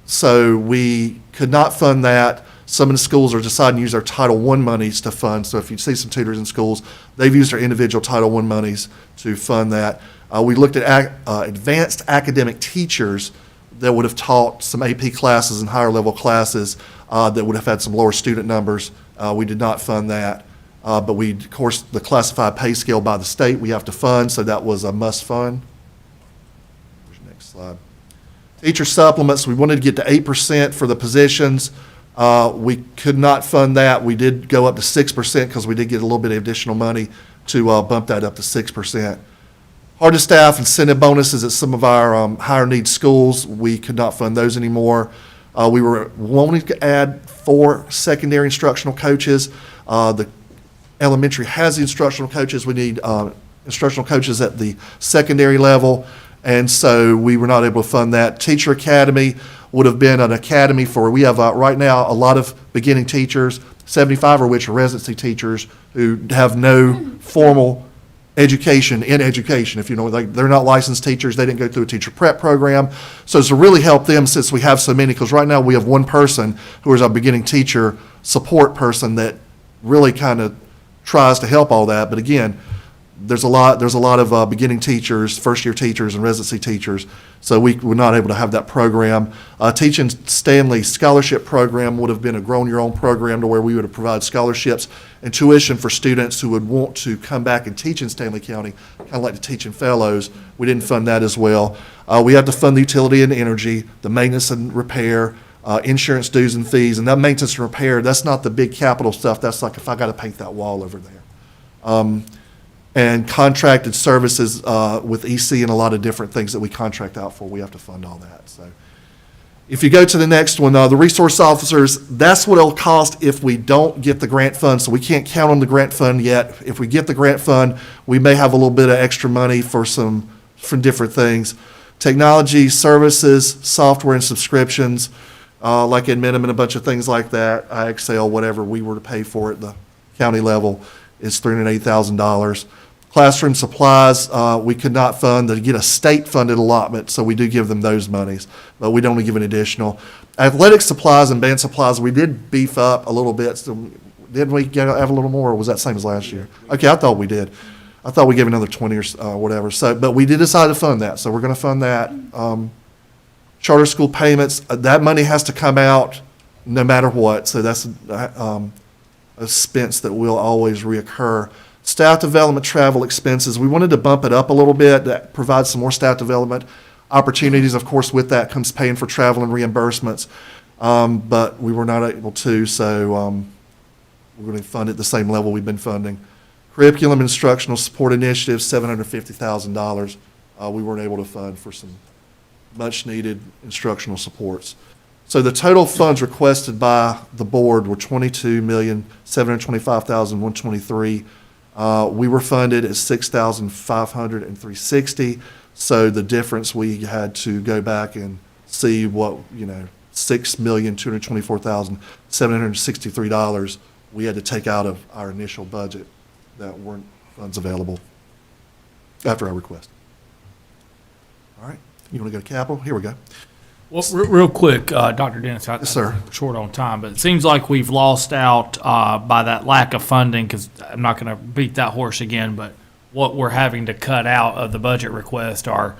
so we could not fund that. Some of the schools are deciding to use their Title I monies to fund. So if you see some tutors in schools, they've used their individual Title I monies to fund that. We looked at advanced academic teachers that would have taught some AP classes and higher level classes. that would have had some lower student numbers. We did not fund that. But we, of course, the classified pay scale by the state, we have to fund, so that was a must fund. Where's your next slide? Teacher supplements, we wanted to get to 8% for the positions. We could not fund that. We did go up to 6% because we did get a little bit of additional money to bump that up to 6%. Hardest staff incentive bonuses at some of our higher needs schools, we could not fund those anymore. We were wanting to add 4 secondary instructional coaches. The elementary has the instructional coaches. We need instructional coaches at the secondary level, and so we were not able to fund that. Teacher Academy would have been an academy for, we have right now a lot of beginning teachers, 75 of which are residency teachers who have no formal education in education. If you know, they're not licensed teachers, they didn't go through a teacher prep program. So to really help them, since we have so many, because right now we have one person who is our beginning teacher support person that really kind of tries to help all that. But again, there's a lot of beginning teachers, first-year teachers, and residency teachers, so we were not able to have that program. Teaching Stanley Scholarship Program would have been a Grown Your Own program to where we would have provided scholarships and tuition for students who would want to come back and teach in Stanley County, kind of like the Teaching Fellows. We didn't fund that as well. We had to fund the utility and energy, the maintenance and repair, insurance dues and fees, and that maintenance and repair, that's not the big capital stuff. That's like if I got to paint that wall over there. And contracted services with EC and a lot of different things that we contract out for. We have to fund all that. So if you go to the next one, the resource officers, that's what it'll cost if we don't get the grant fund. So we can't count on the grant fund yet. If we get the grant fund, we may have a little bit of extra money for different things. Technology, services, software and subscriptions, like Adminum and a bunch of things like that, IXL, whatever we were to pay for at the county level is $380,000. Classroom supplies, we could not fund to get a state-funded allotment, so we do give them those monies, but we don't give an additional. Athletic supplies and band supplies, we did beef up a little bit. So didn't we have a little more, or was that same as last year? Okay, I thought we did. I thought we gave another 20 or whatever. So, but we did decide to fund that, so we're going to fund that. Charter school payments, that money has to come out no matter what, so that's a expense that will always reoccur. Staff development travel expenses, we wanted to bump it up a little bit, that provides some more staff development opportunities. Of course, with that comes paying for travel and reimbursements, but we were not able to, so we're going to fund it the same level we've been funding. Curriculum instructional support initiatives, $750,000. We weren't able to fund for some much-needed instructional supports. So the total funds requested by the board were $22,725,123. We were funded at $6,500 and $360. So the difference, we had to go back and see what, $6,224,763 we had to take out of our initial budget that weren't funds available after our request. All right, you want to go to capital? Here we go. Well, real quick, Dr. Dennis, Yes, sir. I'm short on time, but it seems like we've lost out by that lack of funding, because I'm not going to beat that horse again, but what we're having to cut out of the budget request are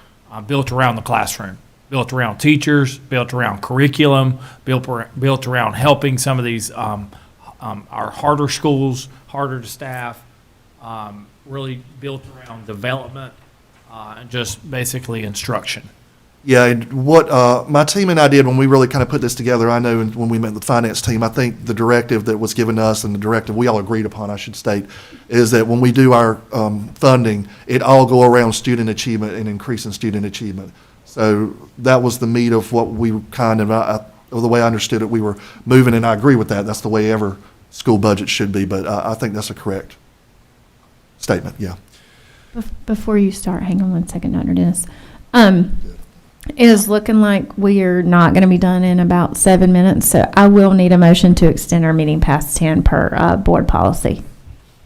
built around the classroom, built around teachers, built around curriculum, built around helping some of these our harder schools, harder to staff, really built around development and just basically instruction. Yeah, and what my team and I did when we really kind of put this together, I know when we met the finance team, I think the directive that was given us and the directive we all agreed upon, I should state, is that when we do our funding, it all go around student achievement and increasing student achievement. So that was the meat of what we kind of, the way I understood it, we were moving, and I agree with that. That's the way every school budget should be, but I think that's a correct statement, yeah. Before you start, hang on one second, Dr. Dennis. It is looking like we are not going to be done in about 7 minutes, so I will need a motion to extend our meeting past 10 per board policy.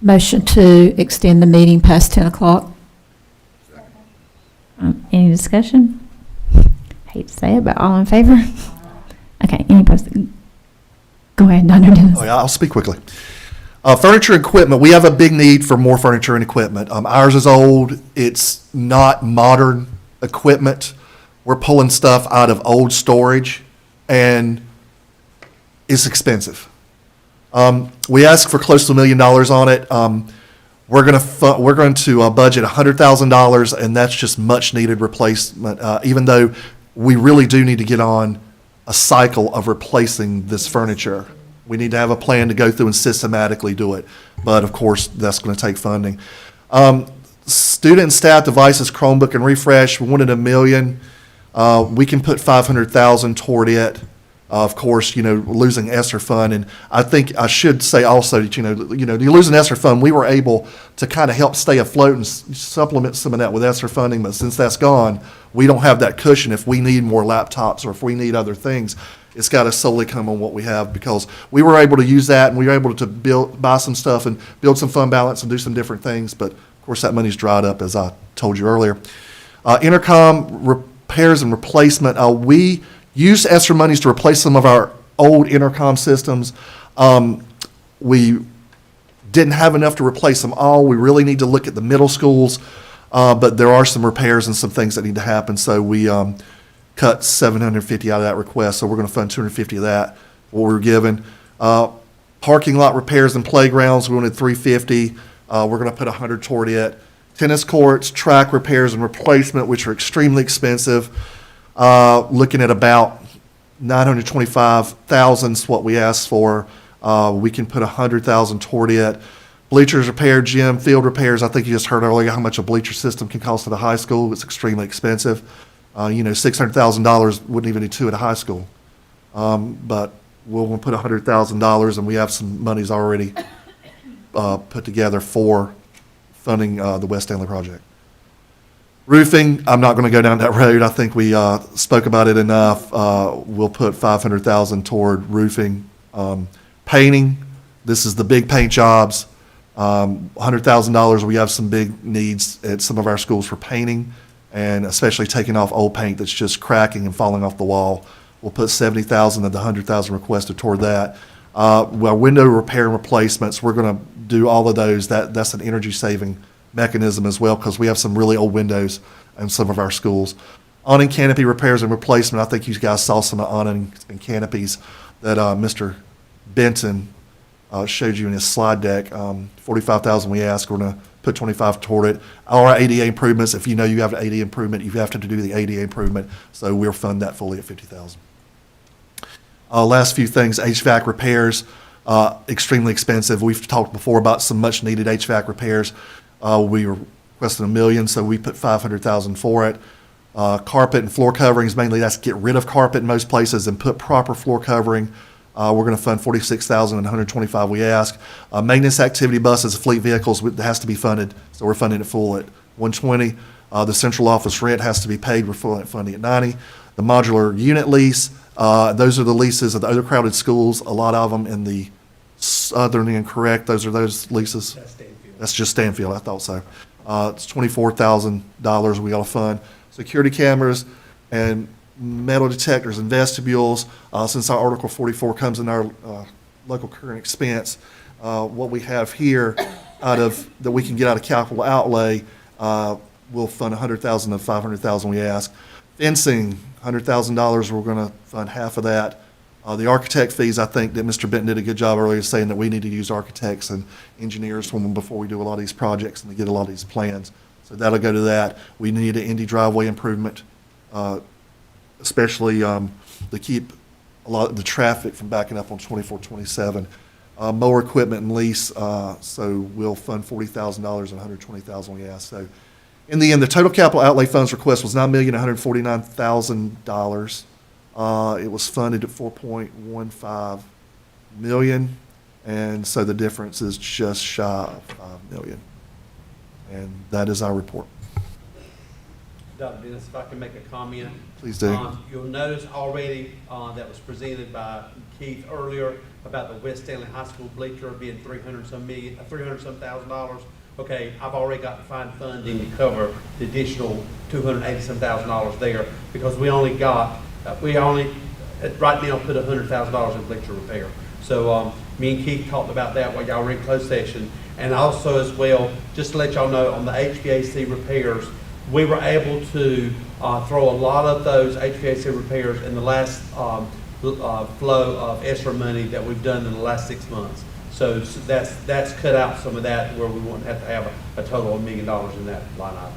Motion to extend the meeting past 10 o'clock. Any discussion? Hate to say it, but all in favor? Okay, any opposed? Go ahead, Dr. Dennis. Oh, yeah, I'll speak quickly. Furniture and equipment, we have a big need for more furniture and equipment. Ours is old. It's not modern equipment. We're pulling stuff out of old storage, and it's expensive. We asked for close to $1 million on it. We're going to budget $100,000, and that's just much needed replacement. Even though we really do need to get on a cycle of replacing this furniture, we need to have a plan to go through and systematically do it. But of course, that's going to take funding. Student and staff devices, Chromebook and refresh. We wanted $1 million. We can put $500,000 toward it. Of course, losing ESSER fund, and I think I should say also that, you lose an ESSER fund, we were able to kind of help stay afloat and supplement some of that with ESSER funding, but since that's gone, we don't have that cushion if we need more laptops or if we need other things. It's got to solely come on what we have, because we were able to use that, and we were able to buy some stuff and build some fund balance and do some different things, but of course that money's dried up, as I told you earlier. Intercom repairs and replacement, we used ESSER monies to replace some of our old intercom systems. We didn't have enough to replace them all. We really need to look at the middle schools, but there are some repairs and some things that need to happen. So we cut $750 out of that request. So we're going to fund $250 of that, what we were given. Parking lot repairs and playgrounds, we wanted $350. We're going to put $100 toward it. Tennis courts, track repairs and replacement, which are extremely expensive. Looking at about $925,000 is what we asked for. We can put $100,000 toward it. Bleachers repair, gym, field repairs. I think you just heard earlier how much a bleacher system can cost at a high school. It's extremely expensive. $600,000 wouldn't even be two at a high school. But we'll put $100,000, and we have some monies already put together for funding the West Stanley project. Roofing, I'm not going to go down that road. I think we spoke about it enough. We'll put $500,000 toward roofing. Painting, this is the big paint jobs. $100,000, we have some big needs at some of our schools for painting, and especially taking off old paint that's just cracking and falling off the wall. We'll put $70,000 of the $100,000 requested toward that. Well, window repair and replacements, we're going to do all of those. That's an energy saving mechanism as well, because we have some really old windows in some of our schools. Awning canopy repairs and replacement, I think you guys saw some awning and canopies that Mr. Benton showed you in his slide deck. $45,000 we asked, we're going to put $25,000 toward it. Our ADA improvements, if you know you have an ADA improvement, you have to do the ADA improvement, so we'll fund that fully at $50,000. Last few things, HVAC repairs, extremely expensive. We've talked before about some much needed HVAC repairs. We were requesting $1 million, so we put $500,000 for it. Carpet and floor coverings, mainly that's get rid of carpet in most places and put proper floor covering. We're going to fund $46,000 and $125,000 we ask. Maintenance activity buses, fleet vehicles, that has to be funded, so we're funding it full at $120,000. The central office rent has to be paid, we're funding at $90,000. The modular unit lease, those are the leases of the other crowded schools, a lot of them in the southern and correct, those are those leases. That's just Stanfield, I thought so. It's $24,000 we got to fund. Security cameras and metal detectors and vestibules, since our Article 44 comes in our local current expense, what we have here that we can get out of capital outlay, we'll fund $100,000 of $500,000 we ask. Fencing, $100,000, we're going to fund half of that. The architect fees, I think that Mr. Benton did a good job earlier saying that we need to use architects and engineers from them before we do a lot of these projects and to get a lot of these plans. So that'll go to that. We need an Indy driveway improvement, especially to keep a lot of the traffic from backing up on 2427. Mower equipment and lease, so we'll fund $40,000 and $120,000 we asked. So in the end, the total capital outlay funds request was $9,149,000. It was funded at $4.15 million, and so the difference is just shy of $5 million. And that is our report. Dr. Dennis, if I can make a comment. Please do. You'll notice already that was presented by Keith earlier about the West Stanley High School bleacher being $300,000. Okay, I've already got to find funding to cover the additional $280,000 there, because we only right now put $100,000 in bleacher repair. So me and Keith talked about that while y'all were in closed session. And also as well, just to let y'all know, on the HVAC repairs, we were able to throw a lot of those HVAC repairs in the last flow of ESSER money that we've done in the last 6 months. So that's cut out some of that where we won't have to have a total of $1 million in that line item.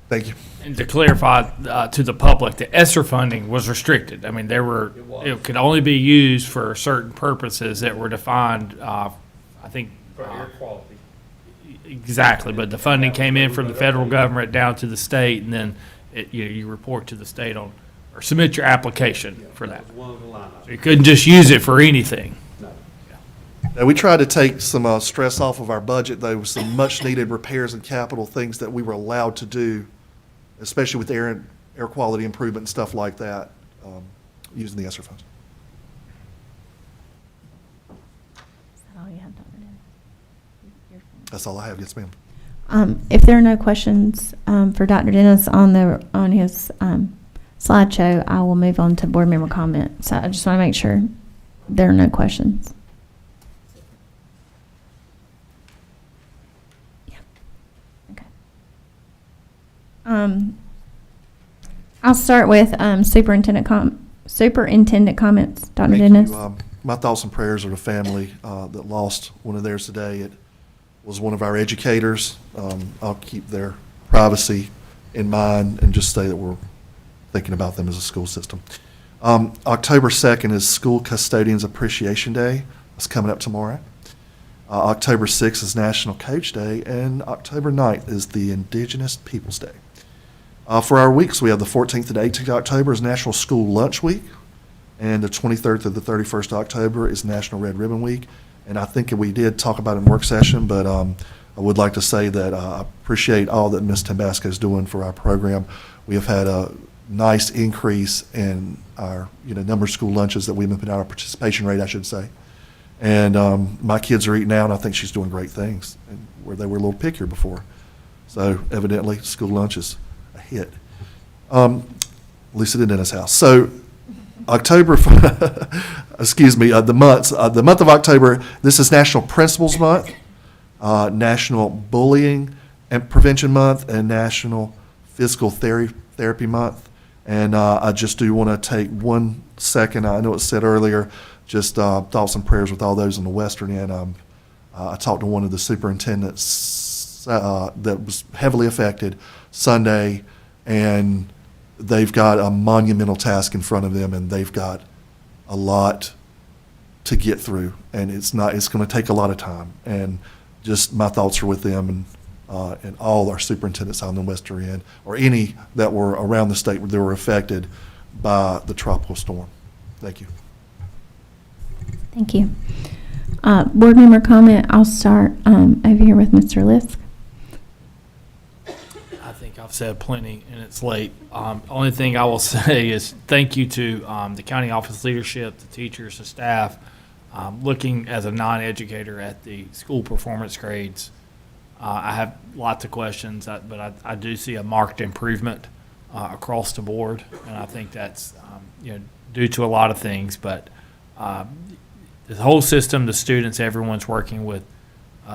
Thank you. And to clarify to the public, the ESSER funding was restricted. I mean, it could only be used for certain purposes that were defined, I think. For air quality. Exactly, but the funding came in from the federal government down to the state, and then you report to the state on, or submit your application for that. That was one of the line items. So you couldn't just use it for anything. No. Now, we tried to take some stress off of our budget, though, with some much-needed repairs and capital things that we were allowed to do, especially with air quality improvement and stuff like that, using the ESSER funds. That's all I have. Yes, ma'am. If there are no questions for Dr. Dennis on his slideshow, I will move on to board member comment. So I just want to make sure there are no questions. Yeah. Okay. I'll start with superintendent comments. Dr. Thank Dennis. you. My thoughts and prayers are the family that lost one of theirs today. It was one of our educators. I'll keep their privacy in mind and just say that we're thinking about them as a school system. October 2nd is School Custodians Appreciation Day. That's coming up tomorrow. October 6th is National Coach Day, and October 9th is the Indigenous Peoples Day. For our weeks, we have the 14th and 18th October is National School Lunch Week, and the 23rd through the 31st October is National Red Ribbon Week. And I think we did talk about it in work session, but I would like to say that I appreciate all that Ms. Tambasco is doing for our program. We have had a nice increase in our number of school lunches that we've been putting out, our participation rate, I should say. And my kids are eating now, and I think she's doing great things, and where they were a little pickier before. So evidently, school lunch is a hit. At least it in his house. So October, excuse me, the month of October, this is National Principals Month, National Bullying and Prevention Month, and National Physical Therapy Month. And I just do want to take 1 second, I know it was said earlier, just thoughts and prayers with all those on the western end. I talked to one of the superintendents that was heavily affected Sunday, and they've got a monumental task in front of them, and they've got a lot to get through, and it's going to take a lot of time. And just my thoughts are with them and all our superintendents on the western end, or any that were around the state that were affected by the tropical storm. Thank you. Thank you. Board member comment. I'll start over here with Mr. Lisk. I think I've said plenty, and it's late. Only thing I will say is thank you to the county office leadership, the teachers, the staff. Looking as a non-educator at the school performance grades, I have lots of questions, but I do see a marked improvement across the board, and I think that's due to a lot of things. But the whole system, the students, everyone's working with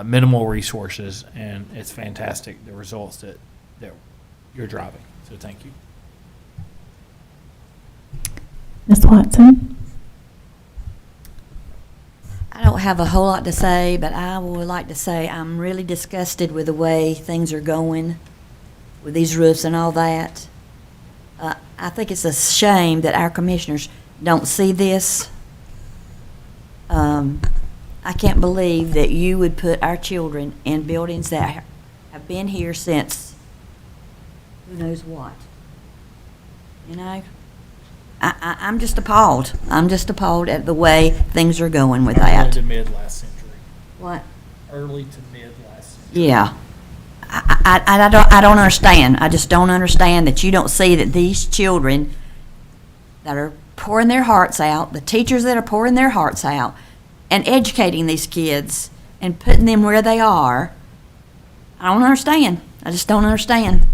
minimal resources, and it's fantastic, the results that you're driving. So thank you. Ms. Watson. I don't have a whole lot to say, but I would like to say I'm really disgusted with the way things are going with these roofs and all that. I think it's a shame that our commissioners don't see this. I can't believe that you would put our children in buildings that have been here since who knows what. I'm just appalled. I'm just appalled at the way things are going with Early that. to mid last century. What? Early to mid last century. Yeah. I don't understand. I just don't understand that you don't see that these children that are pouring their hearts out, the teachers that are pouring their hearts out, and educating these kids and putting them where they are. I don't understand. I just don't understand.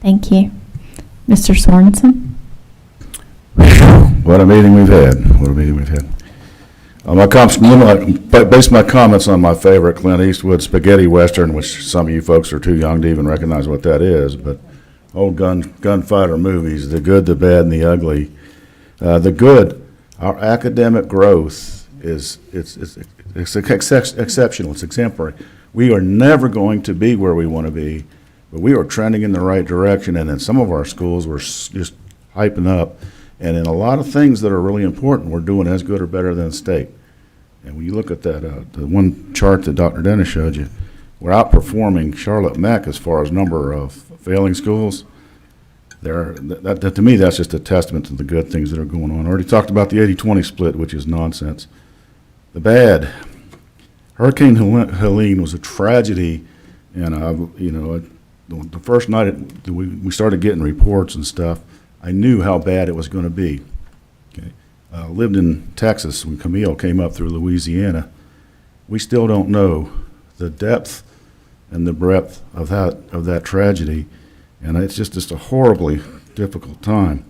Thank you. Mr. Sorensen. What a meeting we've had. Based my comments on my favorite Clint Eastwood spaghetti western, which some of you folks are too young to even recognize what that is, but old gunfighter movies, the good, the bad, and the ugly. The good, our academic growth it's exceptional. It's exemplary. We are never going to be where we want to be, but we are trending in the right direction. And in some of our schools, we're just hyping up. And in a lot of things that are really important, we're doing as good or better than the state. And when you look at that, the one chart that Dr. Dennis showed you, we're outperforming Charlotte Meck as far as number of failing schools. That to me, that's just a testament to the good things that are going on. I already talked about the 80-20 split, which is nonsense. The bad, Hurricane Helene was a tragedy, and the first night we started getting reports and stuff, I knew how bad it was going to be. Okay, lived in Texas when Camille came up through Louisiana. We still don't know the depth and the breadth of that tragedy, and it's just a horribly difficult time.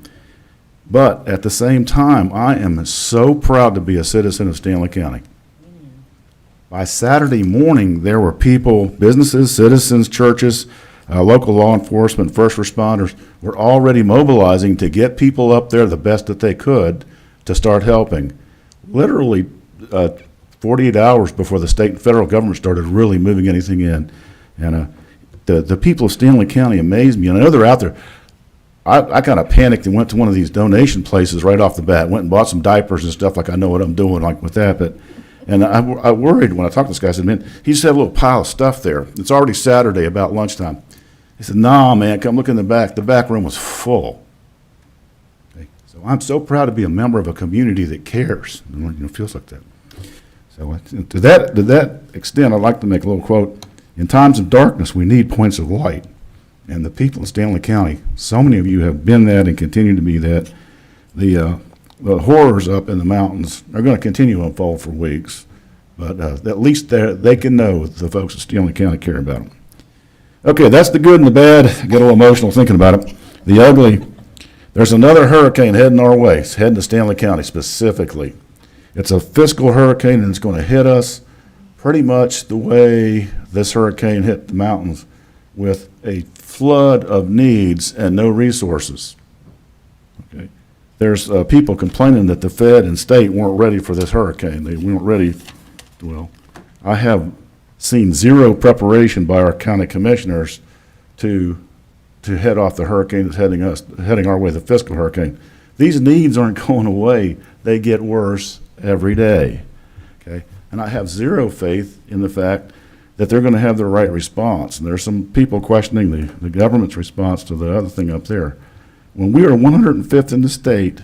But at the same time, I am so proud to be a citizen of Stanley County. By Saturday morning, there were people, businesses, citizens, churches, local law enforcement, first responders were already mobilizing to get people up there the best that they could to start helping. Literally 48 hours before the state and federal government started really moving anything in. And the people of Stanley County amazed me. And I know they're out there. I kind of panicked and went to one of these donation places right off the bat, went and bought some diapers and stuff like I know what I'm doing like with that. And I worried when I talked to this guy. I said, man, he just had a little pile of stuff there. It's already Saturday about lunchtime. He said, nah, man, come look in the back. The back room was full. Okay. So I'm so proud to be a member of a community that cares, feels like that. So to that extent, I'd like to make a little quote. In times of darkness, we need points of light. And the people of Stanley County, so many of you have been that and continue to be that. The horrors up in the mountains are going to continue to unfold for weeks. But at least they can know the folks of Stanley County care about them. Okay, that's the good and the bad. I get a little emotional thinking about it. The ugly, there's another hurricane heading our way. It's heading to Stanley County specifically. It's a fiscal hurricane, and it's going to hit us pretty much the way this hurricane hit the mountains, with a flood of needs and no resources. Okay, there's people complaining that the Fed and state weren't ready for this hurricane. They weren't ready. Well, I have seen zero preparation by our county commissioners to head off the hurricane that's heading our way, the fiscal hurricane. These needs aren't going away. They get worse every day. Okay, and I have zero faith in the fact that they're going to have the right response. And there's some people questioning the government's response to the other thing up there. When we are 105th in the state,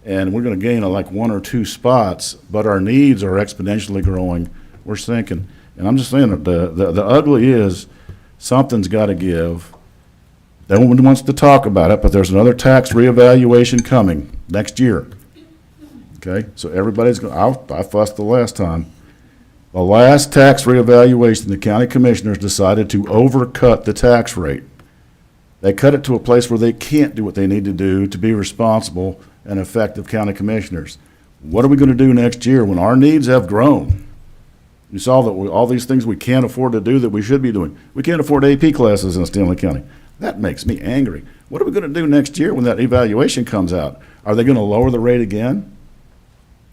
and we're going to gain like 1 or 2 spots, but our needs are exponentially growing, we're sinking. And I'm just saying that the ugly is something's got to give. No one wants to talk about it, but there's another tax reevaluation coming next year. Okay, so everybody's going. I fussed the last time. The last tax reevaluation, the county commissioners decided to overcut the tax rate. They cut it to a place where they can't do what they need to do to be responsible and effective county commissioners. What are we going to do next year when our needs have grown? You saw that all these things we can't afford to do that we should be doing. We can't afford AP classes in Stanley County. That makes me angry. What are we going to do next year when that evaluation comes out? Are they going to lower the rate again?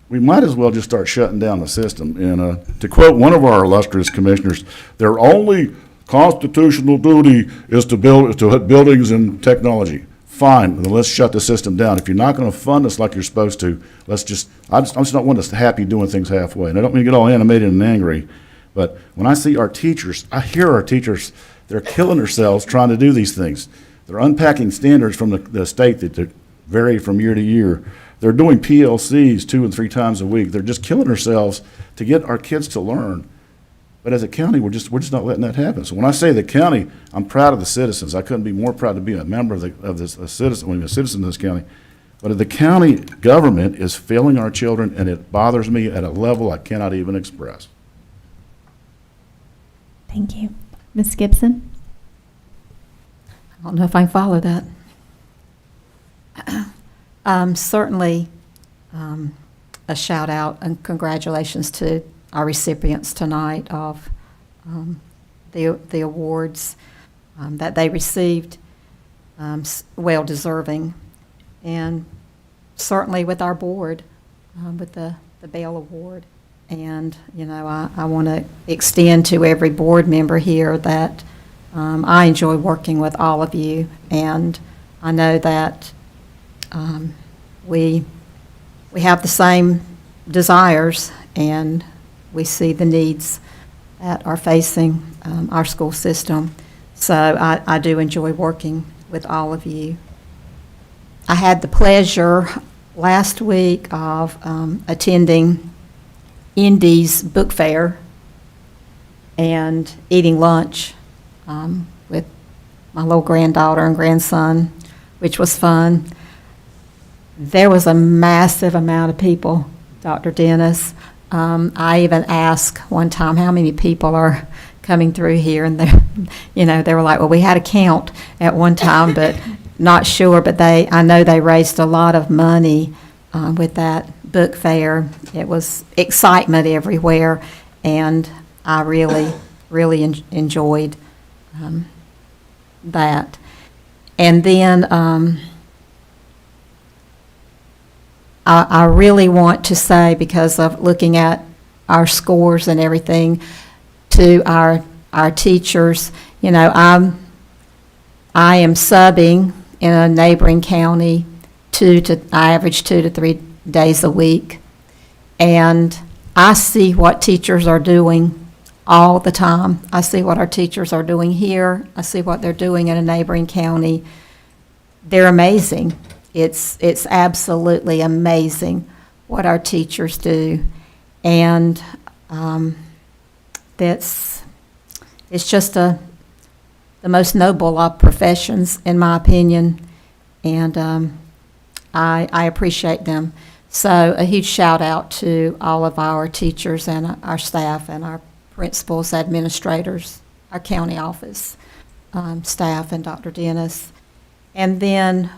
We might as well just start shutting down the system. And to quote one of our illustrious commissioners, their only constitutional duty is to hit buildings and technology. Fine, then let's shut the system down. If you're not going to fund us like you're supposed to, I'm just not one that's happy doing things halfway. And I don't mean to get all animated and angry, but when I see our teachers, I hear our teachers, they're killing themselves trying to do these things. They're unpacking standards from the state that vary from year to year. They're doing PLCs 2 and 3 times a week. They're just killing themselves to get our kids to learn. But as a county, we're just not letting that happen. So when I say the county, I'm proud of the citizens. I couldn't be more proud to be a member of a citizen of this county. But the county government is failing our children, and it bothers me at a level I cannot even express. Thank you. Ms. Gibson? I don't know if I can follow that. Certainly, a shout out and congratulations to our recipients tonight of the awards that they received. well deserving. And certainly with our board, with the Bell Award. And, you know, I want to extend to every board member here that I enjoy working with all of you. And I know that we have the same desires, and we see the needs that are facing our school system. So I do enjoy working with all of you. I had the pleasure last week of attending Indy's Book Fair and eating lunch with my little granddaughter and grandson, which was fun. There was a massive amount of people, Dr. Dennis. I even asked one time how many people are coming through here, and they were like, well, we had a count at one time, but not sure. But I know they raised a lot of money with that book fair. It was excitement everywhere, and I really, really enjoyed that. And then I really want to say, because of looking at our scores and everything, to our teachers, you know, I am subbing in a neighboring county I average 2 to 3 days a week, and I see what teachers are doing all the time. I see what our teachers are doing here. I see what they're doing in a neighboring county. They're amazing. It's absolutely amazing what our teachers do, and it's just the most noble of professions, in my opinion, and I appreciate them. So a huge shout out to all of our teachers and our staff and our principals, administrators, our county office staff, and Dr. Dennis. And then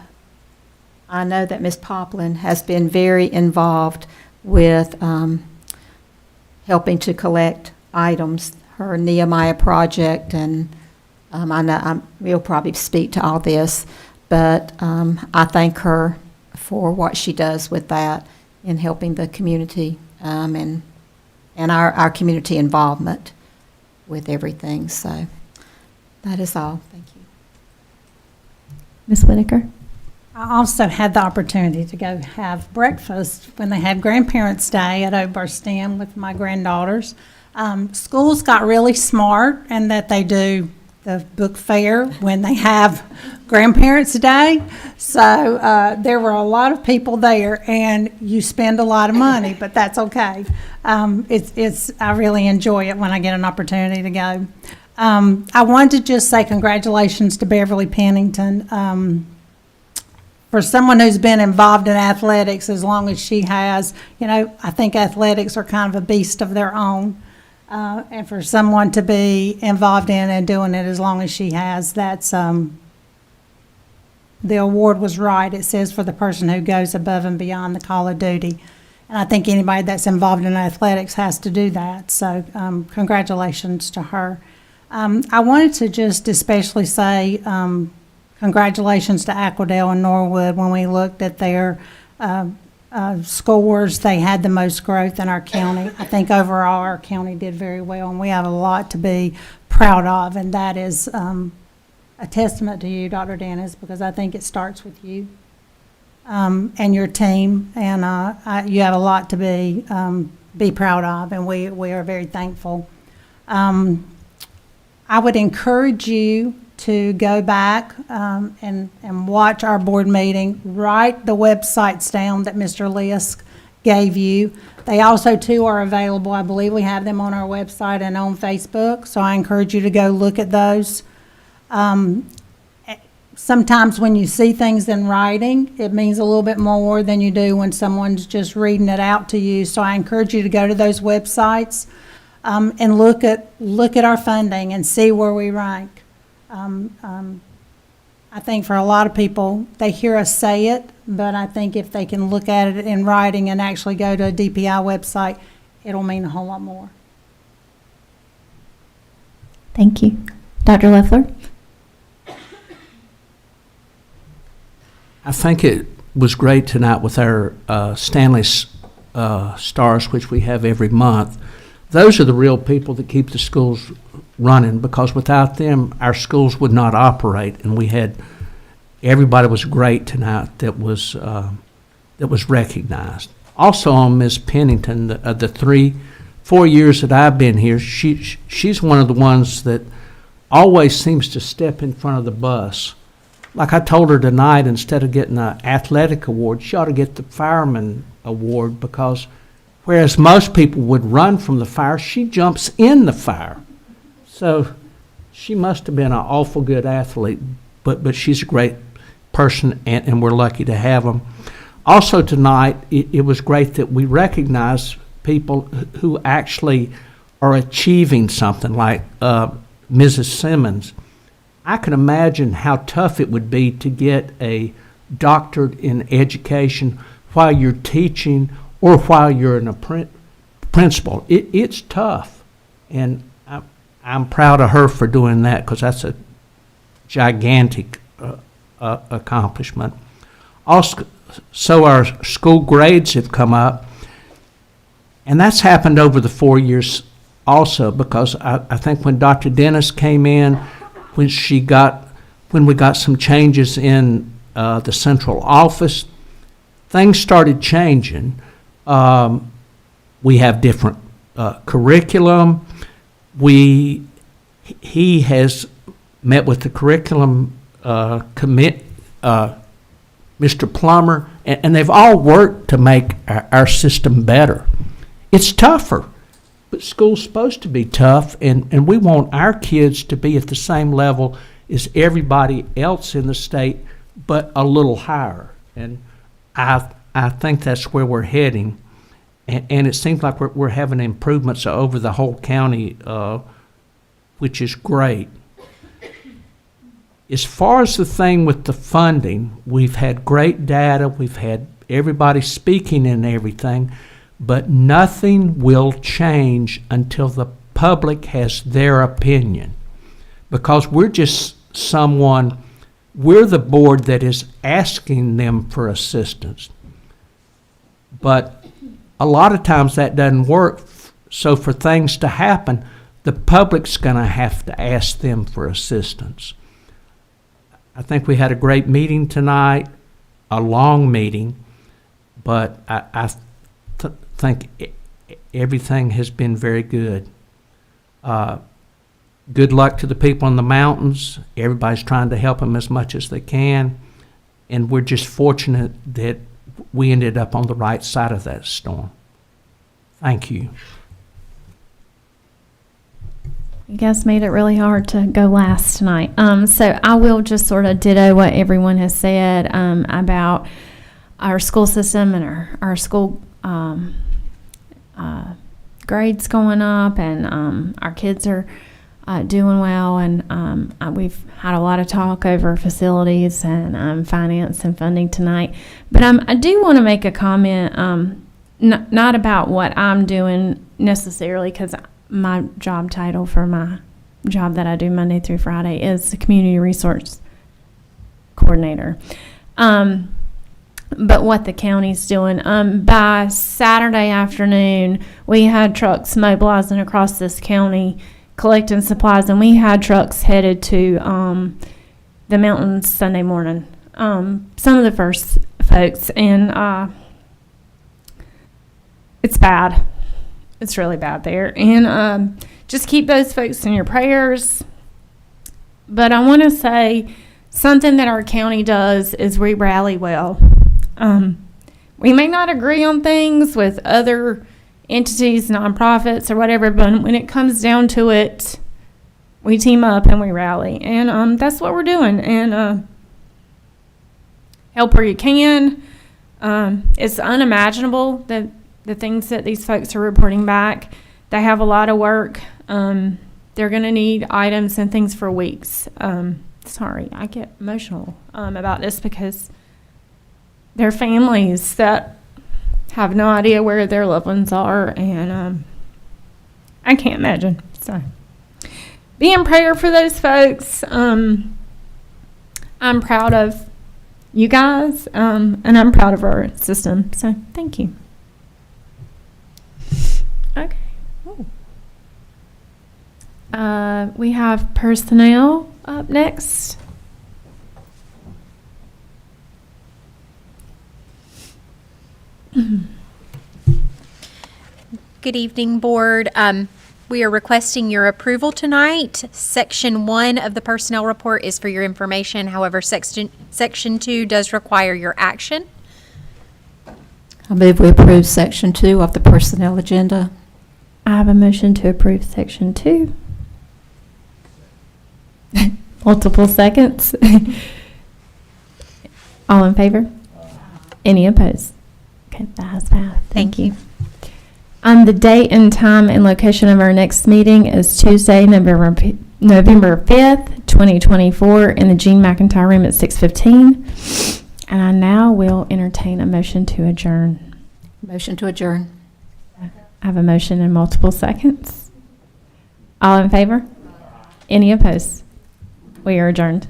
I know that Ms. Poplin has been very involved with helping to collect items, her Nehemiah project, and I know we'll probably speak to all this, but I thank her for what she does with that in helping the community and our community involvement with everything. So that is all. Thank you. Ms. Whitaker? I also had the opportunity to go have breakfast when they had Grandparents' Day at Oberstein with my granddaughters. Schools got really smart, and that they do the book fair when they have Grandparents' Day. So there were a lot of people there, and you spend a lot of money, but that's okay. I really enjoy it when I get an opportunity to go. I wanted to just say congratulations to Beverly Pennington. For someone who's been involved in athletics as long as she has, you know, I think athletics are kind of a beast of their own. And for someone to be involved in and doing it as long as she has, that's, the award was right. It says for the person who goes above and beyond the call of duty. And I think anybody that's involved in athletics has to do that. So congratulations to her. I wanted to just especially say congratulations to Aquadale and Norwood. When we looked at their scores, they had the most growth in our county. I think overall our county did very well, and we have a lot to be proud of, and that is a testament to you, Dr. Dennis, because I think it starts with you and your team, and you have a lot to be proud of, and we are very thankful. I would encourage you to go back and watch our board meeting. Write the websites down that Mr. Lisk gave you. They also, too, are available. I believe we have them on our website and on Facebook, so I encourage you to go look at those. Sometimes when you see things in writing, it means a little bit more than you do when someone's just reading it out to you. So I encourage you to go to those websites and look at our funding and see where we rank. I think for a lot of people, they hear us say it, but I think if they can look at it in writing and actually go to a DPI website, it'll mean a whole lot more. Thank you. Dr. Leffler? I think it was great tonight with our Stanley Stars, which we have every month. Those are the real people that keep the schools running, because without them, our schools would not operate. And everybody was great tonight that was recognized. Also on Ms. Pennington, the 4 years that I've been here, she's one of the ones that always seems to step in front of the bus. Like I told her tonight, instead of getting an athletic award, she ought to get the fireman award, because whereas most people would run from the fire, she jumps in the fire. So she must have been an awful good athlete, but she's a great person, and we're lucky to have them. Also tonight, it was great that we recognize people who actually are achieving something, like Mrs. Simmons. I can imagine how tough it would be to get a doctorate in education while you're teaching or while you're in a principal. It's tough, and I'm proud of her for doing that, because that's a gigantic accomplishment. Also, our school grades have come up, and that's happened over the 4 years also, because I think when Dr. Dennis came in, when we got some changes in the central office, things started changing. We have different curriculum. He has met with the curriculum Mr. Plummer, and they've all worked to make our system better. It's tougher, but school's supposed to be tough, and we want our kids to be at the same level as everybody else in the state, but a little higher. And I think that's where we're heading. And it seems like we're having improvements over the whole county, which is great. As far as the thing with the funding, we've had great data, we've had everybody speaking and everything, but nothing will change until the public has their opinion. Because we're just we're the board that is asking them for assistance. But a lot of times that doesn't work. So for things to happen, the public's going to have to ask them for assistance. I think we had a great meeting tonight, a long meeting, but I think everything has been very good. Good luck to the people in the mountains. Everybody's trying to help them as much as they can. And we're just fortunate that we ended up on the right side of that storm. Thank you. You guys made it really hard to go last tonight. So I will just sort of ditto what everyone has said about our school system and our school grades going up, and our kids are doing well, and we've had a lot of talk over facilities and finance and funding tonight. But I do want to make a comment, not about what I'm doing necessarily, because my job title for my job that I do Monday through Friday is the Community Resource Coordinator. But what the county's doing. By Saturday afternoon, we had trucks mobilizing across this county collecting supplies, and we had trucks headed to the mountains Sunday morning. Some of the first folks, and it's bad. It's really bad there. And just keep those folks in your prayers. But I want to say something that our county does is we rally well. We may not agree on things with other entities, nonprofits, or whatever, but when it comes down to it, we team up and we rally. And that's what we're doing. And help where you can. It's unimaginable that the things that these folks are reporting back. They have a lot of work. They're going to need items and things for weeks. Sorry, I get emotional about this, because they're families that have no idea where their loved ones are, and I can't imagine. So be in prayer for those folks. I'm proud of you guys, and I'm proud of our system. So thank you. Okay. We have personnel up next. Good evening, Board. We are requesting your approval tonight. Section 1 of the personnel report is for your information. However, Section 2 does require your action. I move we approve Section 2 of the personnel agenda. I have a motion to approve section 2. Multiple seconds. All in favor? Any opposed? Okay, that has passed. Thank you. The date and time and location of our next meeting is Tuesday, November 5th, 2024, in the Gene McIntyre Room at 6:15. And I now will entertain a motion to adjourn. Motion to adjourn. I have a motion in multiple seconds. All in favor? Any opposed? We are adjourned.